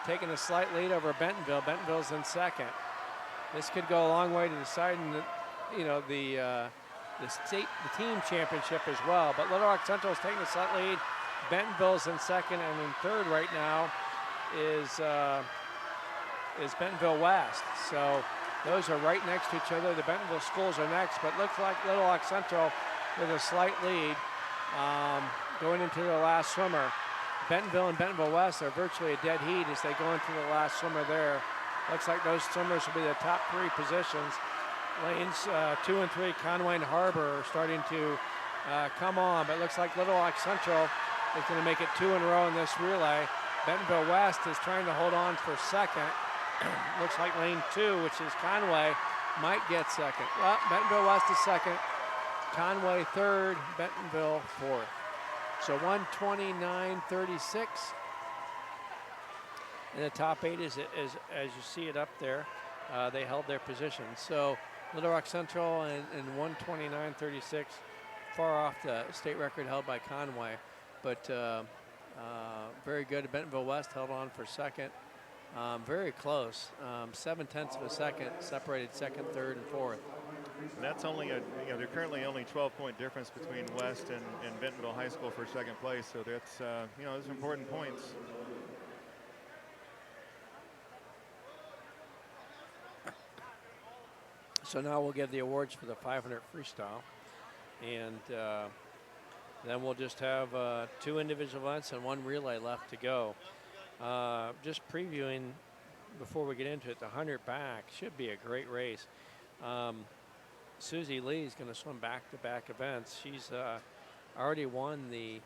taking a slight lead over Bentonville. Bentonville's in second. This could go a long way to deciding the team championship as well. But Little Rock Central is taking a slight lead. Bentonville's in second, and in third right now is Bentonville West. So those are right next to each other. The Bentonville schools are next, but looks like Little Rock Central with a slight lead going into the last swimmer. Bentonville and Bentonville West are virtually a dead heat as they go into the last swimmer there. Looks like those swimmers will be the top 3 positions. Lanes 2 and 3, Conway and Harbor are starting to come on, but it looks like Little Rock Central is going to make it 2 in a row in this relay. Bentonville West is trying to hold on for second. Looks like lane 2, which is Conway, might get second. Well, Bentonville West is second, Conway third, Bentonville fourth. So 129.36. And the top 8 is as you see it up there. They held their position. So Little Rock Central in 129.36, far off the state record held by Conway. But very good. Bentonville West held on for second. Very close. 0.7 of a second separated second, third, and fourth. And that's only they're currently only 12-point difference between West and Bentonville High School for second place. So that's, those are important points. So now we'll give the awards for the 500 freestyle. And then we'll just have 2 individual events and 1 relay left to go. Just previewing before we get into it, the 100 back should be a great race. Susie Lee is going to swim back-to-back events. She's already won the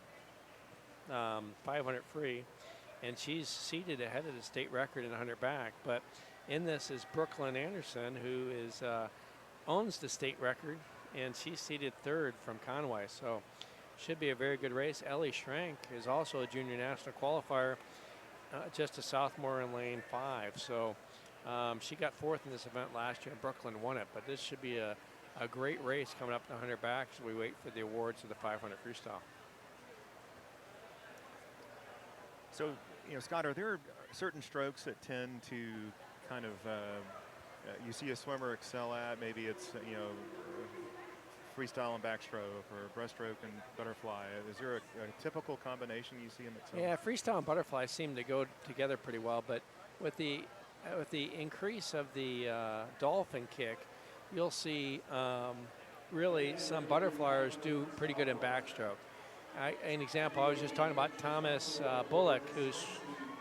500 free, and she's seated ahead of the state record in 100 back. But in this is Brooklyn Anderson, who is owns the state record, and she's seated third from Conway. So should be a very good race. Ellie Schrank is also a junior national qualifier, just a sophomore in lane 5. So she got fourth in this event last year, and Brooklyn won it. But this should be a great race coming up in the 100 back as we wait for the awards of the 500 freestyle. So, Scott, are there certain strokes that tend to kind of, you see a swimmer excel at? Maybe it's, freestyle and backstroke, or breaststroke and butterfly. Is there a typical combination you see in it? Yeah, freestyle and butterfly seem to go together pretty well, but with the increase of the dolphin kick, you'll see really some butterflyers do pretty good in backstroke. An example, I was just talking about Thomas Bullock, who's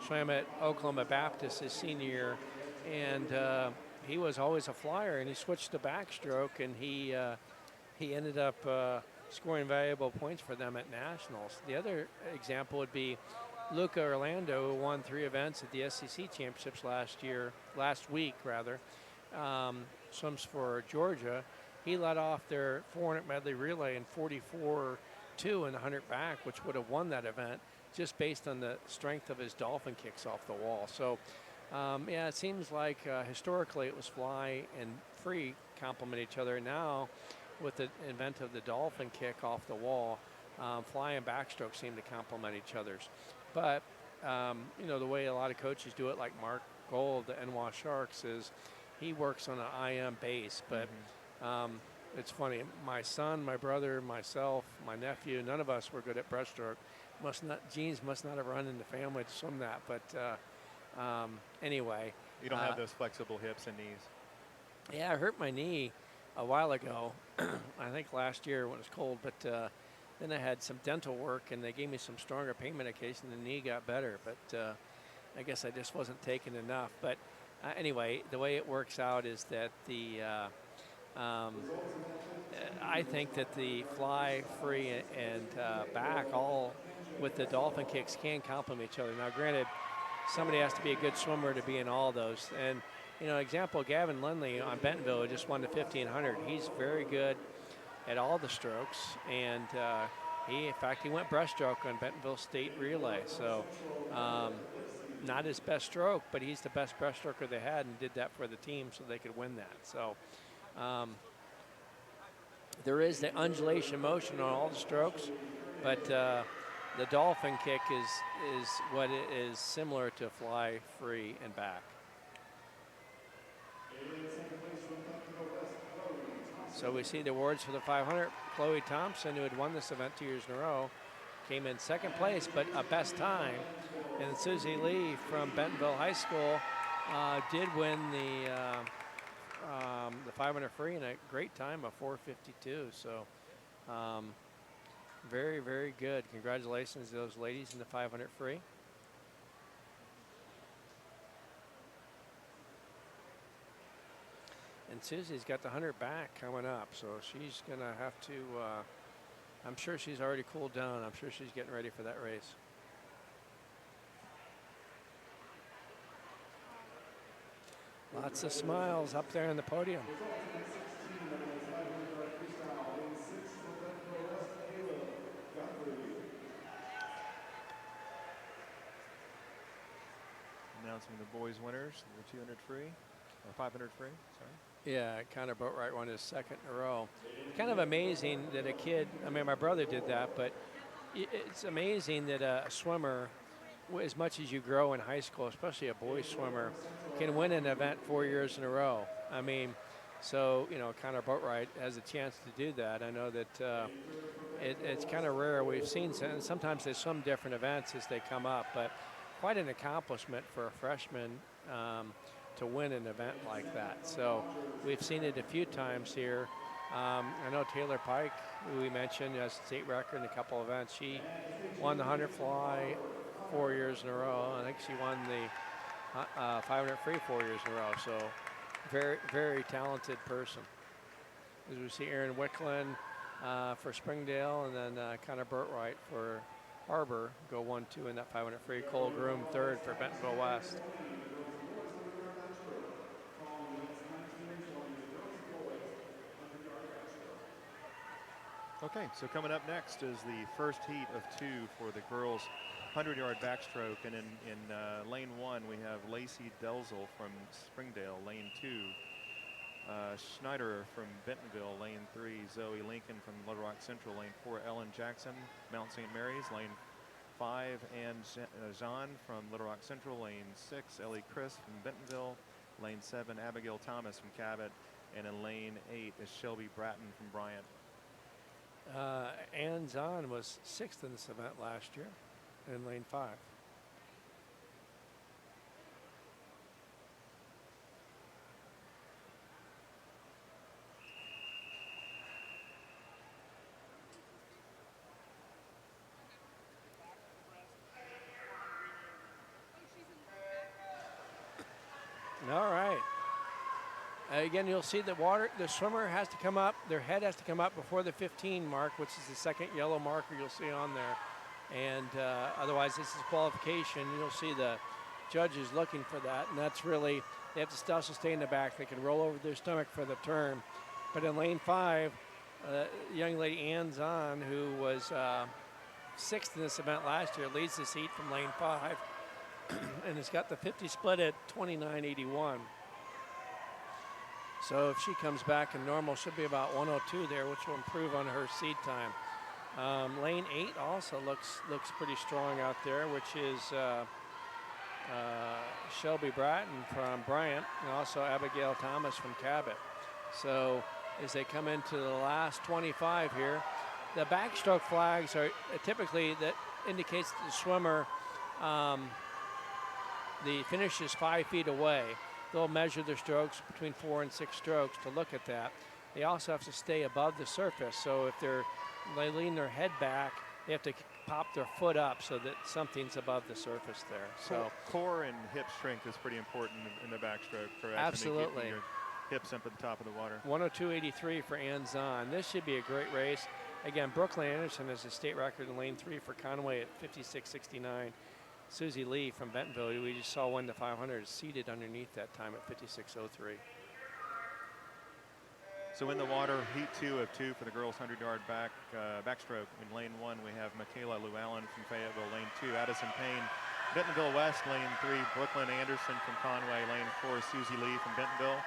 swam at Oklahoma Baptist his senior year, and he was always a flyer, and he switched to backstroke, and he ended up scoring valuable points for them at nationals. The other example would be Luca Orlando, who won 3 events at the SEC championships last week. Swims for Georgia. He led off their 400 medley relay in 44.2 in the 100 back, which would have won that event just based on the strength of his dolphin kicks off the wall. So, it seems like historically it was fly and free complement each other. Now, with the advent of the dolphin kick off the wall, fly and backstroke seem to complement each other's. But, the way a lot of coaches do it, like Mark Gold, the NWA Sharks, is he works on an IM base. But it's funny, my son, my brother, myself, my nephew, none of us were good at breaststroke. Genes must not have run in the family to swim that. But anyway. You don't have those flexible hips and knees. Yeah, I hurt my knee a while ago, I think last year when it was cold, but then I had some dental work, and they gave me some stronger pain medication, and the knee got better, but I guess I just wasn't taking enough. But anyway, the way it works out is that I think that the fly, free, and back, all with the dolphin kicks, can complement each other. Now, granted, somebody has to be a good swimmer to be in all those. And example, Gavin Lindley on Bentonville who just won the 1500. He's very good at all the strokes, and he went breaststroke on Bentonville State Relay. So not his best stroke, but he's the best breaststroker they had, and did that for the team so they could win that. So there is the undulation motion on all the strokes, but The dolphin kick is what it is similar to fly free and back. So we see the awards for the 500. Chloe Thompson, who had won this event 2 years in a row, came in second place, but a best time. And Susie Lee from Bentonville High School did win the 500 free in a great time of 4:52. So very, very good. Congratulations to those ladies in the 500 free. And Susie's got the 100 back coming up, so she's going to have to, I'm sure she's already cooled down. I'm sure she's getting ready for that race. Lots of smiles up there on the podium. Announcing the boys' winners, the 200 free, or 500 free, sorry. Yeah, Connor Boatwright won his second in a row. Kind of amazing that a kid, I mean, my brother did that, but it's amazing that a swimmer, as much as you grow in high school, especially a boys swimmer, can win an event 4 years in a row. I mean, so, you know, Connor Boatwright has a chance to do that. I know that it's kind of rare. We've seen sometimes they swim different events as they come up, but quite an accomplishment for a freshman to win an event like that. So we've seen it a few times here. I know Taylor Pike, who we mentioned, has a state record in a couple events. She won the 100 fly 4 years in a row. I think she won the 500 free 4 years in a row. So very, very talented person. As we see Aaron Wicklund for Springdale, and then Connor Boatwright for Harbor go 1-2 in that 500 free. Cole Groom third for Bentonville West. Okay, so coming up next is the first heat of two for the girls' 100-yard backstroke, and in lane one we have Lacey Delzel from Springdale, lane two, Schneider from Bentonville, lane three, Zoe Lincoln from Little Rock Central, lane four, Ellen Jackson, Mount St. Mary's, lane five, and Jean from Little Rock Central, lane six, Ellie Chris from Bentonville, lane seven, Abigail Thomas from Cabot, and in lane eight is Shelby Bratton from Bryant. Ann Zahn was sixth in this event last year in lane five. All right. Again, you'll see the swimmer has to come up, their head has to come up before the 15 mark, which is the second yellow marker you'll see on there. And otherwise, this is qualification. You'll see the judges looking for that. And that's really, they have to also stay in the back. They can roll over their stomach for the turn. But in lane five, young lady Ann Zahn, who was sixth in this event last year, leads this heat from lane five. And has got the 50 split at 29.81. So if she comes back in normal, she'll be about 102 there, which will improve on her seed time. Lane 8 also looks pretty strong out there, which is Shelby Bratton from Bryant and also Abigail Thomas from Cabot. So as they come into the last 25 here, the backstroke flags are typically, that indicates that the swimmer, the finish is 5 feet away. They'll measure their strokes between 4 and 6 strokes to look at that. They also have to stay above the surface. So if they lean their head back, they have to pop their foot up so that something's above the surface there. So core and hip strength is pretty important in the backstroke, correct? Absolutely. Keeping your hips up at the top of the water. 102.83 for Ann Zahn. This should be a great race. Again, Brooklyn Anderson has a state record in lane 3 for Conway at 56.69. Susie Lee from Bentonville, who we just saw win the 500, is seated underneath that time at 56.03. So in the water, heat 2 of 2 for the girls' 100-yard backstroke. In lane 1, we have Michaela Llewellyn from Fayetteville. Lane 2, Addison Payne, Bentonville West. Lane 3, Brooklyn Anderson from Conway. Lane 4, Susie Lee from Bentonville.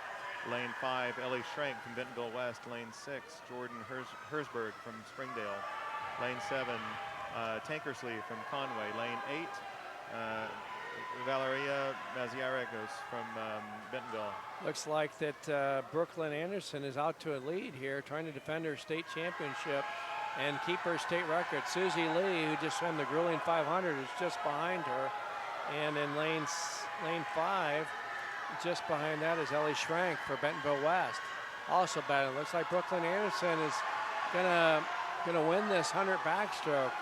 Lane 5, Ellie Schrank from Bentonville West. Lane 6, Jordan Hersberg from Springdale. Lane 7, Tankersley from Conway, lane 8. Valeria Maziaragos from Bentonville. Looks like that Brooklyn Anderson is out to a lead here, trying to defend her state championship and keep her state record. Susie Lee, who just won the grueling 500, is just behind her. And in lane 5, just behind that is Ellie Schrank for Bentonville West. Also battling. Looks like Brooklyn Anderson is gonna win this 100 backstroke.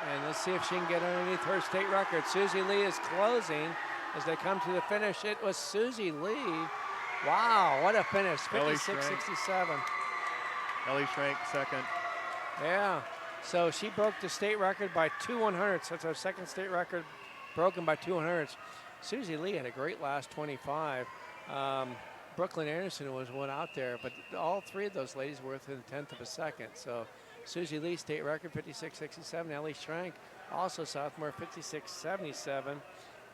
And let's see if she can get underneath her state record. Susie Lee is closing as they come to the finish. It was Susie Lee. Wow, what a finish, 56.67. Ellie Schrank second. Yeah, so she broke the state record by 2/100ths. That's our second state record broken by 2/100ths. Susie Lee had a great last 25. Brooklyn Anderson was one out there, but all three of those ladies were within a 1/10 of a second. So Susie Lee, state record, 56.67. Ellie Schrank, also sophomore, 56.77.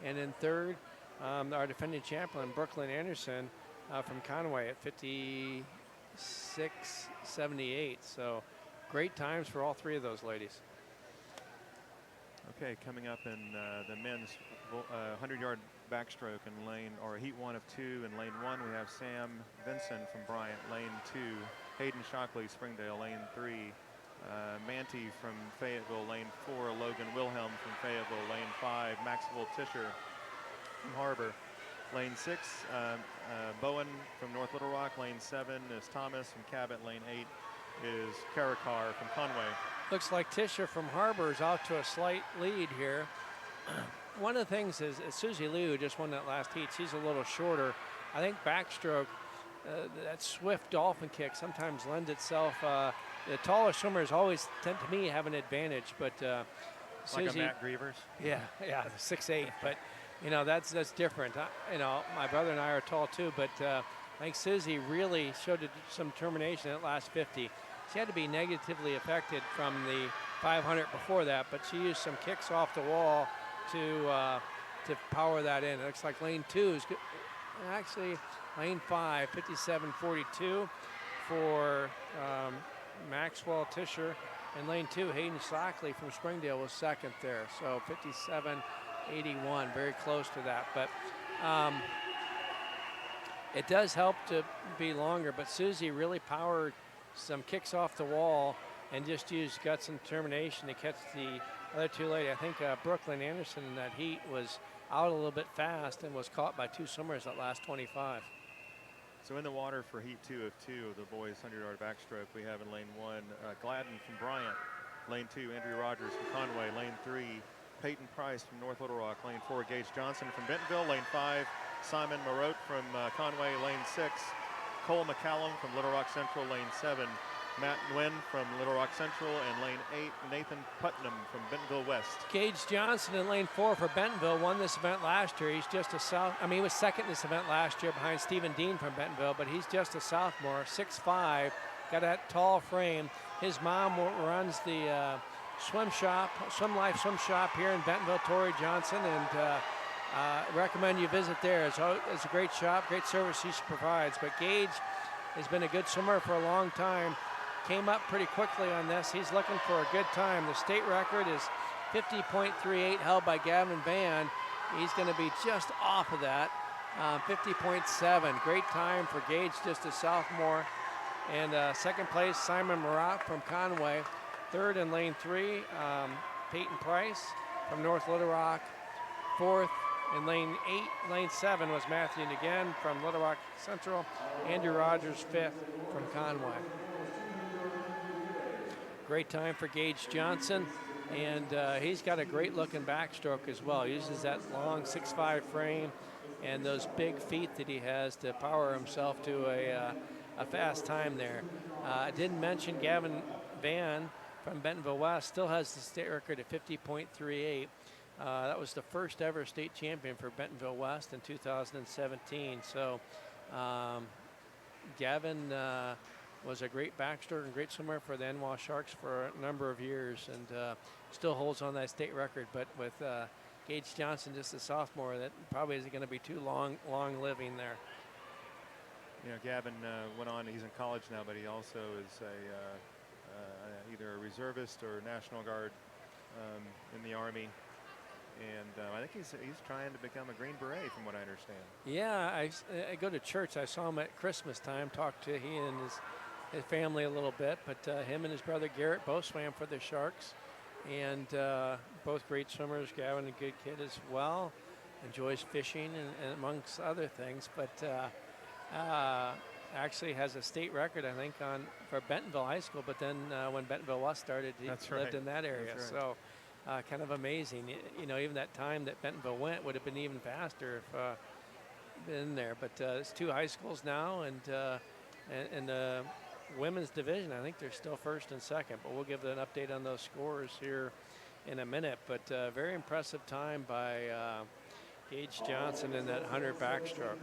And in third, our defending champion, Brooklyn Anderson from Conway at 56.78. So great times for all three of those ladies. Okay, coming up in the men's 100-yard backstroke in heat 1 of 2. In lane 1, we have Sam Vinson from Bryant. Lane 2, Hayden Shockley, Springdale. Lane 3, Manti from Fayetteville. Lane 4, Logan Wilhelm from Fayetteville. Lane 5, Maxwell Tischer from Harbor. Lane 6, Bowen from North Little Rock. Lane 7 is Thomas from Cabot. Lane 8 is Karakar from Conway. Looks like Tischer from Harbor is out to a slight lead here. One of the things is Susie Lee, who just won that last heat, she's a little shorter. I think backstroke, that swift dolphin kick sometimes lends itself. The taller swimmers always tend to me have an advantage, but Susie, like a Matt Grievers. Yeah, 6'8", but you know that's different. You know, my brother and I are tall too, but I think Susie really showed some determination at last 50. She had to be negatively affected from the 500 before that, but she used some kicks off the wall to power that in. It looks like lane 2 is good. Actually, lane 5, 57.42 for Maxwell Tischer. And lane 2, Hayden Shockley from Springdale was second there. So 57.81, very close to that. But it does help to be longer, but Susie really powered some kicks off the wall and just used guts and determination to catch the other two ladies. I think Brooklyn Anderson in that heat was out a little bit fast and was caught by two swimmers at last 25. So in the water for heat 2 of 2 of the boys 100-yard backstroke, we have in lane 1, Gladden from Bryant. Lane 2, Andrew Rogers from Conway. Lane 3, Peyton Price from North Little Rock. Lane 4, Gage Johnson from Bentonville. Lane 5, Simon Marotte from Conway. Lane 6, Cole McCallum from Little Rock Central. Lane 7, Matt Nguyen from Little Rock Central. And lane 8, Nathan Putnam from Bentonville West. Gage Johnson in lane 4 for Bentonville won this event last year. He's just he was second in this event last year behind Stephen Dean from Bentonville, but he's just a sophomore, 6'5", got that tall frame. His mom runs the Swim Life Swim Shop here in Bentonville, Tori Johnson, and recommend you visit there. It's a great shop, great service she provides. But Gage has been a good swimmer for a long time. Came up pretty quickly on this. He's looking for a good time. The state record is 50.38, held by Gavin Van. He's going to be just off of that, 50.7. Great time for Gage, just a sophomore. And second place, Simon Marotte from Conway. Third in lane 3, Peyton Price from North Little Rock. Fourth in lane 7 was Matthew again from Little Rock Central. Andrew Rogers, fifth from Conway. Great time for Gage Johnson, and he's got a great looking backstroke as well. He uses that long 6'5" frame and those big feet that he has to power himself to a fast time there. I didn't mention Gavin Van from Bentonville West still has the state record at 50.38. That was the first ever state champion for Bentonville West in 2017. So Gavin was a great backstroke and great swimmer for the NWA Sharks for a number of years, and still holds on that state record. But with Gage Johnson, just a sophomore, that probably isn't going to be too long living there. You know, Gavin went on, he's in college now, but he also is either a reservist or National Guard in the Army. And I think he's trying to become a Green Beret, from what I understand. Yeah, I go to church. I saw him at Christmas time. Talked to he and his family a little bit, but him and his brother Garrett both swam for the Sharks, and both great swimmers. Gavin, a good kid as well, enjoys fishing and amongst other things, but actually has a state record, I think, for Bentonville High School. But then when Bentonville West started, he lived in that area. That's right. So kind of amazing. You know, even that time that Bentonville went would have been even faster if been there. But it's 2 high schools now, and the women's division, I think they're still first and second. But we'll give an update on those scores here in a minute. But very impressive time by Gage Johnson in that 100 backstroke.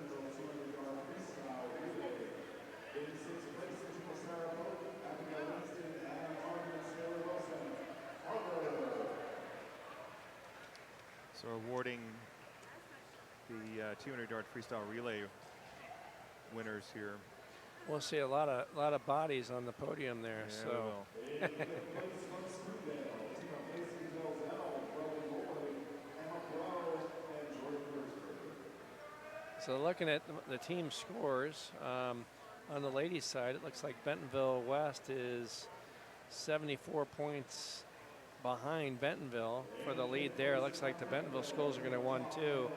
So awarding the 200-yard freestyle relay winners here. We'll see a lot of bodies on the podium there. Yeah, so. we will. So looking at the team scores, on the ladies' side, it looks like Bentonville West is 74 points behind Bentonville for the lead there. It looks like the Bentonville schools are going to 1-2.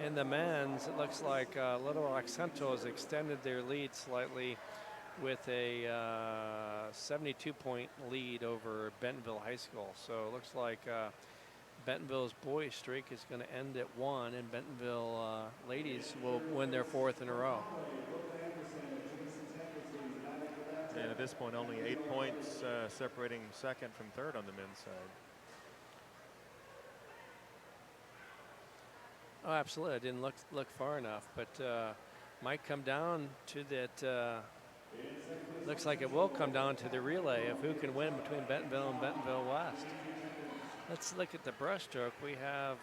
In the men's, it looks like Little Rock Central has extended their lead slightly with a 72-point lead over Bentonville High School. So it looks like Bentonville's boys streak is going to end at 1, and Bentonville ladies will win their 4th in a row. And at this point, only 8 points separating second from third on the men's side. Oh, absolutely. I didn't look far enough, but might come down to that. Looks like it will come down to the relay of who can win between Bentonville and Bentonville West. Let's look at the breaststroke. We have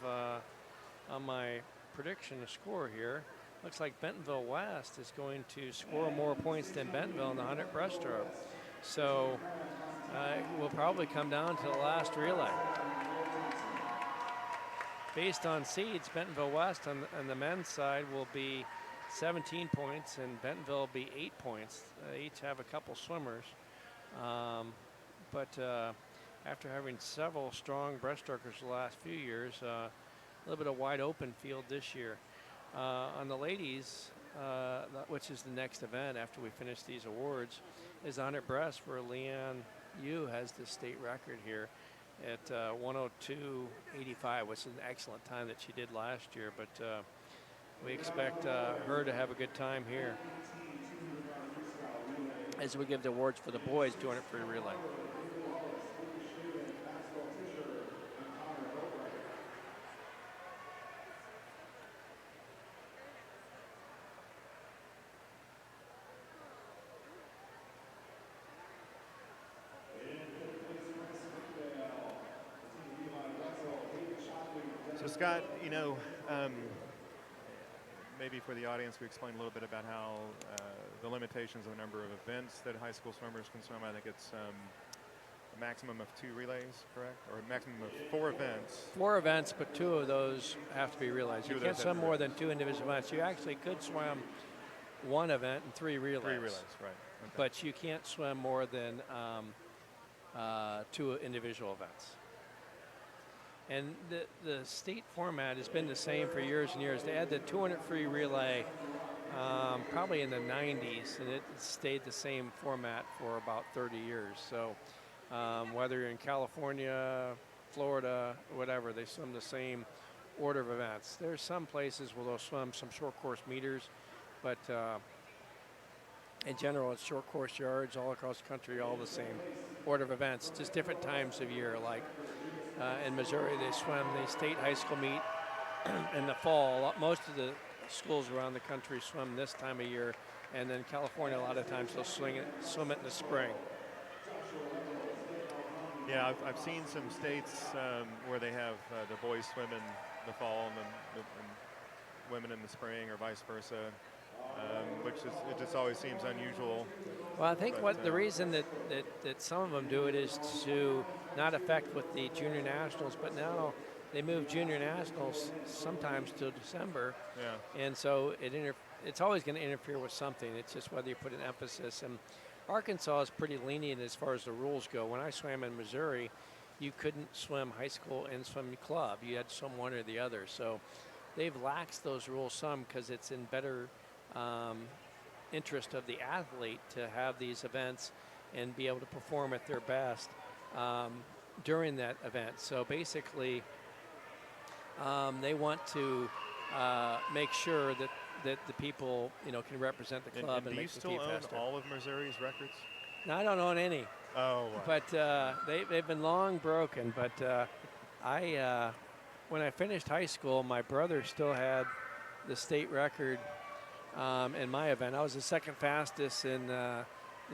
on my prediction a score here. Looks like Bentonville West is going to score more points than Bentonville in the 100 breaststroke. So it will probably come down to the last relay. Based on seeds, Bentonville West on the men's side will be 17 points, and Bentonville will be 8 points. They each have a couple swimmers. But after having several strong breaststrokers the last few years, a little bit of wide open field this year. On the ladies, which is the next event after we finish these awards, is 100 breast, where Leanne Yu has the state record here at 102.85, which is an excellent time that she did last year. But we expect her to have a good time here as we give the awards for the boys 200 free relay. So Scott, you know, maybe for the audience, we explain a little bit about how the limitations of the number of events that high school swimmers can swim. I think it's a maximum of 2 relays, correct? Or a maximum of 4 events. 4 events, but 2 of those have to be relays. You can't swim more than 2 individual events. You actually could swim 1 event and 3 relays. 3 relays, right. Okay. But you can't swim more than 2 individual events. And the state format has been the same for years and years. They had the 200 free relay probably in the 90s, and it stayed the same format for about 30 years. So whether you're in California, Florida, whatever, they swim the same order of events. There's some places where they'll swim some short course meters, but in general, it's short course yards all across the country, all the same order of events, just different times of year. Like in Missouri, they swim the state high school meet in the fall. Most of the schools around the country swim this time of year, and then California, a lot of times they'll swim it in the spring. Yeah, I've seen some states where they have the boys swim in the fall and the women in the spring, or vice versa. which is, it just always seems unusual. Well, I think But, what the reason that some of them do it is to not affect with the junior nationals, but now they move junior nationals sometimes till December, Yeah. and so it's always going to interfere with something. It's just whether you put an emphasis. And Arkansas is pretty lenient as far as the rules go. When I swam in Missouri, you couldn't swim high school and swim club. You had to swim one or the other. So they've laxed those rules some because it's in better interest of the athlete to have these events and be able to perform at their best during that event. So basically, they want to make sure that the people can represent the club and do you make the still team own faster. all of Missouri's records? Now, I don't own any, Oh, wow. but they've been long broken. But when I finished high school, my brother still had the state record in my event. I was the second fastest in the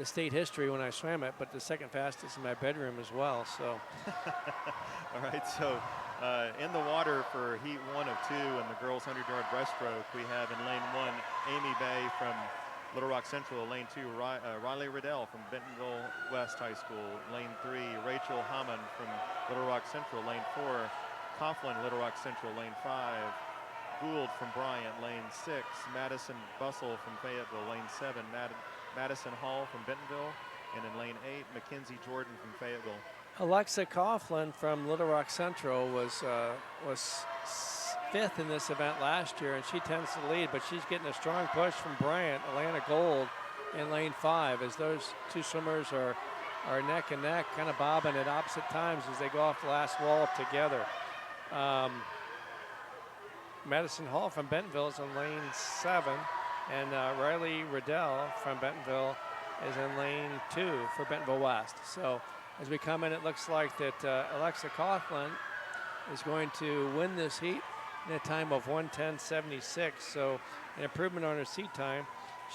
state history when I swam it, but the second fastest in my bedroom as well. So, All right, so in the water for heat 1 of 2 in the girls 100-yard breaststroke, we have in lane 1, Amy Bay from Little Rock Central. Lane 2, Riley Riddell from Bentonville West High School. Lane 3, Rachel Hammond from Little Rock Central. Lane 4, Coughlin, Little Rock Central. Lane 5, Gould from Bryant. Lane 6, Madison Bustle from Fayetteville. Lane 7, Madison Hall from Bentonville. And in lane 8, Mackenzie Jordan from Fayetteville. Alexa Coughlin from Little Rock Central was fifth in this event last year, and she tends to lead, but she's getting a strong push from Bryant, Atlanta Gold, in lane 5, as those two swimmers are neck and neck, kind of bobbing at opposite times as they go off the last wall together. Madison Hall from Bentonville is in lane 7, and Riley Riddell from Bentonville is in lane 2 for Bentonville West. So as we come in, it looks like that Alexa Coughlin is going to win this heat in a time of 1:10.76. So an improvement on her seat time.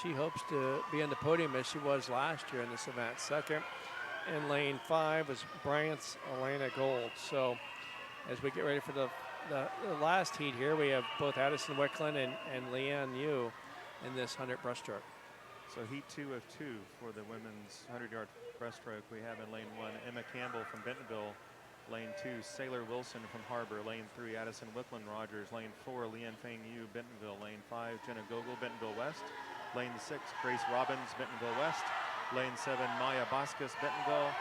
She hopes to be on the podium as she was last year in this event. Second in lane 5 was Bryant's Atlanta Gold. So as we get ready for the last heat here, we have both Addison Wicklund and Leanne Yu in this 100 breaststroke. So heat 2 of 2 for the women's 100-yard breaststroke. We have in lane 1, Emma Campbell from Bentonville. Lane 2, Sailor Wilson from Harbor. Lane 3, Addison Wicklund Rogers. Lane 4, Leanne Fang Yu, Bentonville. Lane 5, Jenna Gogol, Bentonville West. Lane 6, Grace Robbins, Bentonville West. Lane 7, Maya Boscus, Bentonville.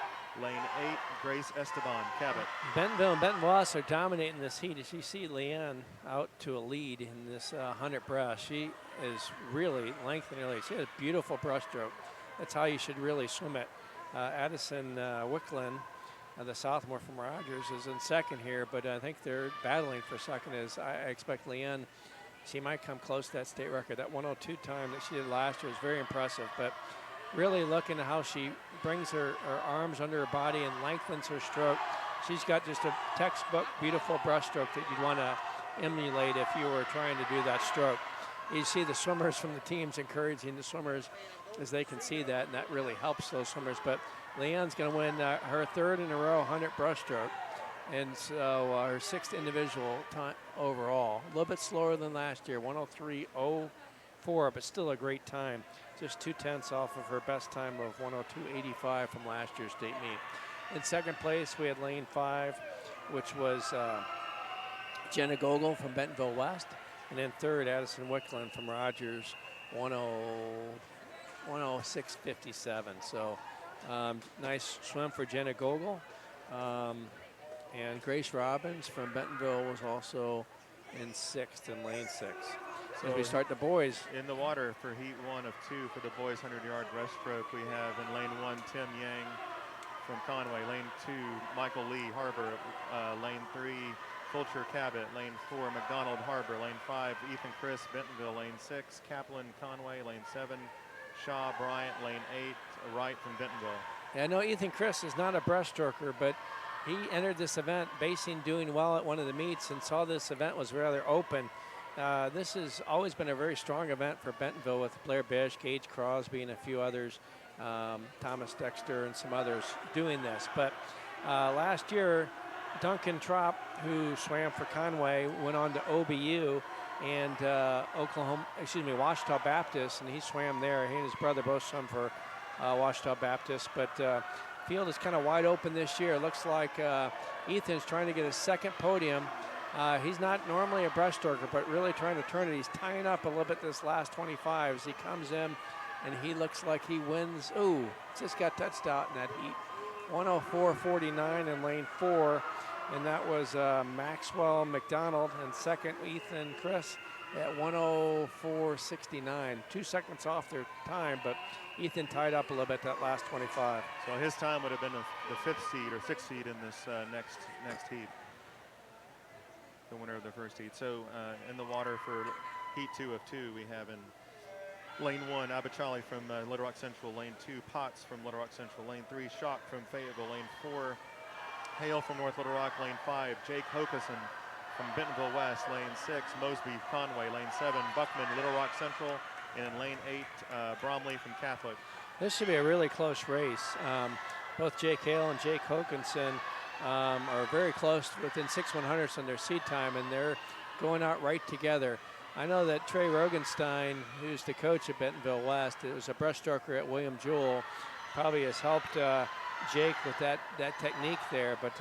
Lane 8, Grace Esteban, Cabot. Bentonville and Bentonville West are dominating this heat. As you see Leanne out to a lead in this 100 breast, she is really lengthening her lead. She has a beautiful breaststroke. That's how you should really swim it. Addison Wicklund, the sophomore from Rogers, is in second here, but I think they're battling for second. As I expect Leanne, she might come close to that state record. That 102 time that she did last year was very impressive, but really looking at how she brings her arms under her body and lengthens her stroke. She's got just a textbook beautiful breaststroke that you'd want to emulate if you were trying to do that stroke. You see the swimmers from the teams encouraging the swimmers as they can see that, and that really helps those swimmers. But Leanne's going to win her third in a row 100 breaststroke, and so her sixth individual time overall. A little bit slower than last year, 103.04, but still a great time. Just 0.2 off of her best time of 102.85 from last year's state meet. In second place, we had lane 5, which was Jenna Gogol from Bentonville West. And then third, Addison Wicklund from Rogers, 106.57. So nice swim for Jenna Gogol. And Grace Robbins from Bentonville was also in sixth in lane 6. So as we start the boys. In the water for heat 1 of 2 for the boys 100-yard breaststroke, we have in lane 1, Tim Yang from Conway. Lane 2, Michael Lee, Harbor. Lane 3, Fulcher Cabot. Lane 4, McDonald, Harbor. Lane 5, Ethan Chris, Bentonville. Lane 6, Kaplan, Conway. Lane 7, Shaw, Bryant. Lane 8, Wright from Bentonville. Yeah, I know Ethan Chris is not a breaststroker, but he entered this event basing doing well at one of the meets and saw this event was rather open. This has always been a very strong event for Bentonville with Blair Bish, Gage Crosby, and a few others, Thomas Dexter and some others doing this. But last year, Duncan Trop, who swam for Conway, went on to OBU and Ouachita Baptist, and he swam there. He and his brother both swam for Ouachita Baptist, but field is kind of wide open this year. It looks like Ethan's trying to get his second podium. He's not normally a breaststroker, but really trying to turn it. He's tying up a little bit this last 25 as he comes in, and he looks like he wins. Ooh, just got touched out in that heat. 104.49 in lane 4, and that was Maxwell McDonald, and second Ethan Chris at 104.69. 2 seconds off their time, but Ethan tied up a little bit that last 25. So his time would have been the 5th seed or 6th seed in this next heat. The winner of the first heat. So in the water for heat 2 of 2, we have in lane 1, Abichalli from Little Rock Central. Lane 2, Potts from Little Rock Central. Lane 3, Schock from Fayetteville. Lane 4, Hale from North Little Rock. Lane 5, Jake Hokason from Bentonville West. Lane 6, Mosby Conway. Lane 7, Buckman, Little Rock Central. And in lane 8, Bromley from Catholic. This should be a really close race. Both Jake Hale and Jake Hokanson are very close, within 6/100ths on their seed time, and they're going out right together. I know that Trey Rogenstein, who's the coach at Bentonville West, it was a breaststroker at William Jewell, probably has helped Jake with that technique there. But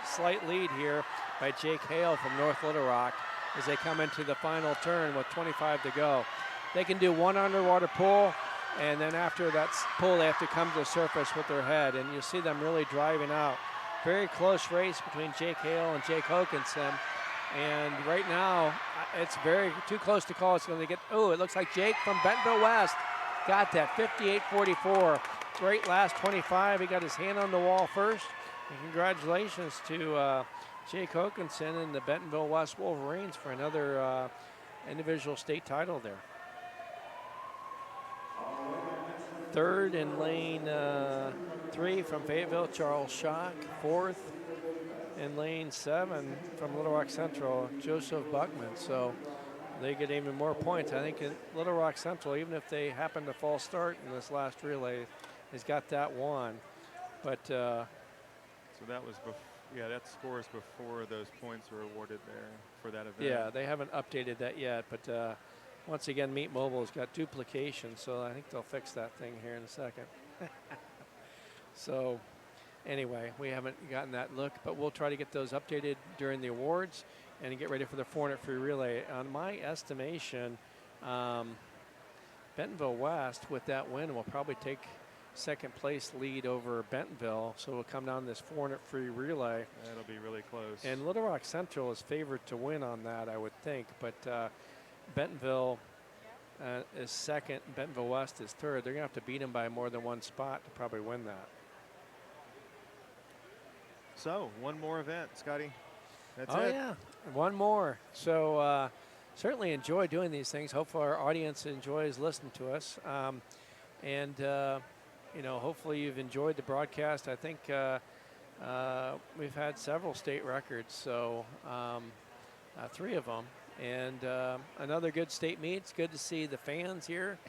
slight lead here by Jake Hale from North Little Rock as they come into the final turn with 25 to go. They can do one underwater pull, and then after that pull, they have to come to the surface with their head, and you see them really driving out. Very close race between Jake Hale and Jake Hokanson, and right now it's too close to call. It's going to get, it looks like Jake from Bentonville West got that 58.44. Great last 25. He got his hand on the wall first, and congratulations to Jake Hokanson and the Bentonville West Wolverines for another individual state title there. Third in lane 3 from Fayetteville, Charles Schock. Fourth in lane 7 from Little Rock Central, Joseph Buckman. So they get even more points. I think in Little Rock Central, even if they happen to fall start in this last relay, has got that one. But so that was that scores before those points were awarded there for that event. Yeah, they haven't updated that yet, but once again, Meet Mobile has got duplication, so I think they'll fix that thing here in a second. So anyway, we haven't gotten that look, but we'll try to get those updated during the awards and get ready for the 400 free relay. On my estimation, Bentonville West, with that win, will probably take second place lead over Bentonville, so we'll come down this 400 free relay. That'll be really close. And Little Rock Central is favored to win on that, I would think, but Bentonville is second, Bentonville West is third. They're going to have to beat them by more than one spot to probably win that. So, one more event, Scotty. That's it. Oh, yeah, one more. So, certainly enjoy doing these things. Hopefully our audience enjoys listening to us. Hopefully you've enjoyed the broadcast. I think we've had several state records, so 3 of them. And another good state meet. It's good to see the fans here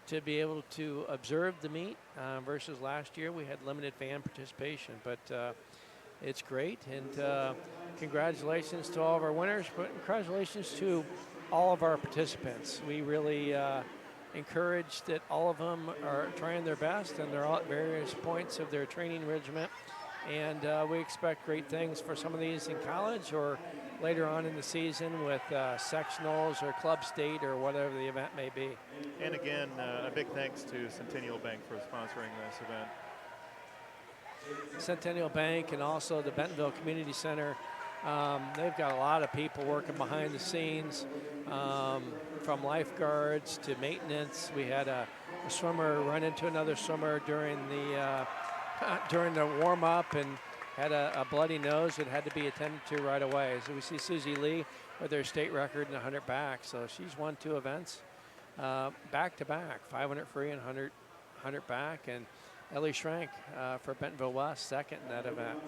to be able to observe the meet versus last year. We had limited fan participation, but it's great. And congratulations to all of our winners, but congratulations to all of our participants. We really encourage that all of them are trying their best, and they're all at various points of their training regiment. And we expect great things for some of these in college or later on in the season with sectionals or club state or whatever the event may be. And again, a big thanks to Centennial Bank for sponsoring this event. Centennial Bank and also the Bentonville Community Center. They've got a lot of people working behind the scenes, from lifeguards to maintenance. We had a swimmer run into another swimmer during the warm-up and had a bloody nose that had to be attended to right away. So we see Susie Lee with her state record in 100 back. So she's won 2 events back-to-back, 500 free and 100 back. And Ellie Schrank for Bentonville West, second in that event.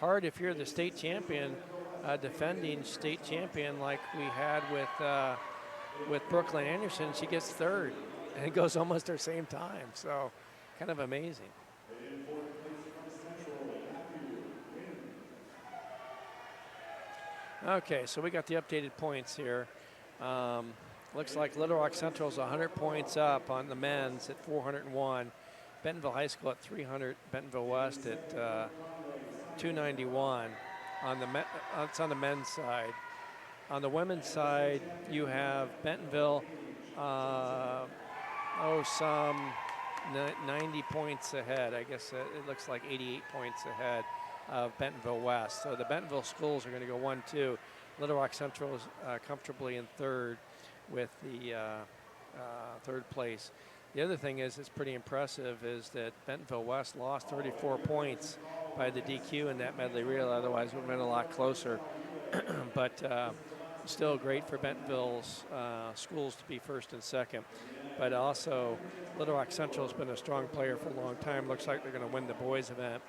Hard if you're the state champion, defending state champion like we had with Brooklyn Anderson. She gets third, and it goes almost our same time. So kind of amazing. Okay, so we got the updated points here. Looks like Little Rock Central's 100 points up on the men's at 401. Bentonville High School at 300. Bentonville West at 291. It's on the men's side. On the women's side, you have Bentonville, some 90 points ahead. I guess it looks like 88 points ahead of Bentonville West. So the Bentonville schools are going to go 1-2. Little Rock Central is comfortably in third with the third place. The other thing is, it's pretty impressive, is that Bentonville West lost 34 points by the DQ in that medley relay. Otherwise, it would have been a lot closer. But still great for Bentonville's schools to be first and second. But also, Little Rock Central has been a strong player for a long time. Looks like they're going to win the boys event.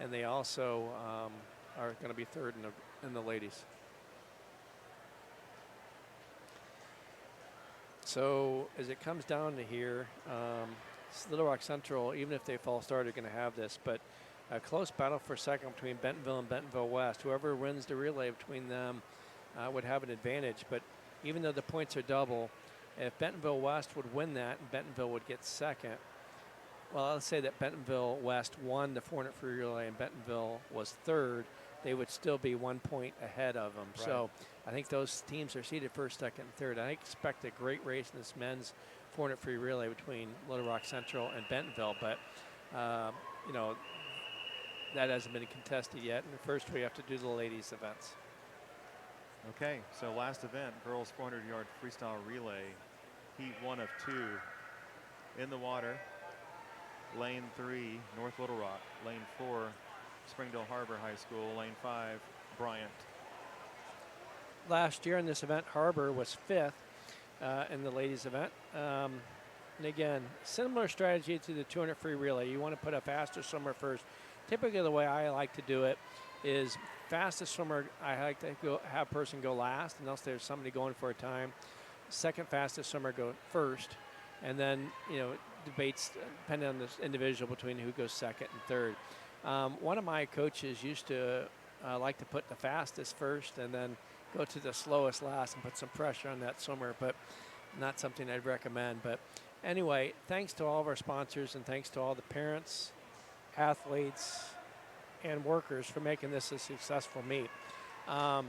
And they also are going to be third in the ladies. So as it comes down to here, Little Rock Central, even if they fall start, are going to have this. But a close battle for second between Bentonville and Bentonville West. Whoever wins the relay between them would have an advantage. But even though the points are double, if Bentonville West would win that and Bentonville would get second, well, let's say that Bentonville West won the 400 free relay and Bentonville was third, they would still be 1 point ahead of them. Right. So I think those teams are seeded first, second, and third. I expect a great race in this men's 400 free relay between Little Rock Central and Bentonville, but that hasn't been contested yet. And first we have to do the ladies' events. Okay, so last event, girls 400-yard freestyle relay, heat 1 of 2 in the water. Lane 3, North Little Rock. Lane 4, Springdale Harbor High School. Lane 5, Bryant. Last year in this event, Harbor was 5th in the ladies' event. And again, similar strategy to the 200 free relay. You want to put a faster swimmer first. Typically, the way I like to do it is fastest swimmer, I like to have a person go last, unless there's somebody going for a time. Second fastest swimmer go first. And then, debates depending on the individual between who goes second and third. One of my coaches used to like to put the fastest first and then go to the slowest last and put some pressure on that swimmer, but not something I'd recommend. But anyway, thanks to all of our sponsors and thanks to all the parents, athletes, and workers for making this a successful meet. A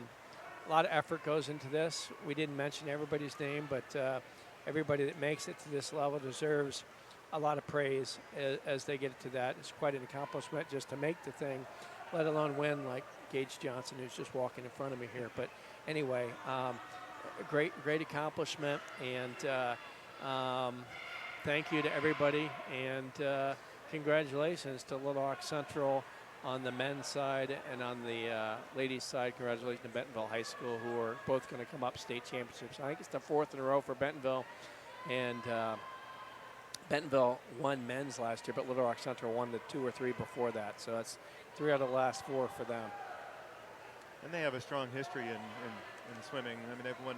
lot of effort goes into this. We didn't mention everybody's name, but everybody that makes it to this level deserves a lot of praise as they get to that. It's quite an accomplishment just to make the thing, let alone win, like Gage Johnson, who's just walking in front of me here. But anyway, great accomplishment, and thank you to everybody, and congratulations to Little Rock Central on the men's side, and on the ladies' side, congratulations to Bentonville High School, who are both going to come up state championships. I think it's the 4th in a row for Bentonville, and Bentonville won men's last year, but Little Rock Central won the 2 or 3 before that. So that's 3 out of the last 4 for them. And they have a strong history in swimming. I mean, they've won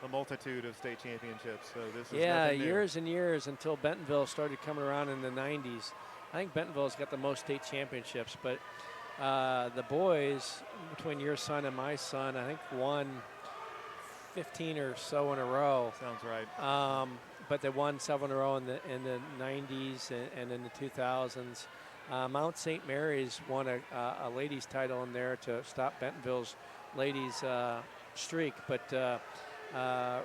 a multitude of state championships. So this is nothing new. Years and years until Bentonville started coming around in the 90s. I think Bentonville's got the most state championships, but the boys, between your son and my son, I think won 15 or so in a row. Sounds right. But they won 7 in a row in the 90s and in the 2000s. Mount St. Mary's won a ladies' title in there to stop Bentonville's ladies' streak. But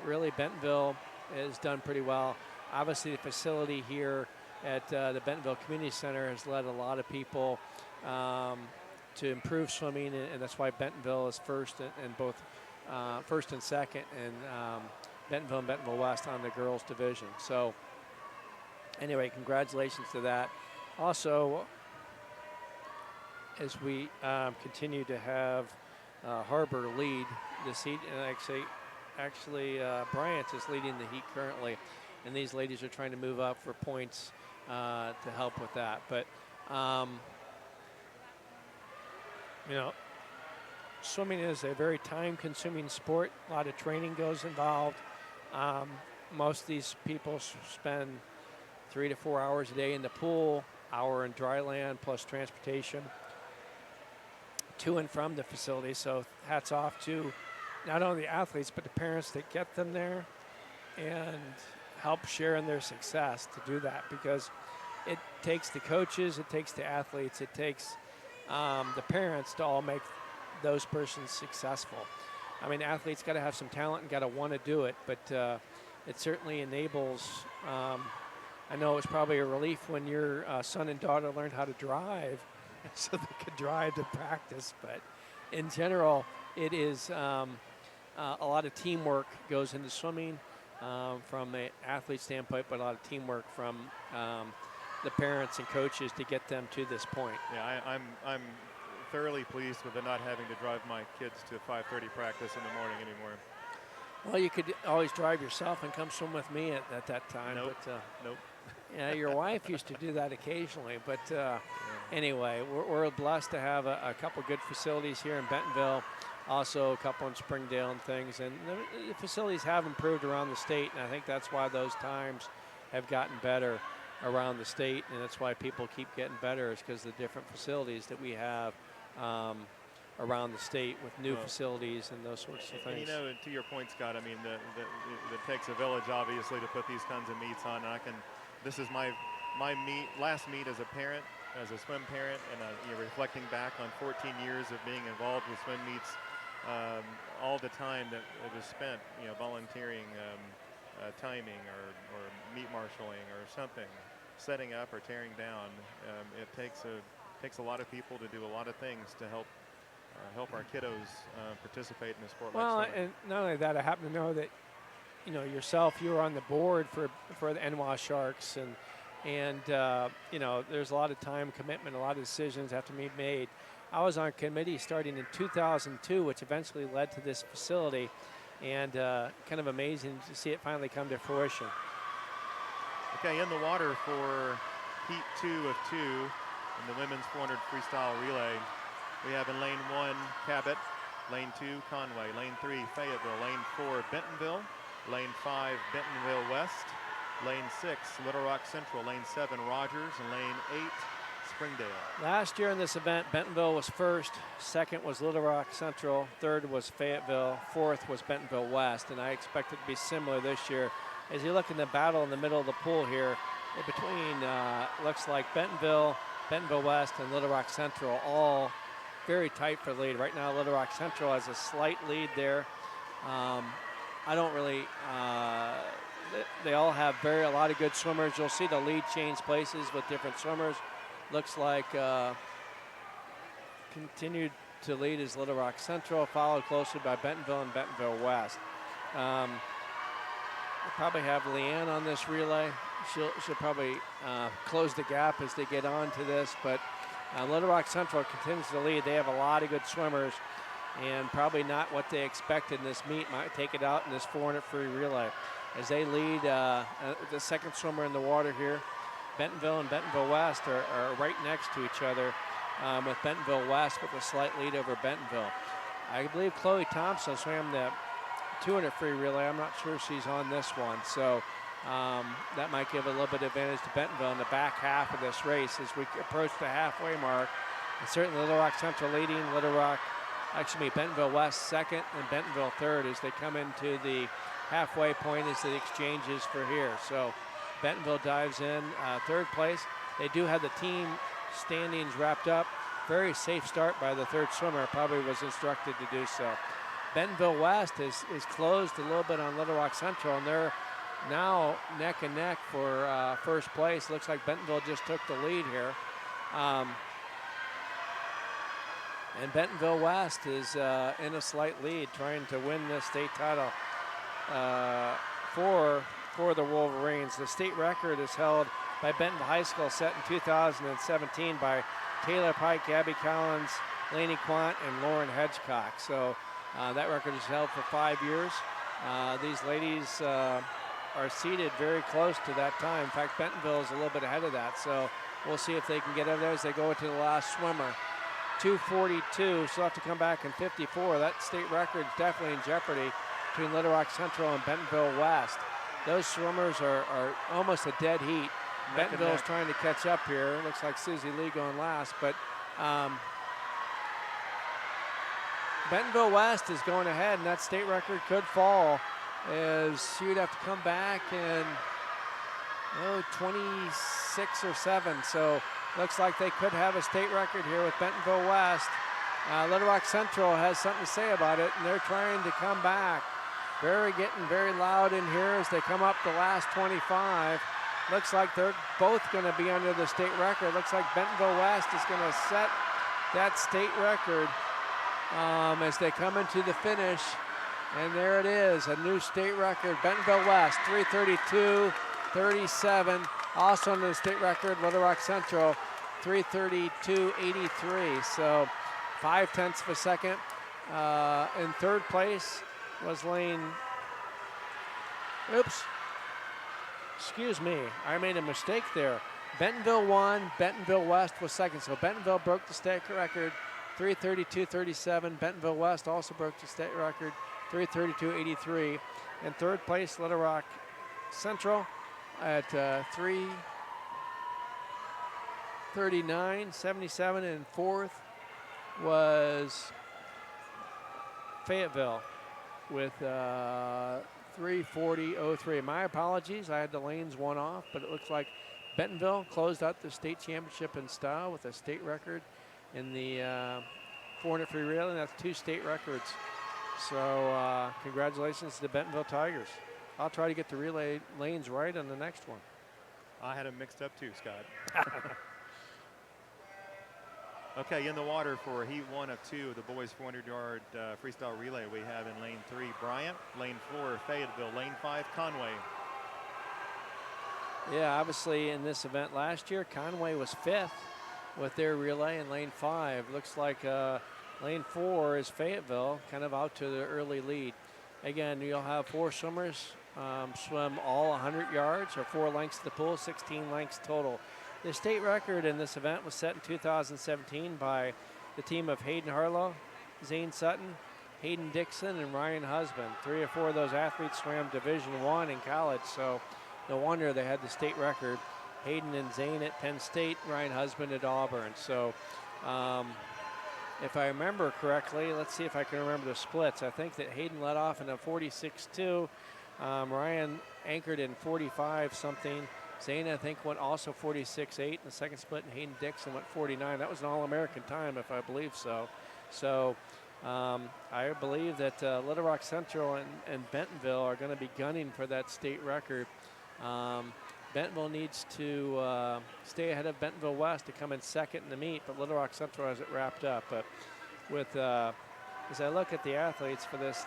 really, Bentonville has done pretty well. Obviously, the facility here at the Bentonville Community Center has led a lot of people to improve swimming, and that's why Bentonville is first and both first and second, and Bentonville and Bentonville West on the girls division. So anyway, congratulations to that. Also, as we continue to have Harbor lead this heat, and actually Bryant is leading the heat currently, and these ladies are trying to move up for points to help with that. But swimming is a very time-consuming sport. A lot of training goes involved. Most of these people spend 3 to 4 hours a day in the pool, hour in dry land, plus transportation to and from the facility. So hats off to not only the athletes, but the parents that get them there and help share in their success to do that, because it takes the coaches, it takes the athletes, it takes the parents to all make those persons successful. I mean, athletes got to have some talent and got to want to do it, but it certainly enables. I know it was probably a relief when your son and daughter learned how to drive so they could drive to practice, but in general, it is a lot of teamwork goes into swimming from an athlete standpoint, but a lot of teamwork from the parents and coaches to get them to this point. Yeah, I'm thoroughly pleased with the not having to drive my kids to 5:30 practice in the morning anymore. Well, you could always drive yourself and come swim with me at that time. Nope. But, Nope. yeah, your wife used to do that occasionally. But anyway, we're blessed to have a couple good facilities here in Bentonville, also a couple in Springdale and things. And the facilities have improved around the state, and I think that's why those times have gotten better around the state, and that's why people keep getting better, is because of the different facilities that we have around the state with new facilities and those sorts of things. And, you know, to your point, Scott, I mean, it takes a village, obviously, to put these kinds of meets on. And this is my last meet as a parent, as a swim parent, and reflecting back on 14 years of being involved with swim meets, all the time that was spent, volunteering, timing or meet marshaling or something, setting up or tearing down. It takes a lot of people to do a lot of things to help our kiddos participate in a sport like swimming. And not only that, I happen to know that yourself, you were on the board for the NWA Sharks, and there's a lot of time commitment, a lot of decisions have to be made. I was on committee starting in 2002, which eventually led to this facility, and kind of amazing to see it finally come to fruition. Okay, in the water for heat 2 of 2 in the women's 400 freestyle relay. We have in lane 1, Cabot, lane 2, Conway, lane 3, Fayetteville, lane 4, Bentonville, lane 5, Bentonville West, lane 6, Little Rock Central, lane 7, Rogers, and lane 8, Springdale. Last year in this event, Bentonville was first, second was Little Rock Central, third was Fayetteville, fourth was Bentonville West, and I expect it to be similar this year. As you look in the battle in the middle of the pool here, between looks like Bentonville West, and Little Rock Central, all very tight for the lead. Right now, Little Rock Central has a slight lead there. I don't really, they all have a lot of good swimmers. You'll see the lead change places with different swimmers. Looks like continued to lead is Little Rock Central, followed closely by Bentonville and Bentonville West. We'll probably have Leanne on this relay. She'll probably close the gap as they get on to this, but Little Rock Central continues to lead. They have a lot of good swimmers, and probably not what they expected in this meet. Might take it out in this 400 free relay as they lead the second swimmer in the water here. Bentonville and Bentonville West are right next to each other, with Bentonville West with a slight lead over Bentonville. I believe Chloe Thompson swam the 200 free relay. I'm not sure she's on this one, so that might give a little bit of advantage to Bentonville in the back half of this race as we approach the halfway mark. And certainly Little Rock Central leading, Bentonville West second, and Bentonville third as they come into the halfway point as the exchanges for here. So Bentonville dives in third place. They do have the team standings wrapped up. Very safe start by the third swimmer, probably was instructed to do so. Bentonville West is closed a little bit on Little Rock Central, and they're now neck and neck for first place. Looks like Bentonville just took the lead here. And Bentonville West is in a slight lead, trying to win the state title for the Wolverines. The state record is held by Bentonville High School, set in 2017 by Taylor Pike, Gabby Collins, Lainey Quant, and Lauren Hedgecock. So that record is held for 5 years. These ladies are seated very close to that time. In fact, Bentonville is a little bit ahead of that. So we'll see if they can get over there as they go into the last swimmer. 2:42, so have to come back in 54. That state record is definitely in jeopardy between Little Rock Central and Bentonville West. Those swimmers are almost a dead heat. Bentonville's trying to catch up here. Looks like Susie Lee going last, but Bentonville West is going ahead, and that state record could fall as she would have to come back and 26 or 7. So looks like they could have a state record here with Bentonville West. Little Rock Central has something to say about it, and they're trying to come back. Getting very loud in here as they come up the last 25. Looks like they're both going to be under the state record. Looks like Bentonville West is going to set that state record as they come into the finish. And there it is, a new state record. Bentonville West, 332.37. Also under the state record, Little Rock Central, 332.83. So 0.5 of a second. In third place was Lane. Oops. Excuse me, I made a mistake there. Bentonville won, Bentonville West was second. So Bentonville broke the state record, 332.37. Bentonville West also broke the state record, 332.83. In third place, Little Rock Central at 339.77. And fourth was Fayetteville with 340.03. My apologies, I had the lanes one off, but it looks like Bentonville closed out the state championship in style with a state record in the 400 free relay, and that's 2 state records. So congratulations to the Bentonville Tigers. I'll try to get the relay lanes right on the next one. I had them mixed up too, Scott. Okay, in the water for heat 1 of 2, the boys 400-yard freestyle relay. We have in lane 3, Bryant, lane 4, Fayetteville, lane 5, Conway. Yeah, obviously in this event last year, Conway was 5th with their relay in lane 5. Looks like lane 4 is Fayetteville, kind of out to the early lead. Again, you'll have 4 swimmers swim all 100 yards or 4 lengths to the pool, 16 lengths total. The state record in this event was set in 2017 by the team of Hayden Harlow, Zane Sutton, Hayden Dixon, and Ryan Husband. 3 or 4 of those athletes swam Division I in college, so no wonder they had the state record. Hayden and Zane at Penn State, Ryan Husband at Auburn. So if I remember correctly, let's see if I can remember the splits. I think that Hayden led off in a 46.2. Ryan anchored in 45-something. Zane, I think, went also 46.8 in the second split, and Hayden Dixon went 49. That was an All-American time, if I believe so. So I believe that Little Rock Central and Bentonville are going to be gunning for that state record. Bentonville needs to stay ahead of Bentonville West to come in second in the meet, but Little Rock Central has it wrapped up. But with as I look at the athletes for this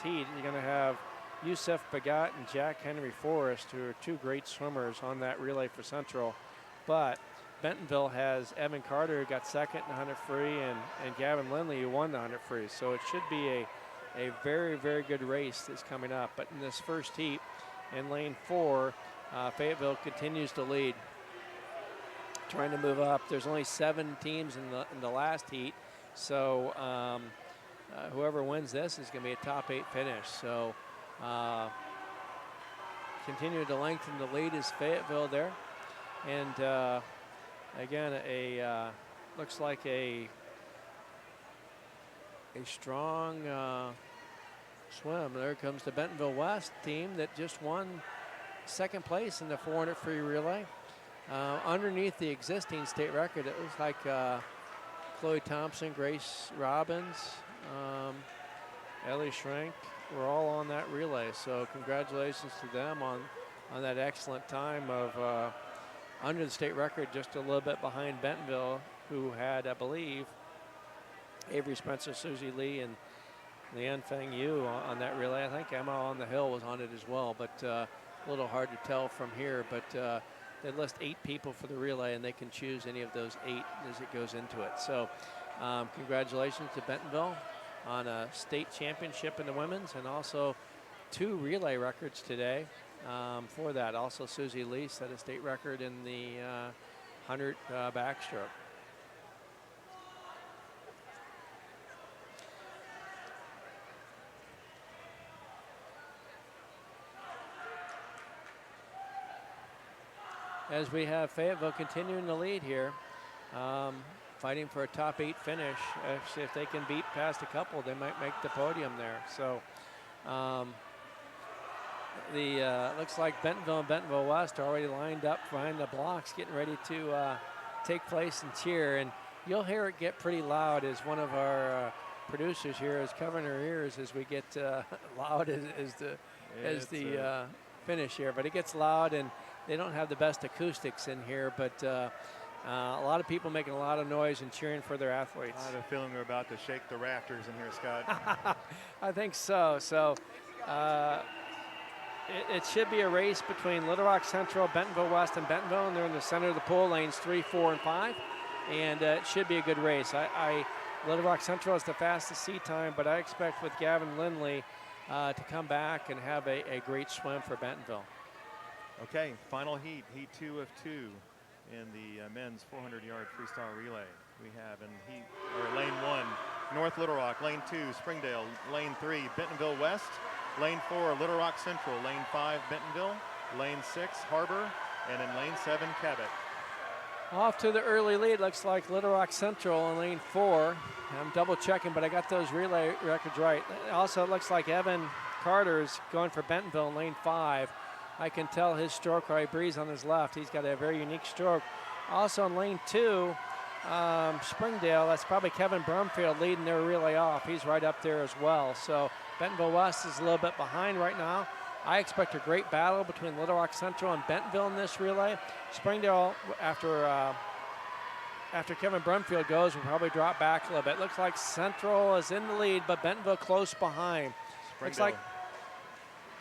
heat, you're going to have Yusuf Bagat and Jack Henry Forrest, who are 2 great swimmers on that relay for Central. But Bentonville has Evan Carter, who got second in the 100 free, and Gavin Lindley, who won the 100 free. So it should be a very, very good race that's coming up. But in this first heat, in lane 4, Fayetteville continues to lead, trying to move up. There's only 7 teams in the last heat. So whoever wins this is going to be a top 8 finish. So continue to lengthen the lead is Fayetteville there. And again, looks like a strong swim. There comes the Bentonville West team that just won second place in the 400 free relay. Underneath the existing state record, it looks like Chloe Thompson, Grace Robbins, Ellie Schrank were all on that relay. So congratulations to them on that excellent time of under the state record, just a little bit behind Bentonville, who had, I believe, Avery Spencer, Susie Lee, and Leanne Feng Yu on that relay. I think Emma on the Hill was on it as well, but a little hard to tell from here. But they list 8 people for the relay, and they can choose any of those 8 as it goes into it. So congratulations to Bentonville on a state championship in the women's, and also 2 relay records today for that. Also, Susie Lee set a state record in the 100 backstroke. As we have Fayetteville continuing the lead here. fighting for a top 8 finish. If they can beat past a couple, they might make the podium there. So looks like Bentonville and Bentonville West are already lined up behind the blocks, getting ready to take place and cheer. And you'll hear it get pretty loud as one of our producers here is covering her ears as we get loud as the finish here. But it gets loud, and they don't have the best acoustics in here, but a lot of people making a lot of noise and cheering for their athletes. I have a feeling we're about to shake the rafters in here, Scott. I think so. So it should be a race between Little Rock Central, Bentonville West, and Bentonville, and they're in the center of the pool, lanes 3, 4, and 5. And it should be a good race. Little Rock Central is the fastest seat time, but I expect with Gavin Lindley to come back and have a great swim for Bentonville. Okay, final heat, heat 2 of 2 in the men's 400-yard freestyle relay. We have in lane 1, North Little Rock, lane 2, Springdale, lane 3, Bentonville West, lane 4, Little Rock Central, lane 5, Bentonville, lane 6, Harbor, and in lane 7, Cabot. Off to the early lead, looks like Little Rock Central in lane 4. I'm double checking, but I got those relay records right. Also, it looks like Evan Carter's going for Bentonville in lane 5. I can tell his stroke right breeze on his left. He's got a very unique stroke. Also in lane 2, Springdale, that's probably Kevin Brumfield leading their relay off. He's right up there as well. So Bentonville West is a little bit behind right now. I expect a great battle between Little Rock Central and Bentonville in this relay. Springdale, after Kevin Brumfield goes, will probably drop back a little bit. Looks like Central is in the lead, but Bentonville close behind. Looks like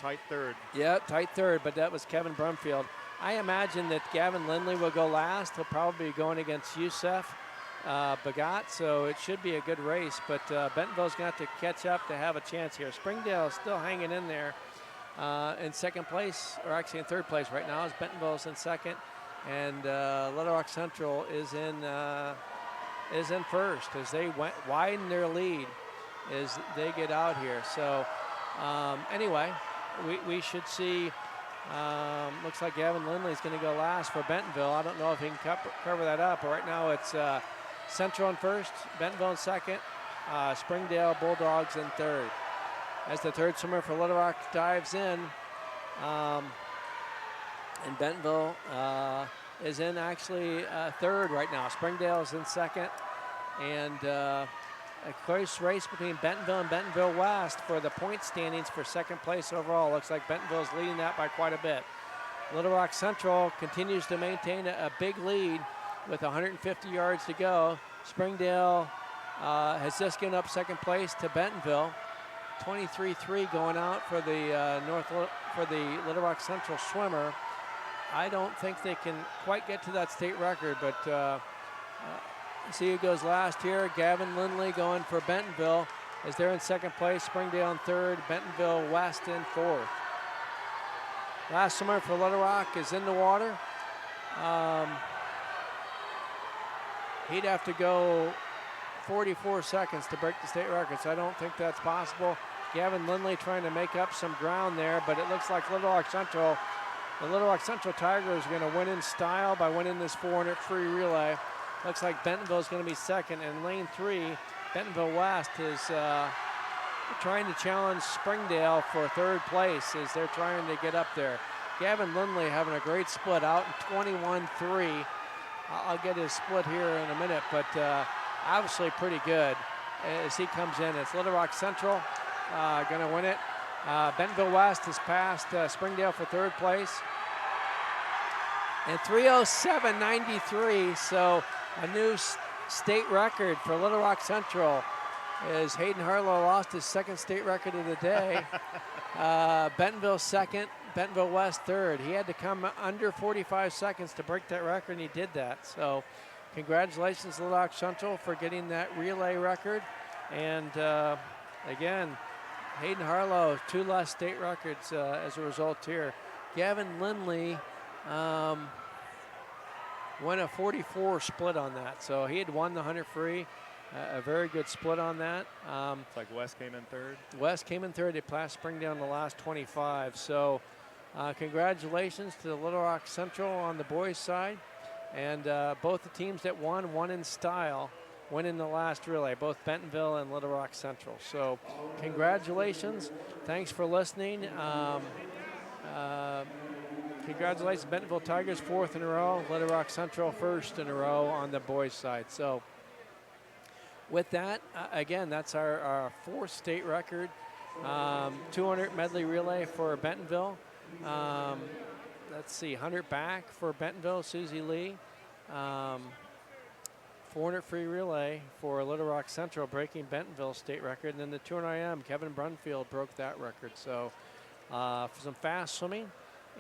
tight third. Yeah, tight third, but that was Kevin Brumfield. I imagine that Gavin Lindley will go last. He'll probably be going against Youssef Bagat, so it should be a good race, but Bentonville's going to have to catch up to have a chance here. Springdale is still hanging in there in second place, or actually in third place right now, as Bentonville's in second, and Little Rock Central is in first as they widen their lead as they get out here. So anyway, we should see. Looks like Gavin Lindley is going to go last for Bentonville. I don't know if he can cover that up, but right now it's Central in first, Bentonville in second, Springdale Bulldogs in third. As the third swimmer for Little Rock dives in, and Bentonville is in actually third right now. Springdale is in second, and a close race between Bentonville and Bentonville West for the point standings for second place overall. Looks like Bentonville's leading that by quite a bit. Little Rock Central continues to maintain a big lead with 150 yards to go. Springdale has just given up second place to Bentonville. 23-3 going out for the Little Rock Central swimmer. I don't think they can quite get to that state record, but see who goes last here. Gavin Lindley going for Bentonville as they're in second place. Springdale in third, Bentonville West in fourth. Last swimmer for Little Rock is in the water. He'd have to go 44 seconds to break the state record, so I don't think that's possible. Gavin Lindley trying to make up some ground there, but it looks like the Little Rock Central Tigers are going to win in style by winning this 400 free relay. Looks like Bentonville is going to be second. In lane 3, Bentonville West is trying to challenge Springdale for third place as they're trying to get up there. Gavin Lindley having a great split out in 21-3. I'll get his split here in a minute, but obviously pretty good as he comes in. It's Little Rock Central going to win it. Bentonville West has passed Springdale for third place. And 3:07.93, so a new state record for Little Rock Central as Hayden Harlow lost his second state record of the day. Bentonville second, Bentonville West third. He had to come under 45 seconds to break that record, and he did that. So congratulations, Little Rock Central, for getting that relay record. And again, Hayden Harlow, 2 less state records as a result here. Gavin Lindley won a 44 split on that. So he had won the 100 free. A very good split on that. It's like West came in third. West came in third. They passed Springdale in the last 25. So congratulations to the Little Rock Central on the boys' side. And both the teams that won in style, won in the last relay, both Bentonville and Little Rock Central. So congratulations. Thanks for listening. Congratulations, Bentonville Tigers, 4th in a row. Little Rock Central, 1st in a row on the boys' side. So with that, again, that's our 4th state record. 200 medley relay for Bentonville. Let's see, 100 back for Bentonville, Susie Lee. 400 free relay for Little Rock Central, breaking Bentonville state record. And then the 200 IM, Kevin Brunfield broke that record. So for some fast swimming,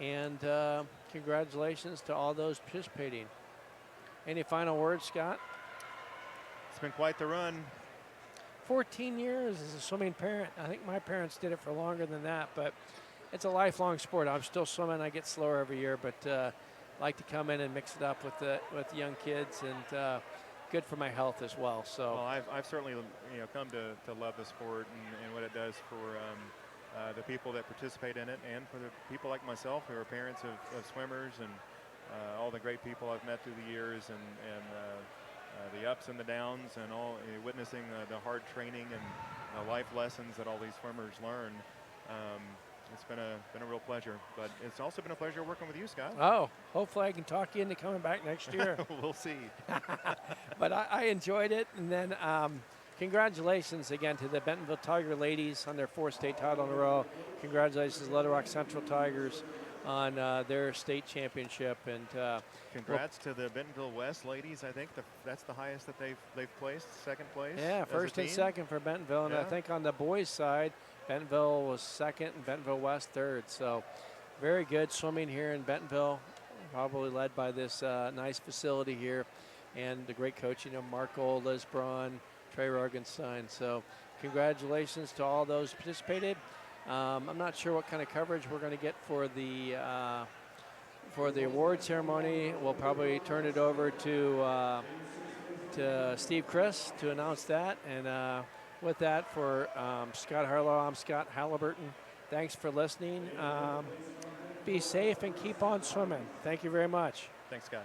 and congratulations to all those participating. Any final words, Scott? It's been quite the run. 14 years as a swimming parent. I think my parents did it for longer than that, but it's a lifelong sport. I'm still swimming. I get slower every year, but like to come in and mix it up with the young kids, and good for my health as well. So well, I've certainly come to love the sport and what it does for the people that participate in it, and for the people like myself who are parents of swimmers, and all the great people I've met through the years, and the ups and the downs, and all witnessing the hard training and life lessons that all these swimmers learn. It's been a real pleasure, but it's also been a pleasure working with you, Scott. Oh, hopefully I can talk you into coming back next year. We'll see. But I enjoyed it, and then congratulations again to the Bentonville Tiger ladies on their 4th state title in a row. Congratulations to Little Rock Central Tigers on their state championship, and congrats to the Bentonville West ladies. I think that's the highest that they've placed, 2nd place. Yeah, 1st and 2nd for Bentonville, and I think on the boys' side, Bentonville was 2nd and Bentonville West 3rd. So very good swimming here in Bentonville, probably led by this nice facility here, and the great coaching of Marco, Liz Braun, Trey Rogenstein. So congratulations to all those who participated. I'm not sure what kind of coverage we're going to get for the award ceremony. We'll probably turn it over to Steve Chris to announce that. And with that, for Scott Harlow, I'm Scott Halliburton. Thanks for listening. Be safe and keep on swimming. Thank you very much. Thanks, Scott.